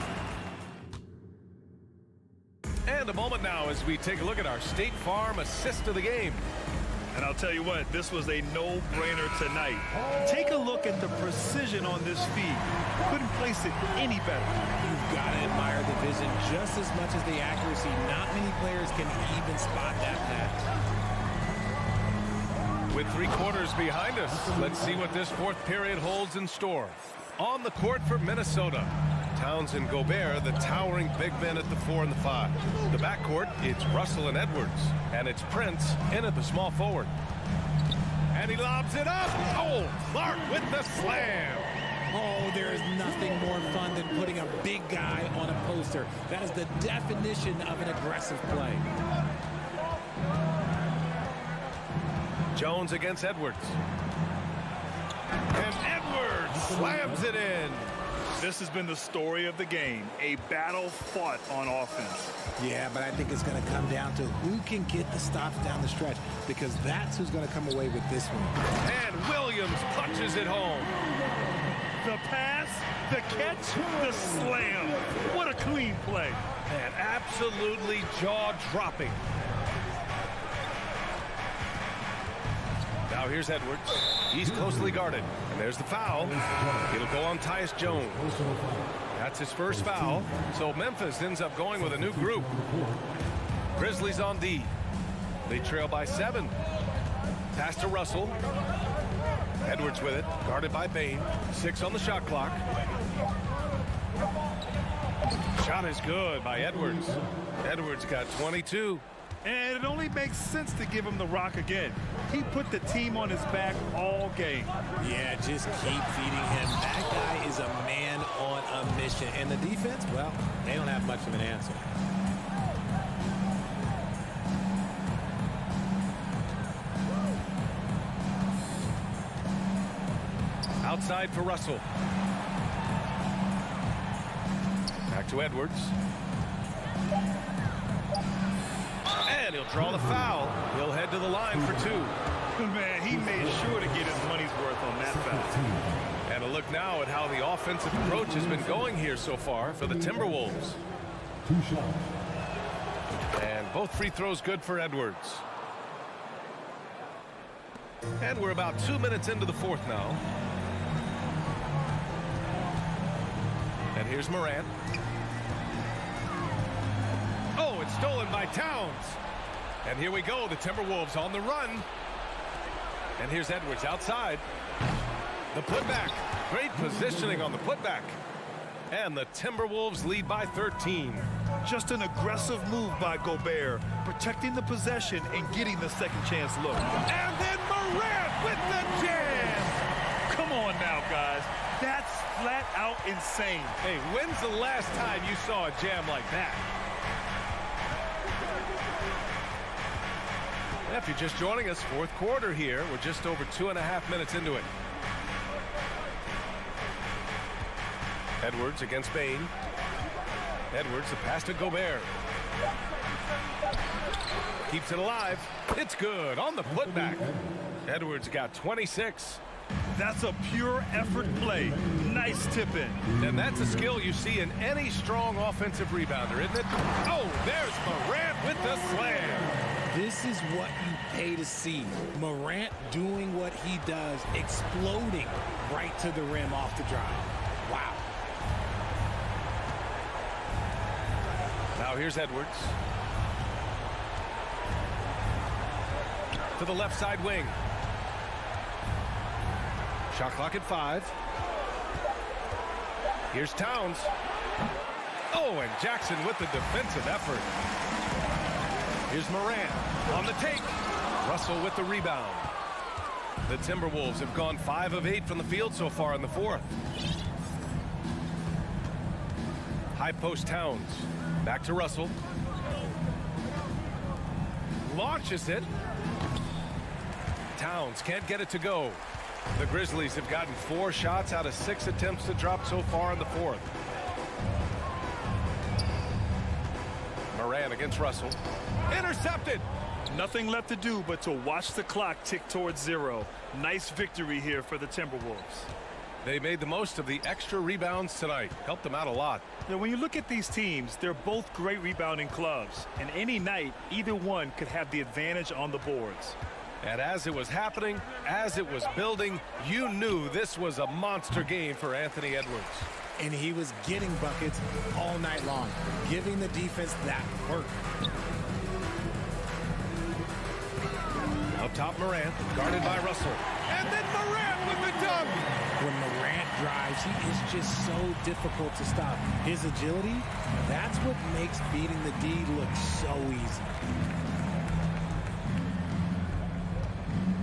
And a moment now as we take a look at our State Farm assist of the game. And I'll tell you what, this was a no-brainer tonight. Take a look at the precision on this feed. Couldn't place it any better. You've got to admire the vision just as much as the accuracy. Not many players can even spot that pass. With 3 quarters behind us, let's see what this fourth period holds in store. On the court for Minnesota, Towns and Gobert, the towering big men at the 4 and the 5. The backcourt, it's Russell and Edwards, and it's Prince in at the small forward. And he lobs it up. Oh, Clark with the slam. Oh, there is nothing more fun than putting a big guy on a poster. That is the definition of an aggressive play. Jones against Edwards. And Edwards slams it in. This has been the story of the game, a battle fought on offense. Yeah, but I think it's going to come down to who can get the stops down the stretch, because that's who's going to come away with this one. And Williams punches it home. The pass, the catch, the slam. What a clean play. And absolutely jaw-dropping. Now here's Edwards. He's closely guarded. And there's the foul. It'll go on Tyus Jones. That's his first foul. So Memphis ends up going with a new group. Grizzlies on D. They trail by 7. Pass to Russell. Edwards with it. Guarded by Bain. 6 on the shot clock. Shot is good by Edwards. Edwards got 22. And it only makes sense to give him the rock again. He put the team on his back all game. Yeah, just keep feeding him. That guy is a man on a mission. And the defense, well, they don't have much of an answer. Outside for Russell. Back to Edwards. And he'll draw the foul. He'll head to the line for 2. Man, he made sure to get his money's worth on that foul. And a look now at how the offensive approach has been going here so far for the Timberwolves. 2 shots. And both free throws good for Edwards. And we're about 2 minutes into the 4th now. And here's Morant. Oh, it's stolen by Towns. And here we go, the Timberwolves on the run. And here's Edwards outside. The putback. Great positioning on the putback. And the Timberwolves lead by 13. Just an aggressive move by Gobert, protecting the possession and getting the second chance look. And then Morant with the jam. Come on now, guys. That's flat out insane. Hey, when's the last time you saw a jam like that? If you're just joining us, 4th quarter here. We're just over 2.5 minutes into it. Edwards against Bain. Edwards, the pass to Gobert. Keeps it alive. It's good on the putback. Edwards got 26. That's a pure effort play. Nice tip in. And that's a skill you see in any strong offensive rebounder, isn't it? Oh, there's Morant with the slam. This is what you pay to see. Morant doing what he does, exploding right to the rim off the drive. Wow. Now here's Edwards. To the left side wing. Shot clock at 5. Here's Towns. Oh, and Jackson with the defensive effort. Here's Morant on the take. Russell with the rebound. The Timberwolves have gone 5 of 8 from the field so far in the 4th. High post Towns. Back to Russell. Launches it. Towns can't get it to go. The Grizzlies have gotten 4 shots out of 6 attempts to drop so far in the 4th. Morant against Russell. Intercepted. Nothing left to do but to watch the clock tick towards 0. Nice victory here for the Timberwolves. They made the most of the extra rebounds tonight. Helped them out a lot. Now, when you look at these teams, they're both great rebounding clubs. And any night, either one could have the advantage on the boards. And as it was happening, as it was building, you knew this was a monster game for Anthony Edwards. And he was getting buckets all night long, giving the defense that work. Up top, Morant, guarded by Russell. And then Morant with the dunk. When Morant drives, he is just so difficult to stop. His agility, that's what makes beating the D look so easy.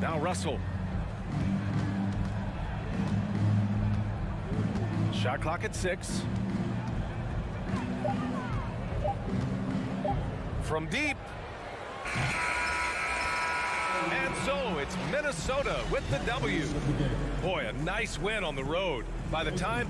Now Russell. Shot clock at 6. From deep. And so it's Minnesota with the W. Boy, a nice win on the road. By the time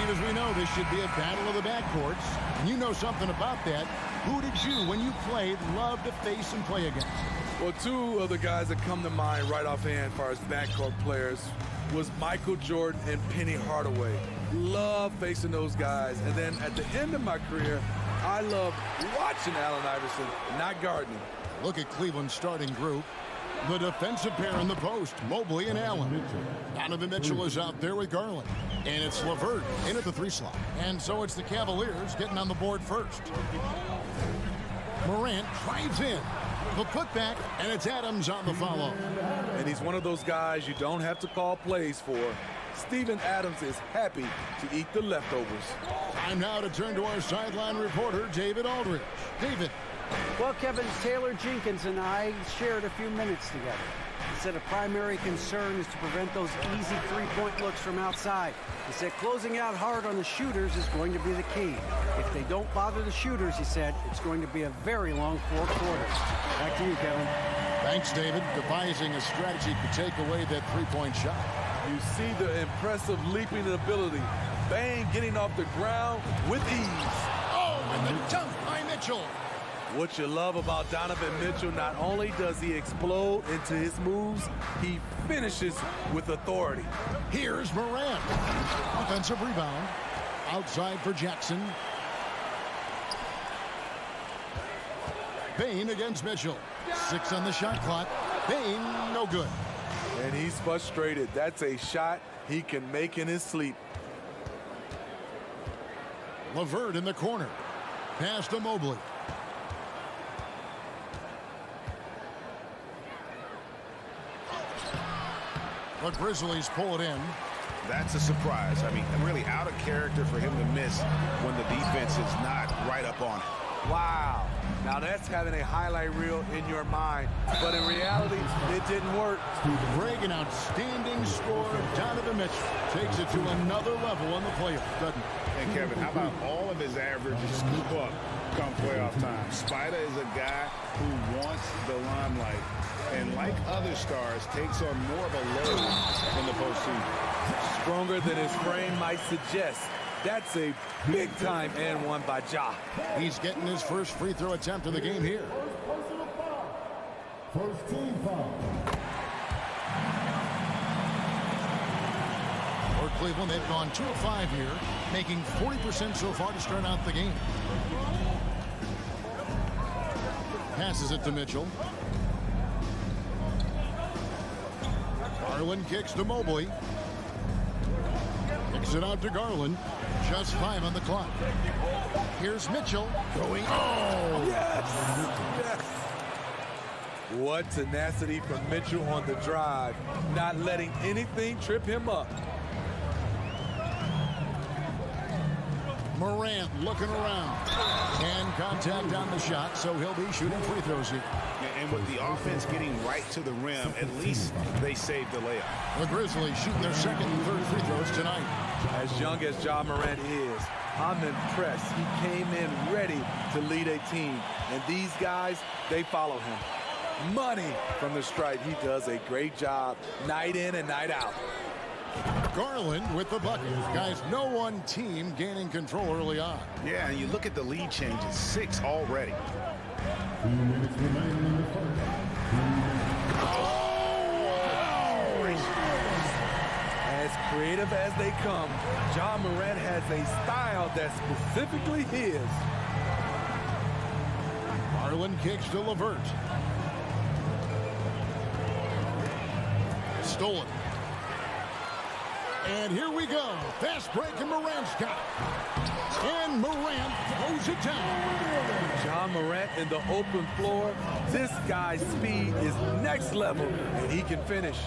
Steve, as we know, this should be a battle of the backcourts. And you know something about that. Who did you, when you played, love to face and play against? Well, two of the guys that come to mind right offhand as far as backcourt players was Michael Jordan and Penny Hardaway. Love facing those guys. And then at the end of my career, I loved watching Allen Iverson, not guarding him. Look at Cleveland's starting group. The defensive pair in the post, Mobley and Allen. Donovan Mitchell is out there with Garland. And it's LeVert in at the 3 slot. And so it's the Cavaliers getting on the board first. Morant drives in. The putback, and it's Adams on the follow. And he's one of those guys you don't have to call plays for. Steven Adams is happy to eat the leftovers. Time now to turn to our sideline reporter, David Aldridge. David. Well, Kevin, Taylor Jenkins and I shared a few minutes together. He said a primary concern is to prevent those easy three-point looks from outside. He said closing out hard on the shooters is going to be the key. If they don't bother the shooters, he said, it's going to be a very long fourth quarter. Back to you, Kevin. Thanks, David. Devising a strategy to take away that three-point shot. You see the impressive leaping ability. Bang getting off the ground with ease. Oh, and the dunk by Mitchell. What you love about Donovan Mitchell, not only does he explode into his moves, he finishes with authority. Here's Morant. Offensive rebound. Outside for Jackson. Bain against Mitchell. 6 on the shot clock. Bain, no good. And he's frustrated. That's a shot he can make in his sleep. LeVert in the corner. Pass to Mobley. The Grizzlies pull it in. That's a surprise. I mean, really out of character for him to miss when the defense is not right up on it. Wow. Now that's having a highlight reel in your mind. But in reality, it didn't work. Greg, an outstanding scorer. Donovan Mitchell takes it to another level on the playoff, doesn't it? And Kevin, how about all of his averages scoop up come playoff time? Spider is a guy who wants the limelight, and like other stars, takes on more of a load in the postseason. Stronger than his frame might suggest. That's a big-time and one by Ja. He's getting his first free throw attempt of the game here. First team foul. For Cleveland, they've gone 2 of 5 here, making 40% so far to start out the game. Passes it to Mitchell. Garland kicks to Mobley. Kicks it out to Garland. Just 5 on the clock. Here's Mitchell going. Oh! Yes! Yes! What tenacity from Mitchell on the drive. Not letting anything trip him up. Morant looking around. And contact on the shot, so he'll be shooting free throws here. And with the offense getting right to the rim, at least they saved the layup. The Grizzlies shooting their second and third free throws tonight. As young as Ja Morant is, I'm impressed. He came in ready to lead a team. And these guys, they follow him. Money from the stripe. He does a great job night in and night out. Garland with the bucket. Guys, no one team gaining control early on. Yeah, and you look at the lead changes, 6 already. 2 minutes remaining in the first. As creative as they come, Ja Morant has a style that's specifically his. Garland kicks to LeVert. Stolen. And here we go. Fast break, and Morant's got it. And Morant throws it down. Ja Morant in the open floor. This guy's speed is next level, and he can finish.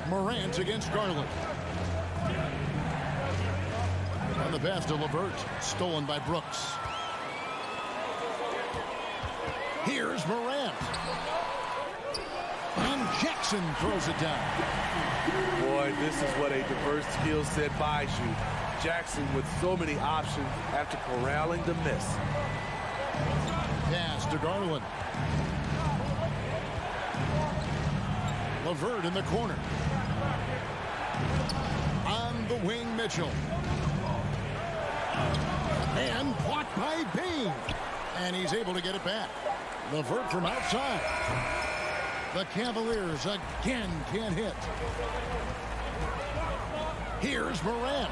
Morant against Garland. On the pass to LeVert. Stolen by Brooks. Here's Morant. And Jackson throws it down. Boy, this is what a diverse skill set buys you. Jackson with so many options after corralling the miss. Pass to Garland. LeVert in the corner. Mitchell. And blocked by Bain. And he's able to get it back. LeVert from outside. The Cavaliers again can't hit. Here's Morant.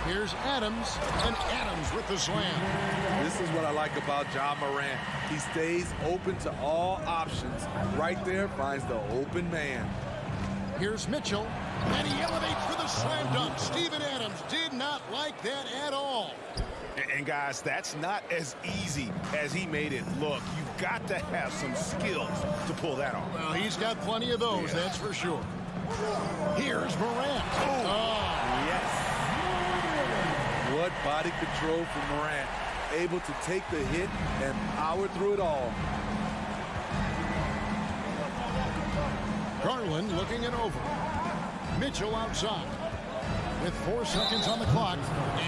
Here's Adams, and Adams with the slam. This is what I like about Ja Morant. He stays open to all options. Right there finds the open man. Here's Mitchell, and he elevates for the slam dunk. Steven Adams did not like that at all. And guys, that's not as easy as he made it look. You've got to have some skills to pull that off. Well, he's got plenty of those, that's for sure. Here's Morant. Yes. What body control from Morant. Able to take the hit and power through it all. Garland looking it over. Mitchell outside. With 4 seconds on the clock,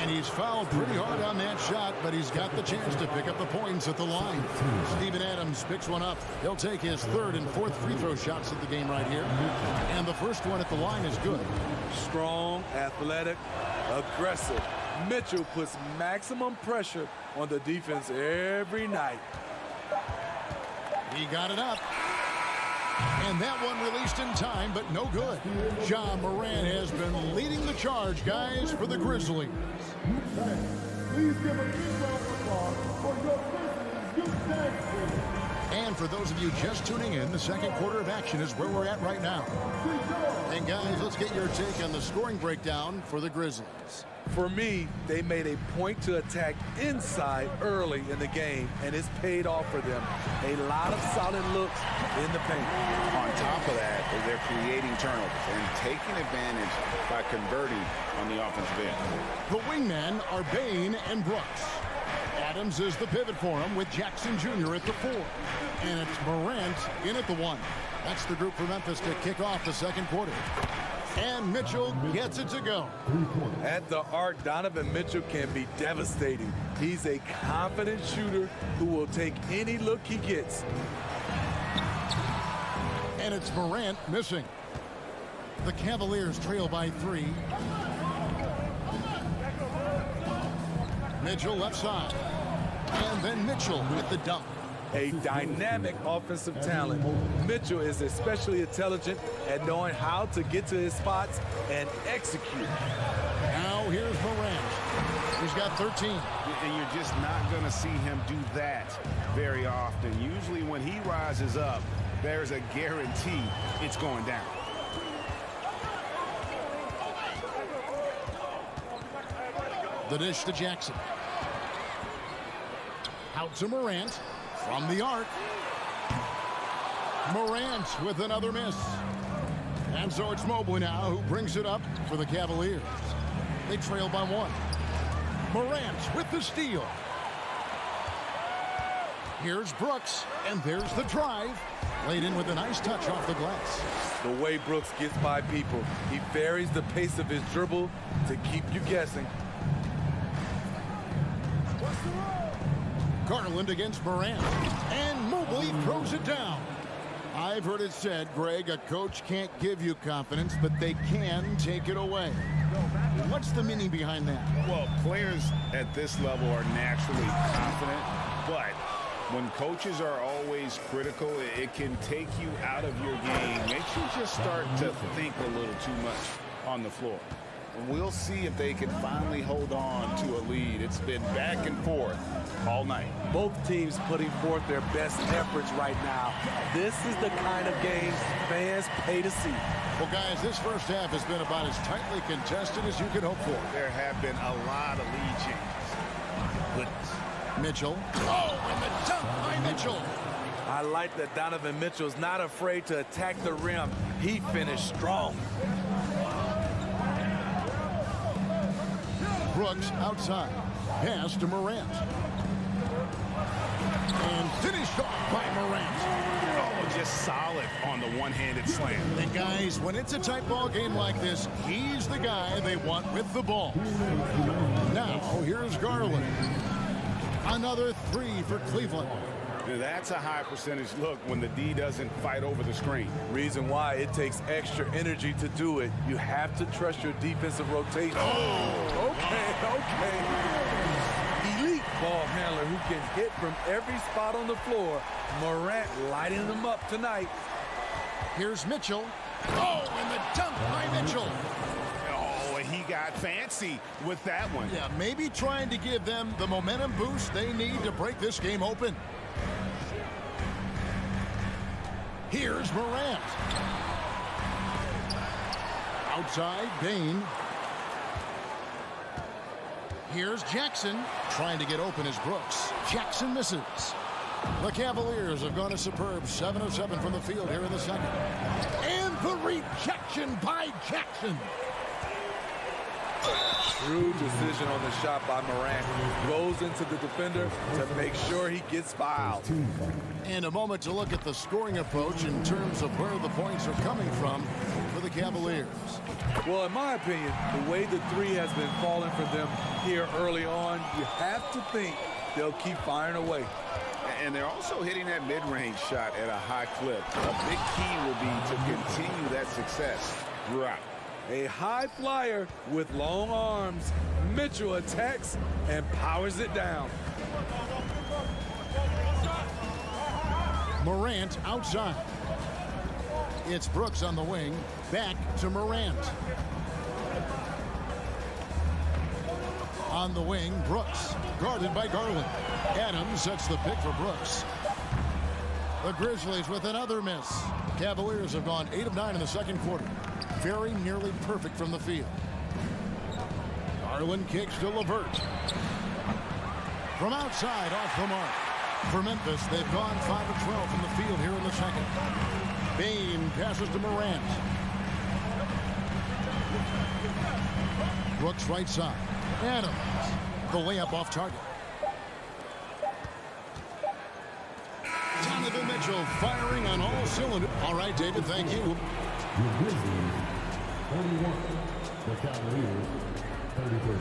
and he's fouled pretty hard on that shot, but he's got the chance to pick up the points at the line. Steven Adams picks one up. He'll take his 3rd and 4th free throw shots of the game right here. And the first one at the line is good. Strong, athletic, aggressive. Mitchell puts maximum pressure on the defense every night. He got it up. And that one released in time, but no good. Ja Morant has been leading the charge, guys, for the Grizzlies. Please give a big round of applause for your Grizzlies youth tag team. And for those of you just tuning in, the second quarter of action is where we're at right now. And guys, let's get your take on the scoring breakdown for the Grizzlies. For me, they made a point to attack inside early in the game, and it's paid off for them. A lot of solid looks in the paint. On top of that, they're creating turnovers and taking advantage by converting on the offensive end. The wingmen are Bain and Brooks. Adams is the pivot for him with Jackson Jr. at the 4. And it's Morant in at the 1. That's the group for Memphis to kick off the second quarter. And Mitchell gets it to go. At the arc, Donovan Mitchell can be devastating. He's a confident shooter who will take any look he gets. And it's Morant missing. The Cavaliers trail by 3. Mitchell left side. And then Mitchell with the dunk. A dynamic offensive talent. Mitchell is especially intelligent at knowing how to get to his spots and execute. Now here's Morant. He's got 13. And you're just not going to see him do that very often. Usually when he rises up, there's a guarantee it's going down. The dish to Jackson. Out to Morant. From the arc. Morant with another miss. And so it's Mobley now who brings it up for the Cavaliers. They trail by 1. Morant with the steal. Here's Brooks, and there's the drive. Laid in with a nice touch off the glass. The way Brooks gets by people, he varies the pace of his dribble to keep you guessing. Garland against Morant, and Mobley throws it down. I've heard it said, Greg, a coach can't give you confidence, but they can take it away. What's the meaning behind that? Well, players at this level are naturally confident, but when coaches are always critical, it can take you out of your game. Makes you just start to think a little too much on the floor. We'll see if they can finally hold on to a lead. It's been back and forth all night. Both teams putting forth their best efforts right now. This is the kind of game fans pay to see. Well, guys, this first half has been about as tightly contested as you could hope for. There have been a lot of lead changes. Goodness. Mitchell. Oh, and the dunk by Mitchell. I like that Donovan Mitchell's not afraid to attack the rim. He finished strong. Brooks outside. Pass to Morant. And finished off by Morant. Oh, just solid on the one-handed slam. And guys, when it's a tight ball game like this, he's the guy they want with the ball. Now, here's Garland. Another 3 for Cleveland. That's a high percentage look when the D doesn't fight over the screen. Reason why it takes extra energy to do it. You have to trust your defensive rotation. Oh, okay. Elite ball handler who can hit from every spot on the floor. Morant lighting them up tonight. Here's Mitchell. Oh, and the dunk by Mitchell. Oh, and he got fancy with that one. Yeah, maybe trying to give them the momentum boost they need to break this game open. Here's Morant. Outside, Bain. Here's Jackson. Trying to get open is Brooks. Jackson misses. The Cavaliers have gone a superb 7 of 7 from the field here in the second. And the rejection by Jackson. True decision on the shot by Morant. Goes into the defender to make sure he gets fouled. And a moment to look at the scoring approach in terms of where the points are coming from for the Cavaliers. Well, in my opinion, the way the three has been falling for them here early on, you have to think they'll keep firing away. And they're also hitting that mid-range shot at a high clip. A big key will be to continue that success throughout. A high flyer with long arms. Mitchell attacks and powers it down. Morant outside. It's Brooks on the wing. Back to Morant. On the wing, Brooks. Guarded by Garland. Adams sets the pick for Brooks. The Grizzlies with another miss. Cavaliers have gone 8 of 9 in the second quarter. Very nearly perfect from the field. Garland kicks to LeVert. From outside, off the mark. For Memphis, they've gone 5 of 12 from the field here in the second. Bain passes to Morant. Brooks right side. Adams. The layup off target. Donovan Mitchell firing on all cylinders. All right, David, thank you. The Grizzlies, 41. The Cavaliers, 33.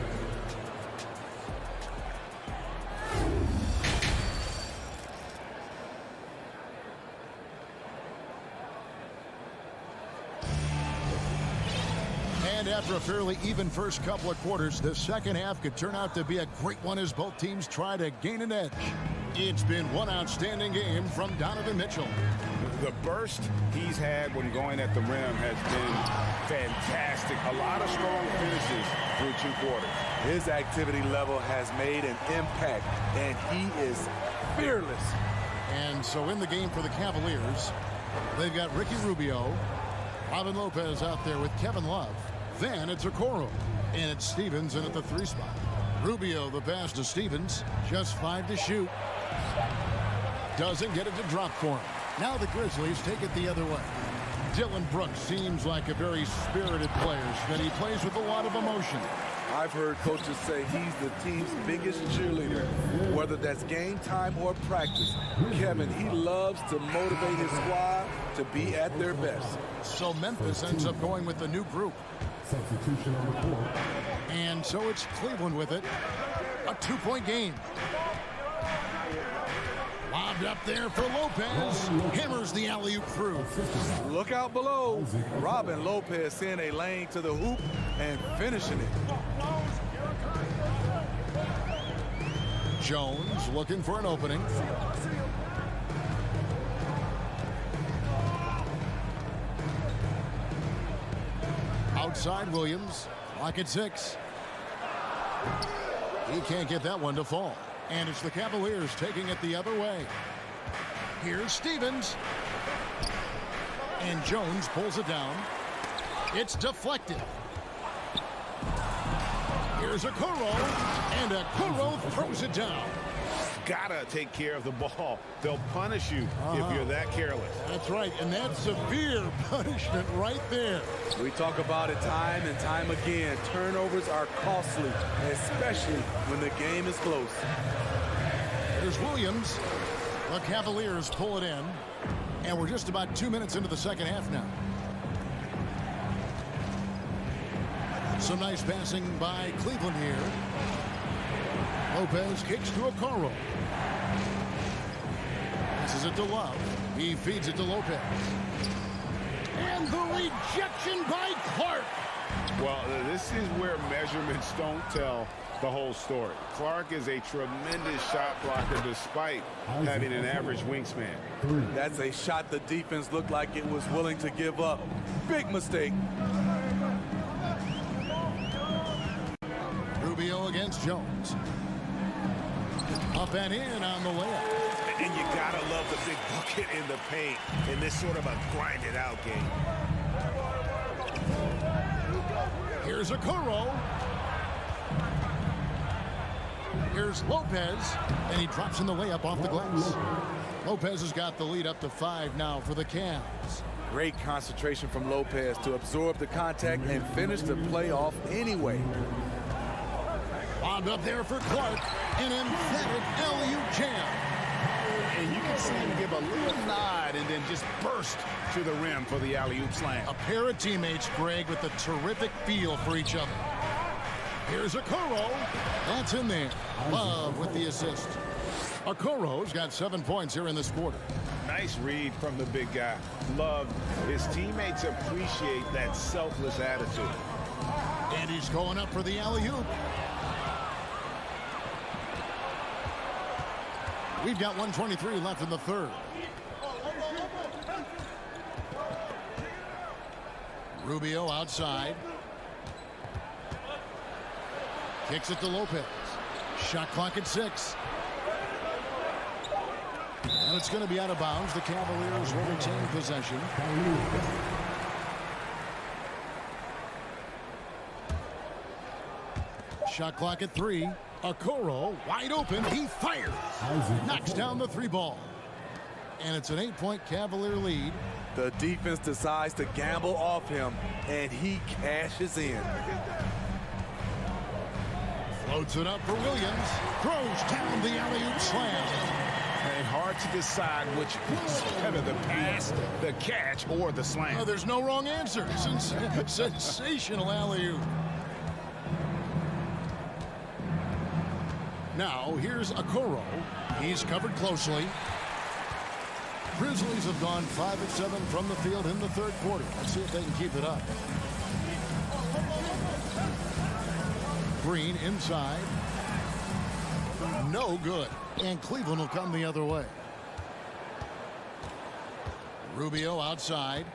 And after a fairly even first couple of quarters, the second half could turn out to be a great one as both teams try to gain an edge. It's been one outstanding game from Donovan Mitchell. The burst he's had when going at the rim has been fantastic. A lot of strong finishes through 2 quarters. His activity level has made an impact, and he is fearless. And so in the game for the Cavaliers, they've got Ricky Rubio, Robin Lopez out there with Kevin Love. Then it's Okoro, and it's Stevens in at the 3 spot. Rubio the pass to Stevens, just 5 to shoot. Doesn't get it to drop for him. Now the Grizzlies take it the other way. Dylan Brooks seems like a very spirited player, and he plays with a lot of emotion. I've heard coaches say he's the team's biggest cheerleader, whether that's game time or practice. Kevin, he loves to motivate his squad to be at their best. So Memphis ends up going with the new group. Substitution on the court. And so it's Cleveland with it. A 2-point game. Lobbed up there for Lopez. Hammers the alley-oop through. Look out below. Robin Lopez sent a lane to the hoop and finishing it. Jones looking for an opening. Outside Williams. Lock at 6. He can't get that one to fall. And it's the Cavaliers taking it the other way. Here's Stevens. And Jones pulls it down. It's deflected. Here's Okoro. And Okoro throws it down. Gotta take care of the ball. They'll punish you if you're that careless. That's right, and that's severe punishment right there. We talk about it time and time again. Turnovers are costly, especially when the game is close. There's Williams. The Cavaliers pull it in, and we're just about 2 minutes into the second half now. Some nice passing by Cleveland here. Lopez kicks to Okoro. Passes it to Love. He feeds it to Lopez. And the rejection by Clark. Well, this is where measurements don't tell the whole story. Clark is a tremendous shot blocker despite having an average wingspan. That's a shot the defense looked like it was willing to give up. Big mistake. Rubio against Jones. Up and in on the layup. And you gotta love the big bucket in the paint in this sort of a grinded out game. Here's Okoro. Here's Lopez, and he drops in the layup off the glass. Lopez has got the lead up to 5 now for the Cavs. Great concentration from Lopez to absorb the contact and finish the play off anyway. Bombed up there for Clark. An emphatic alley-oop jam. And you can see him give a little nod and then just burst to the rim for the alley-oop slam. A pair of teammates, Greg, with a terrific feel for each other. Here's Okoro. That's in there. Love with the assist. Okoro's got 7 points here in this quarter. Nice read from the big guy. Love. His teammates appreciate that selfless attitude. And he's going up for the alley-oop. We've got 1:23 left in the third. Rubio outside. Kicks it to Lopez. Shot clock at 6. And it's going to be out of bounds. The Cavaliers will retain possession. Shot clock at 3. Okoro wide open. He fires. Knocks down the 3 ball. And it's an 8-point Cavalier lead. The defense decides to gamble off him, and he cashes in. Floats it up for Williams. Throws down the alley-oop slam. And hard to decide which was better, the pass, the catch, or the slam. Oh, there's no wrong answer. Sensational alley-oop. Now, here's Okoro. He's covered closely. Grizzlies have gone 5 of 7 from the field in the third quarter. Let's see if they can keep it up. Green inside. No good. And Cleveland will come the other way. Rubio outside.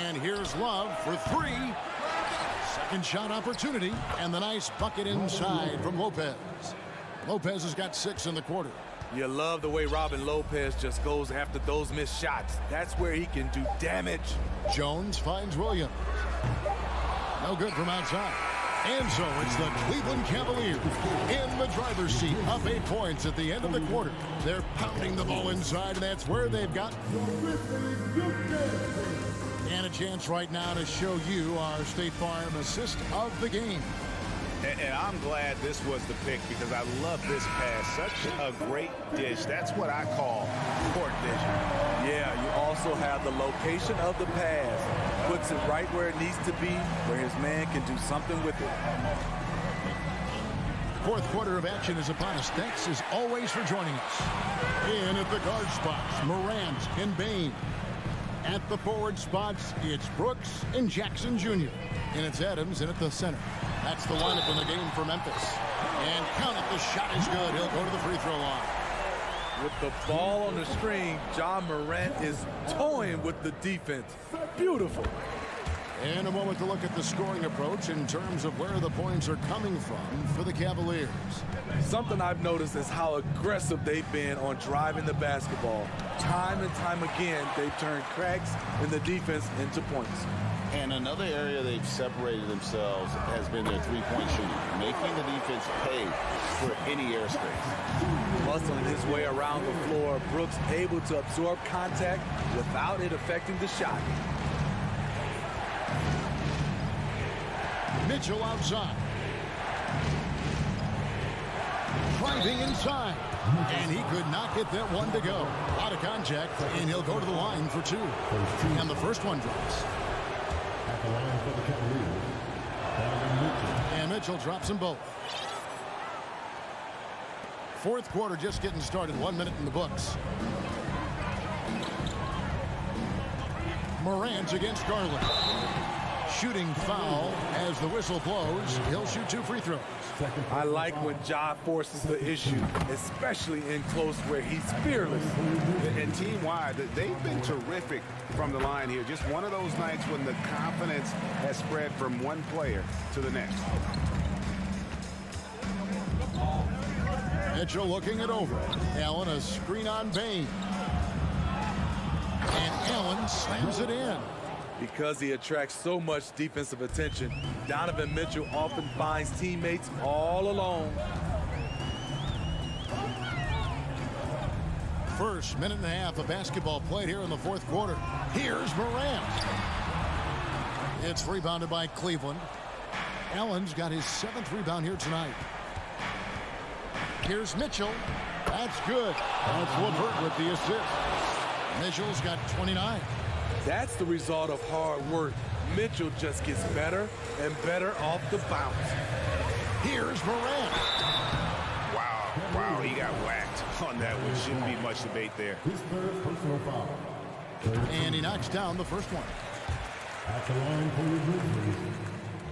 And here's Love for 3. Second shot opportunity, and the nice bucket inside from Lopez. Lopez has got 6 in the quarter. You love the way Robin Lopez just goes after those missed shots. That's where he can do damage. Jones finds Williams. No good from outside. And so it's the Cleveland Cavaliers in the driver's seat, up 8 points at the end of the quarter. They're pounding the ball inside, and that's where they've got. And a chance right now to show you our State Farm assist of the game. And I'm glad this was the pick because I love this pass. Such a great dish. That's what I call court vision. Yeah, you also have the location of the pass. Puts it right where it needs to be, where his man can do something with it. Fourth quarter of action is upon us. Thanks as always for joining us. In at the guard spots, Morant and Bain. At the forward spots, it's Brooks and Jackson Jr. And it's Adams in at the center. That's the lineup in the game for Memphis. And count it, the shot is good. He'll go to the free throw line. With the ball on the screen, John Morant is toying with the defense. Beautiful. And a moment to look at the scoring approach in terms of where the points are coming from for the Cavaliers. Something I've noticed is how aggressive they've been on driving the basketball. Time and time again, they've turned cracks in the defense into points. And another area they've separated themselves has been their three-point shooting, making the defense pay for any airspace. Muscling his way around the floor, Brooks able to absorb contact without it affecting the shot. Mitchell outside. Driving inside. And he could not get that one to go. Out of contact, and he'll go to the line for 2. And the first one drops. At the line for the Cavaliers, Mitchell. And Mitchell drops them both. Fourth quarter just getting started. 1 minute in the books. Morant against Garland. Shooting foul as the whistle blows. He'll shoot 2 free throws. I like when Ja forces the issue, especially in close where he's fearless. And team-wide, they've been terrific from the line here. Just one of those nights when the confidence has spread from one player to the next. Mitchell looking it over. Allen a screen on Bain. And Allen slams it in. Because he attracts so much defensive attention, Donovan Mitchell often finds teammates all alone. First minute and a half of basketball played here in the fourth quarter. Here's Morant. It's rebounded by Cleveland. Allen's got his 7th rebound here tonight. Here's Mitchell. That's good. That's LeVert with the assist. Mitchell's got 29. That's the result of hard work. Mitchell just gets better and better off the bounce. Here's Morant. Wow, he got whacked on that one. Shouldn't be much debate there. His third personal foul. And he knocks down the first one. At the line for the Grizzlies,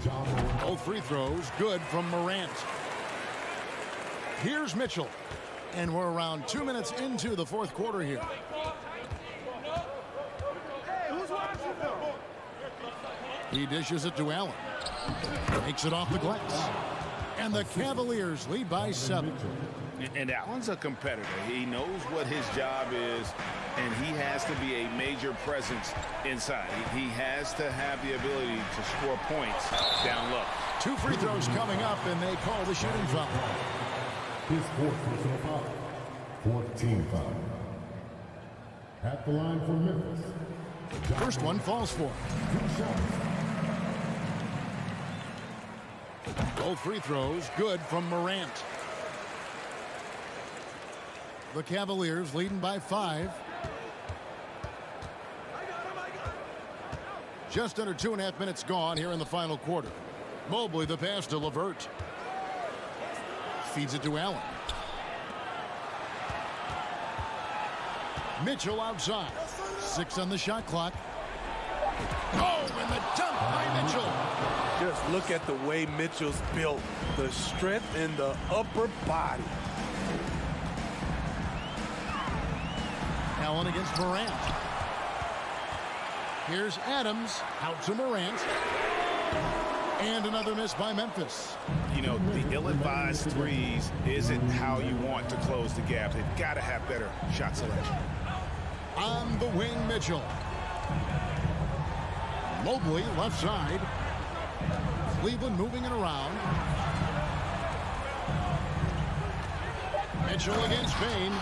John Morant. Both free throws good from Morant. Here's Mitchell. And we're around 2 minutes into the fourth quarter here. He dishes it to Allen. Takes it off the glass. And the Cavaliers lead by 7. And Allen's a competitor. He knows what his job is, and he has to be a major presence inside. He has to have the ability to score points down low. 2 free throws coming up, and they call the shooting foul. His fourth personal foul. 14 foul. At the line for Memphis. First one falls for him. 2 shots. Both free throws good from Morant. The Cavaliers leading by 5. Just under 2.5 minutes gone here in the final quarter. Mobley the pass to LeVert. Feeds it to Allen. Mitchell outside. 6 on the shot clock. Oh, and the dunk by Mitchell. Just look at the way Mitchell's built. The strength in the upper body. Allen against Morant. Here's Adams out to Morant. And another miss by Memphis. You know, the ill-advised threes isn't how you want to close the gap. They've got to have better shot selection. On the wing, Mitchell. Mobley left side. Cleveland moving it around. Mitchell against Bain.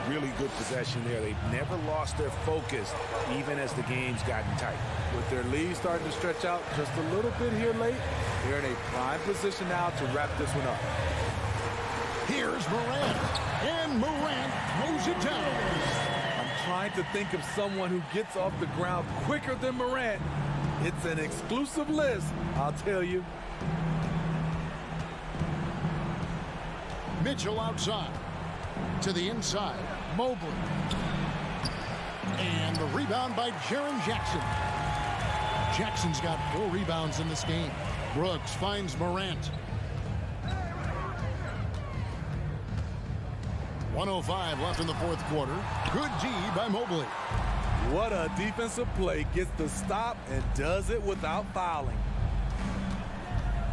Really good possession there. They've never lost their focus, even as the game's gotten tight. With their lead starting to stretch out just a little bit here late, they're in a prime position now to wrap this one up. Here's Morant. And Morant mows it down. I'm trying to think of someone who gets off the ground quicker than Morant. It's an exclusive list, I'll tell you. Mitchell outside. To the inside. Mobley. And the rebound by Jaren Jackson. Jackson's got 4 rebounds in this game. Brooks finds Morant. 1:05 left in the fourth quarter. Good D by Mobley. What a defensive play. Gets the stop and does it without fouling.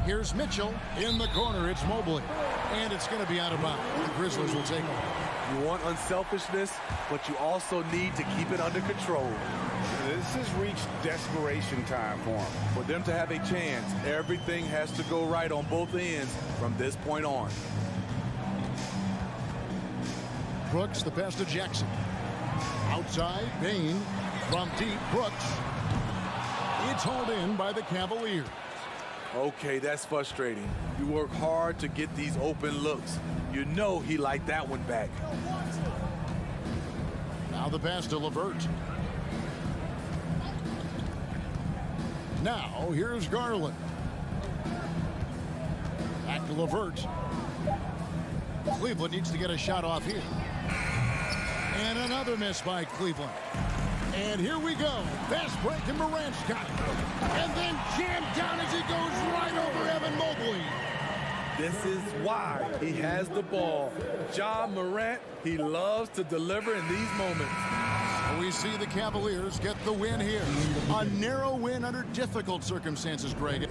Here's Mitchell in the corner. It's Mobley. And it's going to be out of bounds. The Grizzlies will take it. You want unselfishness, but you also need to keep it under control. This has reached desperation time for them. For them to have a chance, everything has to go right on both ends from this point on. Brooks, the pass to Jackson. Outside, Bain. From deep, Brooks. It's hauled in by the Cavaliers. Okay, that's frustrating. You work hard to get these open looks. You know he liked that one back. Now the pass to LeVert. Now here's Garland. Back to LeVert. Cleveland needs to get a shot off here. And another miss by Cleveland. And here we go. Fast break, and Morant's got it. And then jammed down as he goes right over Evan Mobley. This is why he has the ball. Ja Morant, he loves to deliver in these moments. We see the Cavaliers get the win here. A narrow win under difficult circumstances, Greg.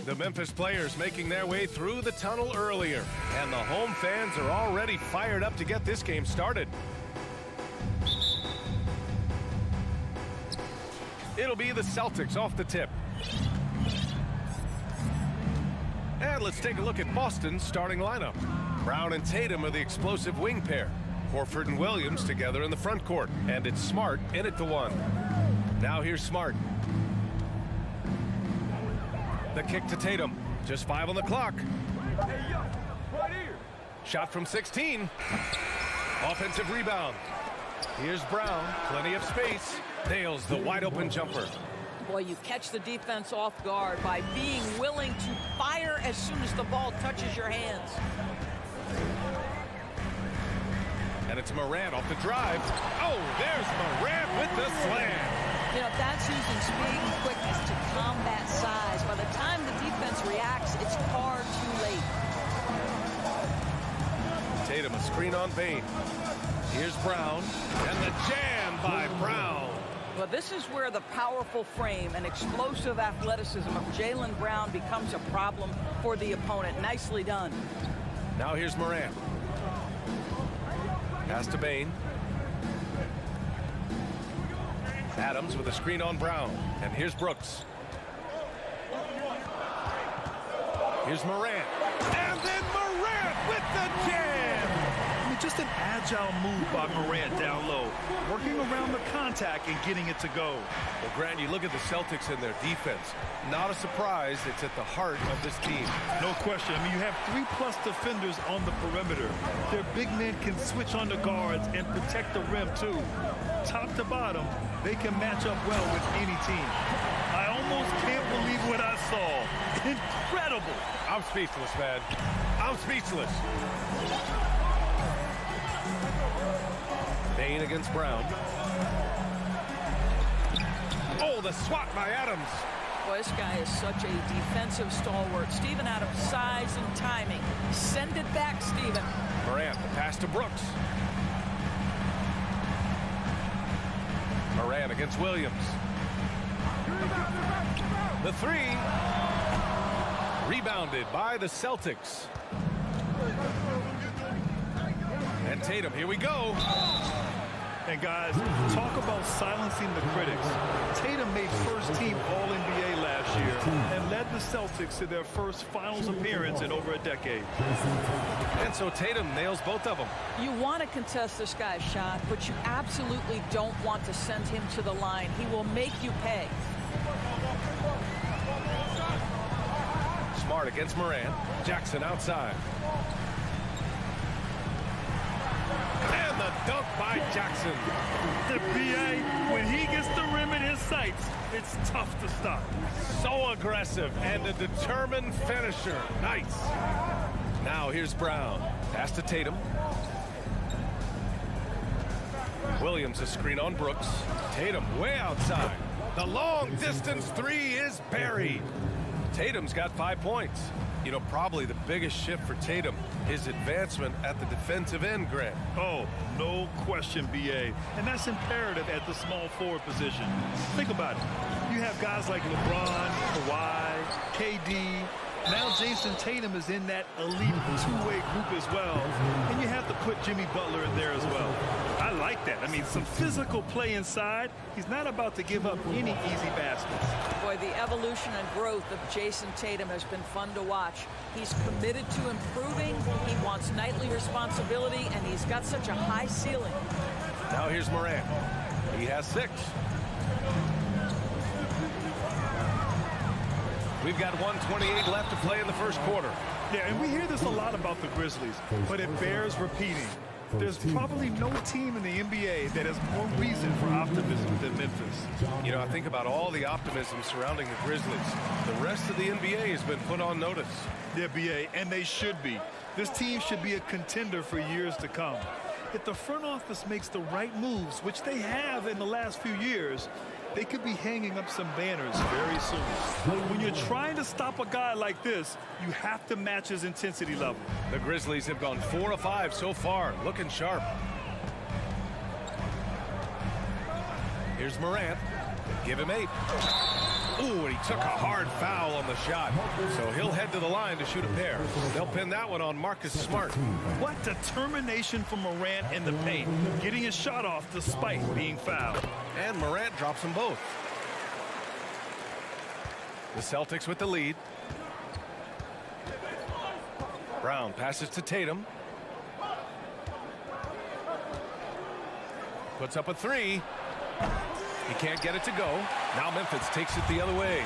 The Memphis players making their way through the tunnel earlier, and the home fans are already fired up to get this game started. It'll be the Celtics off the tip. And let's take a look at Boston's starting lineup. Brown and Tatum are the explosive wing pair. Horford and Williams together in the front court. And it's Smart in at the one. Now here's Smart. The kick to Tatum. Just 5 on the clock. Shot from 16. Offensive rebound. Here's Brown. Plenty of space. Nails the wide open jumper. Boy, you catch the defense off guard by being willing to fire as soon as the ball touches your hands. And it's Morant off the drive. Oh, there's Morant with the slam. You know, that's using speed and quickness to combat size. By the time the defense reacts, it's far too late. Tatum, a screen on Bane. Here's Brown, and the jam by Brown. Well, this is where the powerful frame and explosive athleticism of Jaylen Brown becomes a problem for the opponent. Nicely done. Now here's Morant. Pass to Bane. Adams with a screen on Brown. And here's Brooks. Here's Morant. And then Morant with the jam. I mean, just an agile move by Morant down low, working around the contact and getting it to go. Well, Grant, you look at the Celtics and their defense. Not a surprise, it's at the heart of this team. No question. I mean, you have 3+ defenders on the perimeter. Their big men can switch on the guards and protect the rim, too. Top to bottom, they can match up well with any team. I almost can't believe what I saw. Incredible. I'm speechless, man. I'm speechless. Bane against Brown. Oh, the swat by Adams. Boy, this guy is such a defensive stalwart. Steven Adams, size and timing. Send it back, Steven. Morant, the pass to Brooks. Morant against Williams. The three. Rebounded by the Celtics. And Tatum, here we go. And guys, talk about silencing the critics. Tatum made first-team All-NBA last year and led the Celtics to their first finals appearance in over a decade. And so Tatum nails both of them. You want to contest this guy's shot, but you absolutely don't want to send him to the line. He will make you pay. Smart against Morant. Jackson outside. And the dunk by Jackson. The BA, when he gets the rim in his sights, it's tough to stop. So aggressive and a determined finisher. Nice. Now here's Brown. Pass to Tatum. Williams, a screen on Brooks. Tatum way outside. The long distance three is buried. Tatum's got 5 points. You know, probably the biggest shift for Tatum, his advancement at the defensive end, Grant. Oh, no question, BA. And that's imperative at the small forward position. Think about it. You have guys like LeBron, Kawhi, KD. Now Jason Tatum is in that elite two-way group as well. And you have to put Jimmy Butler in there as well. I like that. I mean, some physical play inside. He's not about to give up any easy baskets. Boy, the evolution and growth of Jason Tatum has been fun to watch. He's committed to improving. He wants nightly responsibility, and he's got such a high ceiling. Now here's Morant. He has 6. We've got 1:28 left to play in the first quarter. Yeah, and we hear this a lot about the Grizzlies, but it bears repeating. There's probably no team in the NBA that has more reason for optimism than Memphis. You know, I think about all the optimism surrounding the Grizzlies. The rest of the NBA has been put on notice. Yeah, BA, and they should be. This team should be a contender for years to come. If the front office makes the right moves, which they have in the last few years, they could be hanging up some banners very soon. When you're trying to stop a guy like this, you have to match his intensity level. The Grizzlies have gone 4 of 5 so far, looking sharp. Here's Morant. Give him 8. Ooh, and he took a hard foul on the shot, so he'll head to the line to shoot a pair. They'll pin that one on Marcus Smart. What determination from Morant in the paint, getting his shot off despite being fouled. And Morant drops them both. The Celtics with the lead. Brown passes to Tatum. Puts up a three. He can't get it to go. Now Memphis takes it the other way.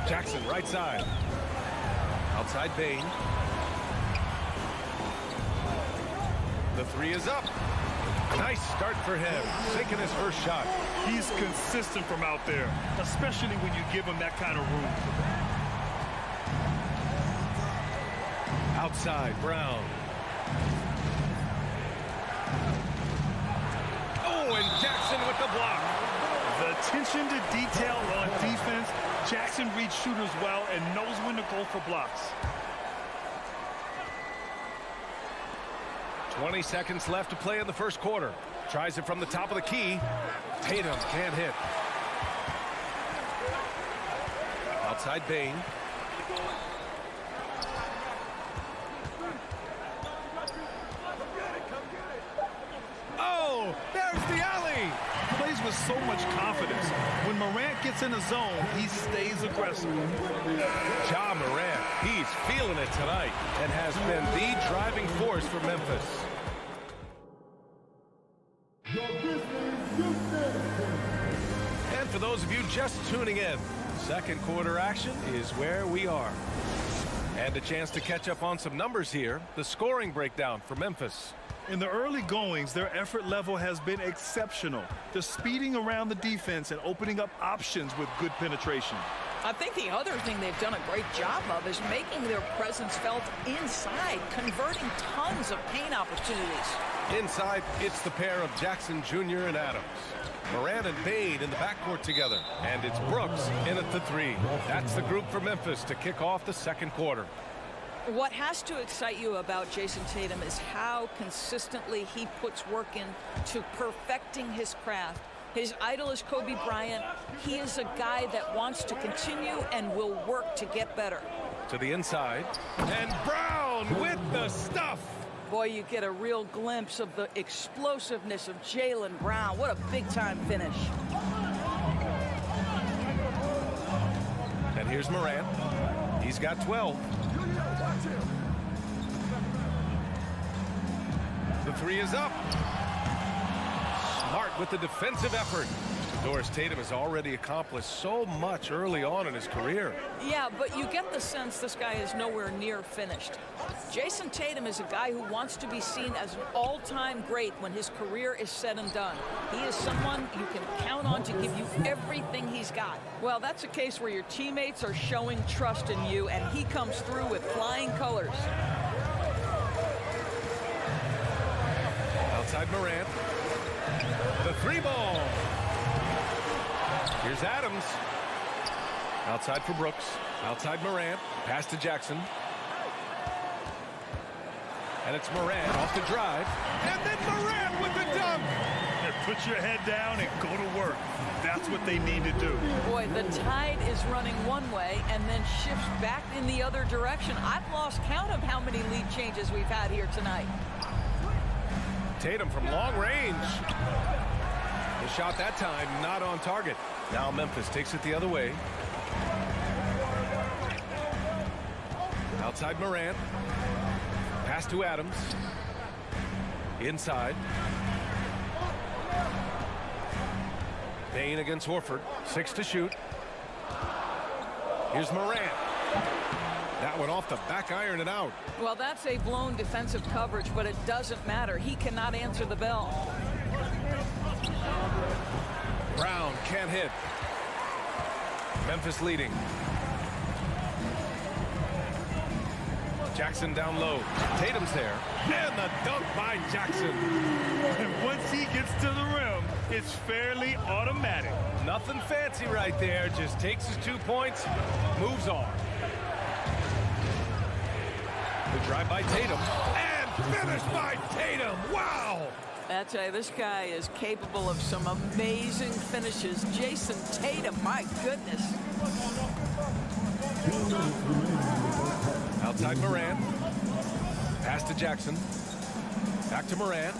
Jackson right side. Outside Bain. The three is up. Nice start for him. Sinking his first shot. He's consistent from out there, especially when you give him that kind of room. Outside Brown. Oh, and Jackson with the block. The attention to detail on defense. Jackson reads shooters well and knows when to go for blocks. 20 seconds left to play in the first quarter. Tries it from the top of the key. Tatum can't hit. Outside Bain. Oh, there's the alley. Plays with so much confidence. When Morant gets in the zone, he stays aggressive. Ja Morant, he's feeling it tonight and has been the driving force for Memphis. And for those of you just tuning in, second quarter action is where we are. And a chance to catch up on some numbers here. The scoring breakdown for Memphis. In the early goings, their effort level has been exceptional. They're speeding around the defense and opening up options with good penetration. I think the other thing they've done a great job of is making their presence felt inside, converting tons of paint opportunities. Inside, it's the pair of Jackson Jr. and Adams. Morant and Bain in the backcourt together. And it's Brooks in at the three. That's the group for Memphis to kick off the second quarter. What has to excite you about Jason Tatum is how consistently he puts work in to perfecting his craft. His idol is Kobe Bryant. He is a guy that wants to continue and will work to get better. To the inside. And Brown with the stuff. Boy, you get a real glimpse of the explosiveness of Jaylen Brown. What a big-time finish. And here's Morant. He's got 12. The three is up. Smart with the defensive effort. Doris Tatum has already accomplished so much early on in his career. Yeah, but you get the sense this guy is nowhere near finished. Jason Tatum is a guy who wants to be seen as an all-time great when his career is said and done. He is someone you can count on to give you everything he's got. Well, that's a case where your teammates are showing trust in you, and he comes through with flying colors. Outside Morant. The three ball. Here's Adams. Outside for Brooks. Outside Morant. Pass to Jackson. And it's Morant off the drive. And then Morant with the dunk. And put your head down and go to work. That's what they need to do. Boy, the tide is running one way and then shifts back in the other direction. I've lost count of how many lead changes we've had here tonight. Tatum from long range. The shot that time not on target. Now Memphis takes it the other way. Outside Morant. Pass to Adams. Inside. Bain against Horford. 6 to shoot. Here's Morant. That one off the back iron and out. Well, that's a blown defensive coverage, but it doesn't matter. He cannot answer the bell. Brown can't hit. Memphis leading. Jackson down low. Tatum's there. And the dunk by Jackson. And once he gets to the rim, it's fairly automatic. Nothing fancy right there. Just takes his 2 points, moves on. The drive by Tatum. And finished by Tatum. Wow! That's right. This guy is capable of some amazing finishes. Jason Tatum, my goodness. Outside Morant. Pass to Jackson. Back to Morant.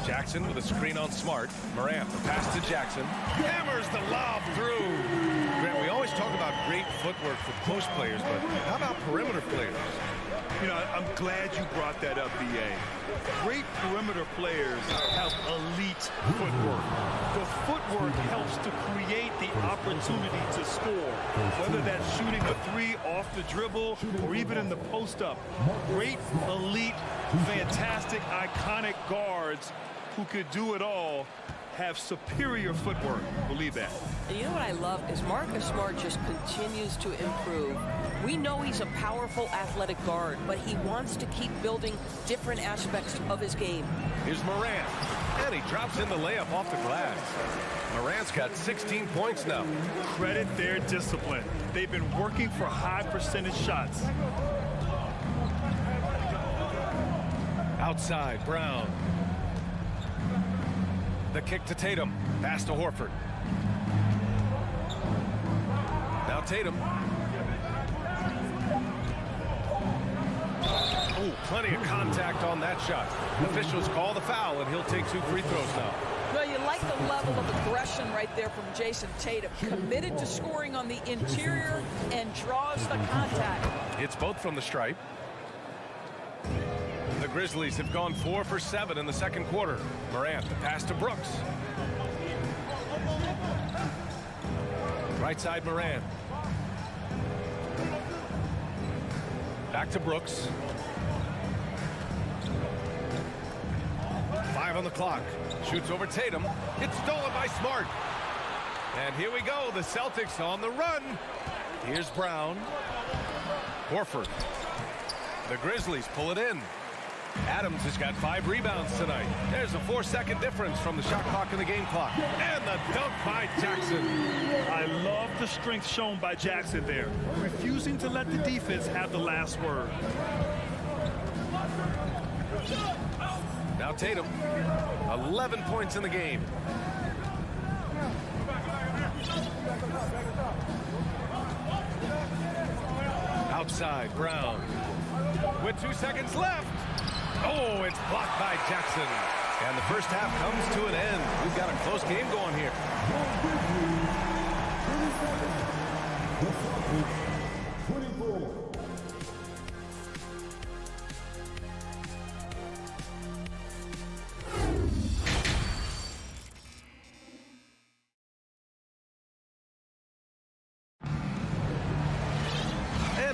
Jackson with a screen on Smart. Morant, the pass to Jackson. Hammers the lob through. Grant, we always talk about great footwork for post players, but how about perimeter players? You know, I'm glad you brought that up, B.A. Great perimeter players have elite footwork. The footwork helps to create the opportunity to score, whether that's shooting a three off the dribble or even in the post-up. Great, elite, fantastic, iconic guards who could do it all have superior footwork. Believe that. And you know what I love is Marcus Smart just continues to improve. We know he's a powerful athletic guard, but he wants to keep building different aspects of his game. Here's Morant, and he drops in the layup off the glass. Morant's got 16 points now. Credit their discipline. They've been working for high percentage shots. Outside, Brown. The kick to Tatum. Pass to Horford. Now Tatum. Oh, plenty of contact on that shot. Officials call the foul, and he'll take 2 free throws now. Well, you like the level of aggression right there from Jason Tatum. Committed to scoring on the interior and draws the contact. It's both from the stripe. The Grizzlies have gone 4 for 7 in the second quarter. Morant, the pass to Brooks. Right side, Morant. Back to Brooks. 5 on the clock. Shoots over Tatum. It's stolen by Smart. And here we go. The Celtics on the run. Here's Brown. Horford. The Grizzlies pull it in. Adams has got 5 rebounds tonight. There's a 4-second difference from the shot clock and the game clock. And the dunk by Jackson. I love the strength shown by Jackson there, refusing to let the defense have the last word. Now Tatum, 11 points in the game. Outside, Brown. With 2 seconds left. Oh, it's blocked by Jackson. And the first half comes to an end. We've got a close game going here.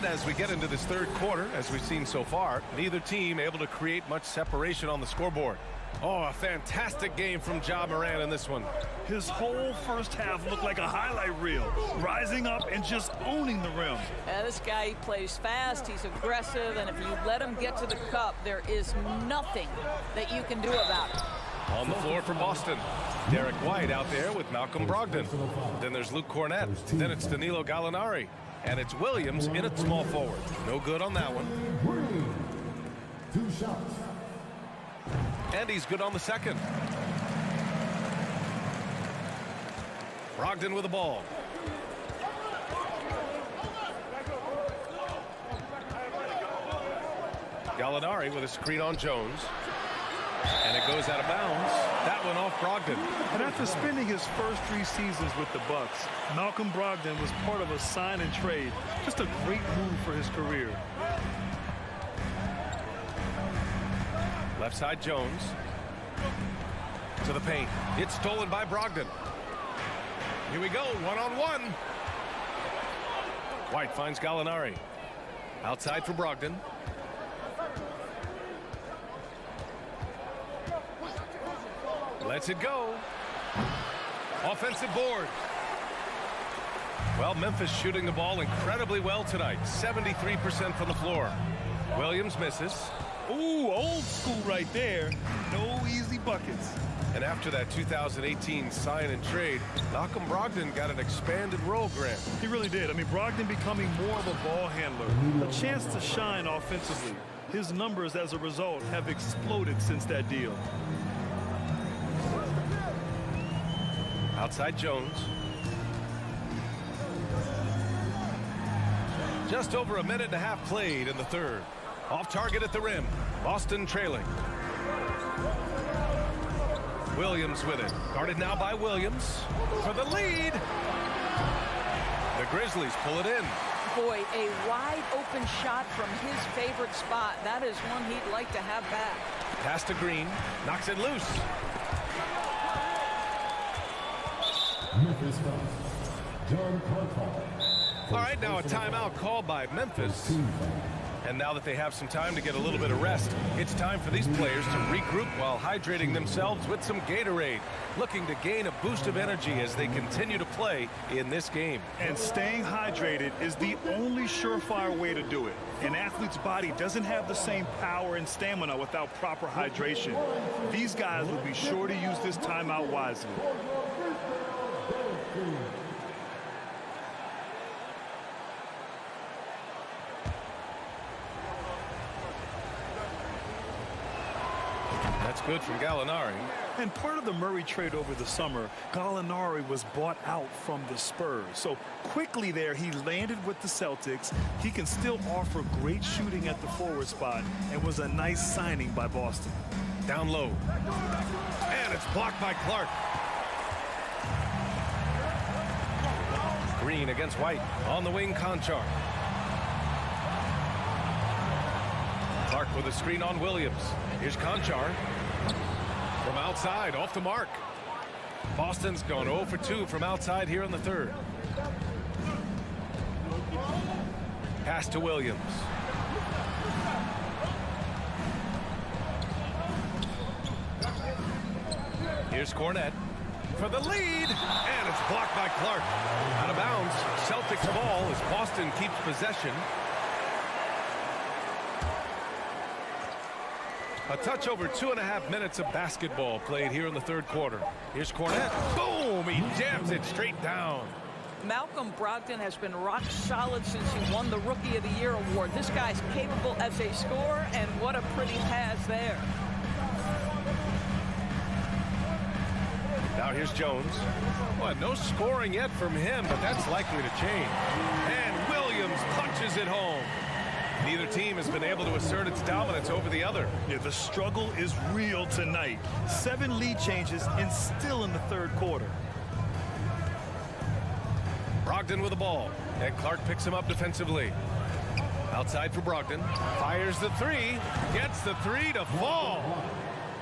As we get into this third quarter, as we've seen so far, neither team able to create much separation on the scoreboard. Oh, a fantastic game from Ja Morant in this one. His whole first half looked like a highlight reel, rising up and just owning the rim. This guy, he plays fast, he's aggressive, and if you let him get to the cup, there is nothing that you can do about it. On the floor for Boston, Derek White out there with Malcolm Brogdon. Then there's Luke Cornett. Then it's Danilo Gallinari. And it's Williams in at small forward. No good on that one. 2 shots. And he's good on the second. Brogdon with the ball. Gallinari with a screen on Jones. And it goes out of bounds. That one off Brogdon. And after spending his first 3 seasons with the Bucks, Malcolm Brogdon was part of a sign and trade. Just a great move for his career. Left side Jones. To the paint. It's stolen by Brogdon. Here we go, 1-on-1. White finds Gallinari. Outside for Brogdon. Lets it go. Offensive board. Well, Memphis shooting the ball incredibly well tonight. 73% from the floor. Williams misses. Ooh, old school right there. No easy buckets. And after that 2018 sign and trade, Malcolm Brogdon got an expanded role, Grant. He really did. I mean, Brogdon becoming more of a ball handler. A chance to shine offensively. His numbers as a result have exploded since that deal. Outside Jones. Just over a minute and a half played in the third. Off target at the rim. Boston trailing. Williams with it. Guarded now by Williams for the lead. The Grizzlies pull it in. Boy, a wide open shot from his favorite spot. That is one he'd like to have back. Pass to Green. Knocks it loose. Memphis foul. John Carter. All right, now a timeout called by Memphis. And now that they have some time to get a little bit of rest, it's time for these players to regroup while hydrating themselves with some Gatorade, looking to gain a boost of energy as they continue to play in this game. And staying hydrated is the only surefire way to do it. An athlete's body doesn't have the same power and stamina without proper hydration. These guys will be sure to use this timeout wisely. That's good from Gallinari. And part of the Murray trade over the summer, Gallinari was bought out from the Spurs. So quickly there, he landed with the Celtics. He can still offer great shooting at the forward spot and was a nice signing by Boston. Down low. And it's blocked by Clark. Green against White. On the wing, Conchar. Clark with a screen on Williams. Here's Conchar. From outside, off the mark. Boston's gone 0 for 2 from outside here in the third. Pass to Williams. Here's Cornette for the lead, and it's blocked by Clark. Out of bounds, Celtics ball as Boston keeps possession. A touch over 2.5 minutes of basketball played here in the third quarter. Here's Cornette. Boom! He jams it straight down. Malcolm Brogdon has been rock solid since he won the Rookie of the Year award. This guy's capable as a scorer, and what a pretty pass there. Now here's Jones. Well, no scoring yet from him, but that's likely to change. And Williams punches it home. Neither team has been able to assert its dominance over the other. Yeah, the struggle is real tonight. 7 lead changes and still in the third quarter. Brogdon with the ball, and Clark picks him up defensively. Outside for Brogdon. Fires the three. Gets the three to fall.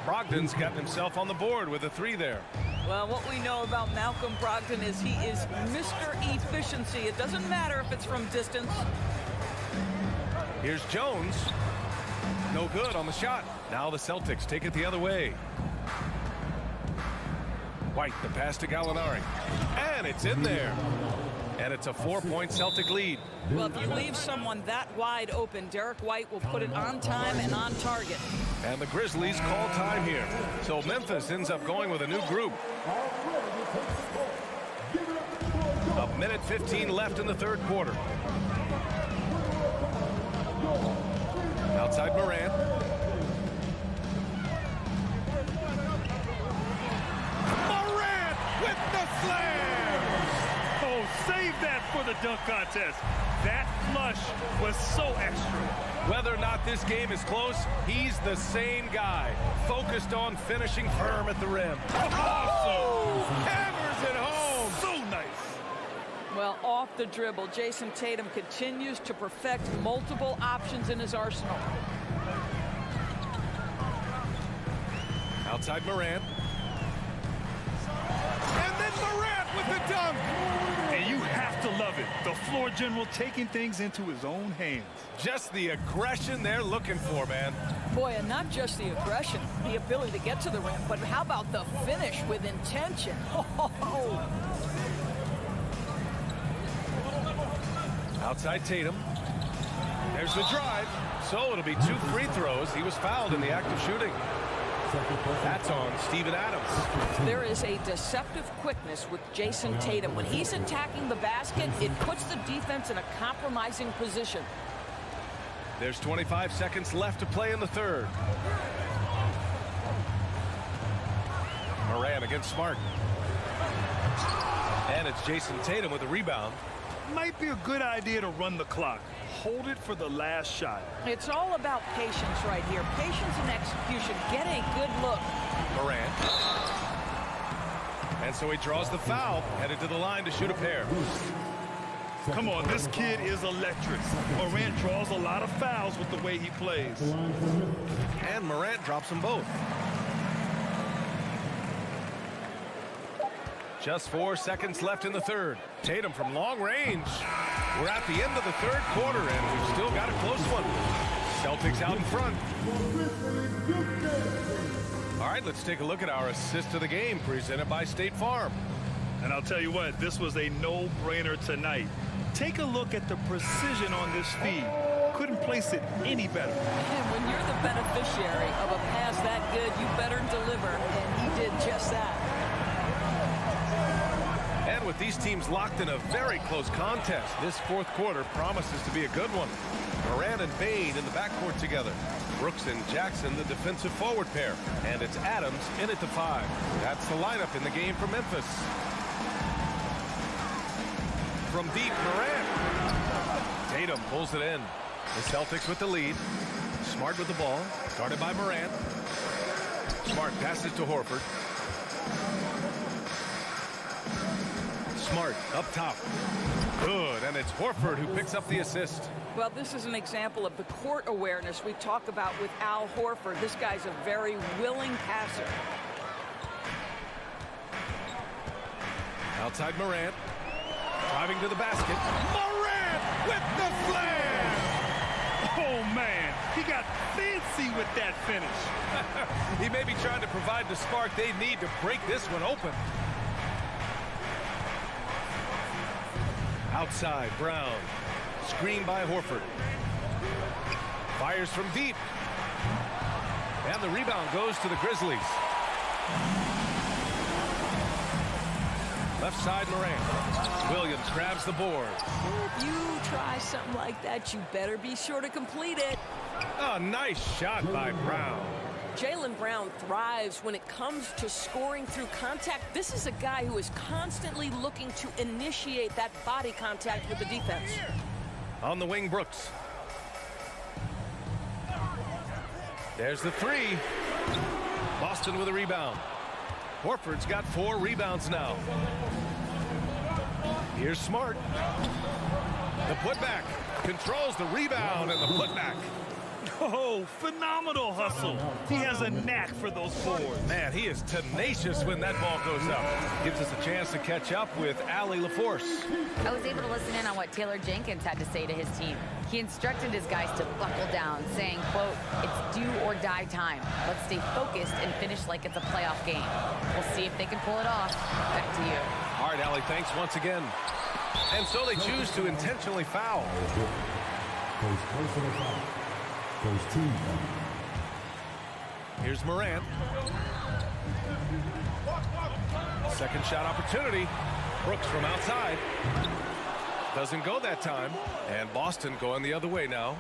Brogdon's gotten himself on the board with a 3 there. Well, what we know about Malcolm Brogdon is he is Mr. Efficiency. It doesn't matter if it's from distance. Here's Jones. No good on the shot. Now the Celtics take it the other way. White, the pass to Gallinari. And it's in there. And it's a 4-point Celtic lead. Well, if you leave someone that wide open, Derek White will put it on time and on target. And the Grizzlies call time here. So Memphis ends up going with a new group. A minute 15 left in the third quarter. Outside Morant. Morant with the slam! Oh, save that for the dunk contest. That flush was so extra. Whether or not this game is close, he's the same guy. Focused on finishing firm at the rim. Awesome! Hammers it home! So nice! Well, off the dribble, Jason Tatum continues to perfect multiple options in his arsenal. Outside Morant. And then Morant with the dunk! And you have to love it. The floor general taking things into his own hands. Just the aggression they're looking for, man. Boy, and not just the aggression, the ability to get to the rim, but how about the finish with intention? Outside Tatum. There's the drive. So it'll be 2 free throws. He was fouled in the act of shooting. That's on Steven Adams. There is a deceptive quickness with Jason Tatum. When he's attacking the basket, it puts the defense in a compromising position. There's 25 seconds left to play in the third. Moran against Smart. And it's Jason Tatum with a rebound. Might be a good idea to run the clock. Hold it for the last shot. It's all about patience right here. Patience and execution. Get a good look. Moran. And so he draws the foul, headed to the line to shoot a pair. Come on, this kid is electric. Morant draws a lot of fouls with the way he plays. And Morant drops them both. Just 4 seconds left in the third. Tatum from long range. We're at the end of the third quarter, and we've still got a close one. Celtics out in front. All right, let's take a look at our assist of the game presented by State Farm. And I'll tell you what, this was a no-brainer tonight. Take a look at the precision on this feed. Couldn't place it any better. And when you're the beneficiary of a pass that good, you better deliver, and he did just that. And with these teams locked in a very close contest, this fourth quarter promises to be a good one. Moran and Bain in the backcourt together. Brooks and Jackson, the defensive forward pair. And it's Adams in at the 5. That's the lineup in the game for Memphis. From deep, Moran. Tatum pulls it in. The Celtics with the lead. Smart with the ball. Guarded by Moran. Smart passes to Horford. Smart up top. Good, and it's Horford who picks up the assist. Well, this is an example of the court awareness we talk about with Al Horford. This guy's a very willing passer. Outside Morant. Driving to the basket. Morant with the slam! Oh, man. He got fancy with that finish. He may be trying to provide the spark they need to break this one open. Outside, Brown. Screen by Horford. Fires from deep. And the rebound goes to the Grizzlies. Left side, Moran. Williams grabs the board. If you try something like that, you better be sure to complete it. Oh, nice shot by Brown. Jaylen Brown thrives when it comes to scoring through contact. This is a guy who is constantly looking to initiate that body contact with the defense. On the wing, Brooks. There's the 3. Boston with a rebound. Horford's got 4 rebounds now. Here's Smart. The putback. Controls the rebound and the putback. Oh, phenomenal hustle. He has a knack for those boards. Man, he is tenacious when that ball goes up. Gives us a chance to catch up with Allie LaForce. I was able to listen in on what Taylor Jenkins had to say to his team. He instructed his guys to buckle down, saying, quote, "It's do or die time. Let's stay focused and finish like it's a playoff game. We'll see if they can pull it off." Back to you. All right, Allie, thanks once again. And so they choose to intentionally foul. Here's Morant. Second shot opportunity. Brooks from outside. Doesn't go that time. And Boston going the other way now.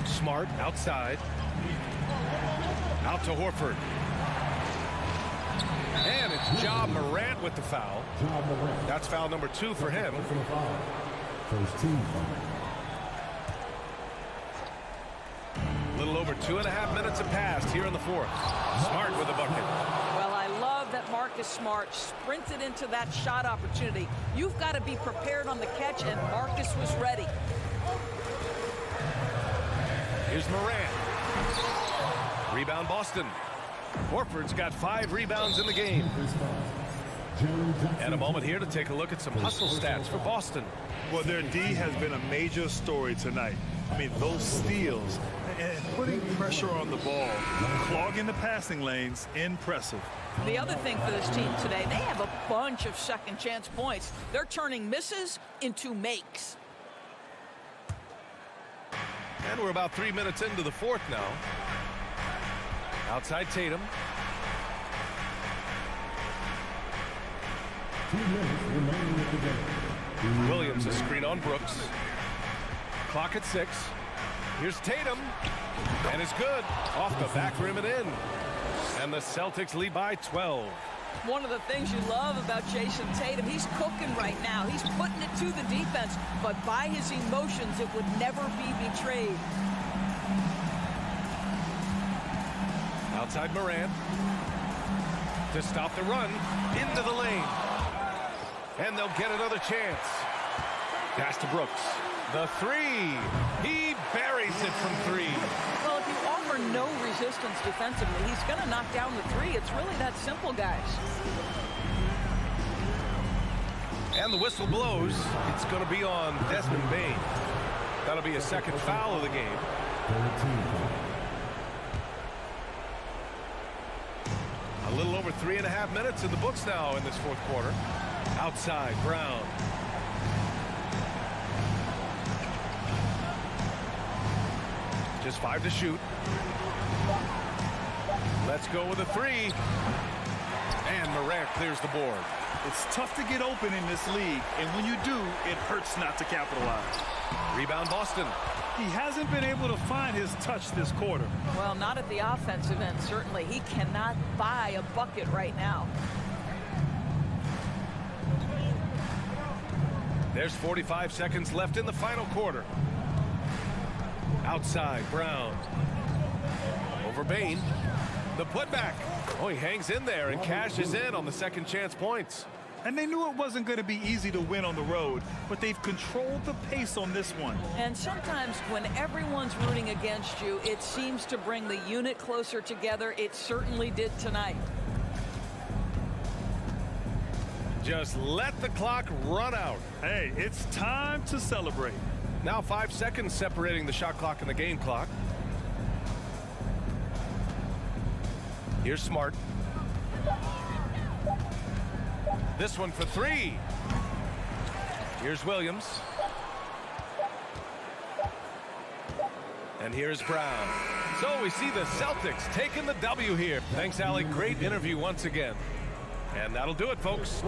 Smart outside. Out to Horford. And it's Ja Morant with the foul. That's foul number 2 for him. First team foul. A little over 2.5 minutes have passed here in the fourth. Smart with a bucket. Well, I love that Marcus Smart sprinted into that shot opportunity. You've got to be prepared on the catch, and Marcus was ready. Here's Morant. Rebound Boston. Horford's got 5 rebounds in the game. And a moment here to take a look at some hustle stats for Boston. Well, their D has been a major story tonight. I mean, those steals and putting pressure on the ball, clogging the passing lanes, impressive. The other thing for this team today, they have a bunch of second chance points. They're turning misses into makes. And we're about 3 minutes into the fourth now. Outside Tatum. 2 minutes remaining in the game. Williams, a screen on Brooks. Clock at 6. Here's Tatum. And it's good. Off the back rim and in. And the Celtics lead by 12. One of the things you love about Jason Tatum, he's cooking right now. He's putting it to the defense, but by his emotions, it would never be betrayed. Outside Morant to stop the run into the lane. And they'll get another chance. Pass to Brooks. The three. He buries it from 3. Well, if you offer no resistance defensively, he's going to knock down the 3. It's really that simple, guys. And the whistle blows. It's going to be on Desmond Bane. That'll be a second foul of the game. A little over 3.5 minutes in the books now in this fourth quarter. Outside, Brown. Just 5 to shoot. Let's go with a 3. And Morant clears the board. It's tough to get open in this league, and when you do, it hurts not to capitalize. Rebound Boston. He hasn't been able to find his touch this quarter. Well, not at the offensive end, certainly. He cannot buy a bucket right now. There's 45 seconds left in the final quarter. Outside, Brown. Over Bane. The putback. Oh, he hangs in there and cashes in on the second chance points. And they knew it wasn't going to be easy to win on the road, but they've controlled the pace on this one. And sometimes when everyone's rooting against you, it seems to bring the unit closer together. It certainly did tonight. Just let the clock run out. Hey, it's time to celebrate. Now 5 seconds separating the shot clock and the game clock. Here's Smart. This one for 3. Here's Williams. And here's Brown. So we see the Celtics taking the W here. Thanks, Allie. Great interview once again. And that'll do it, folks.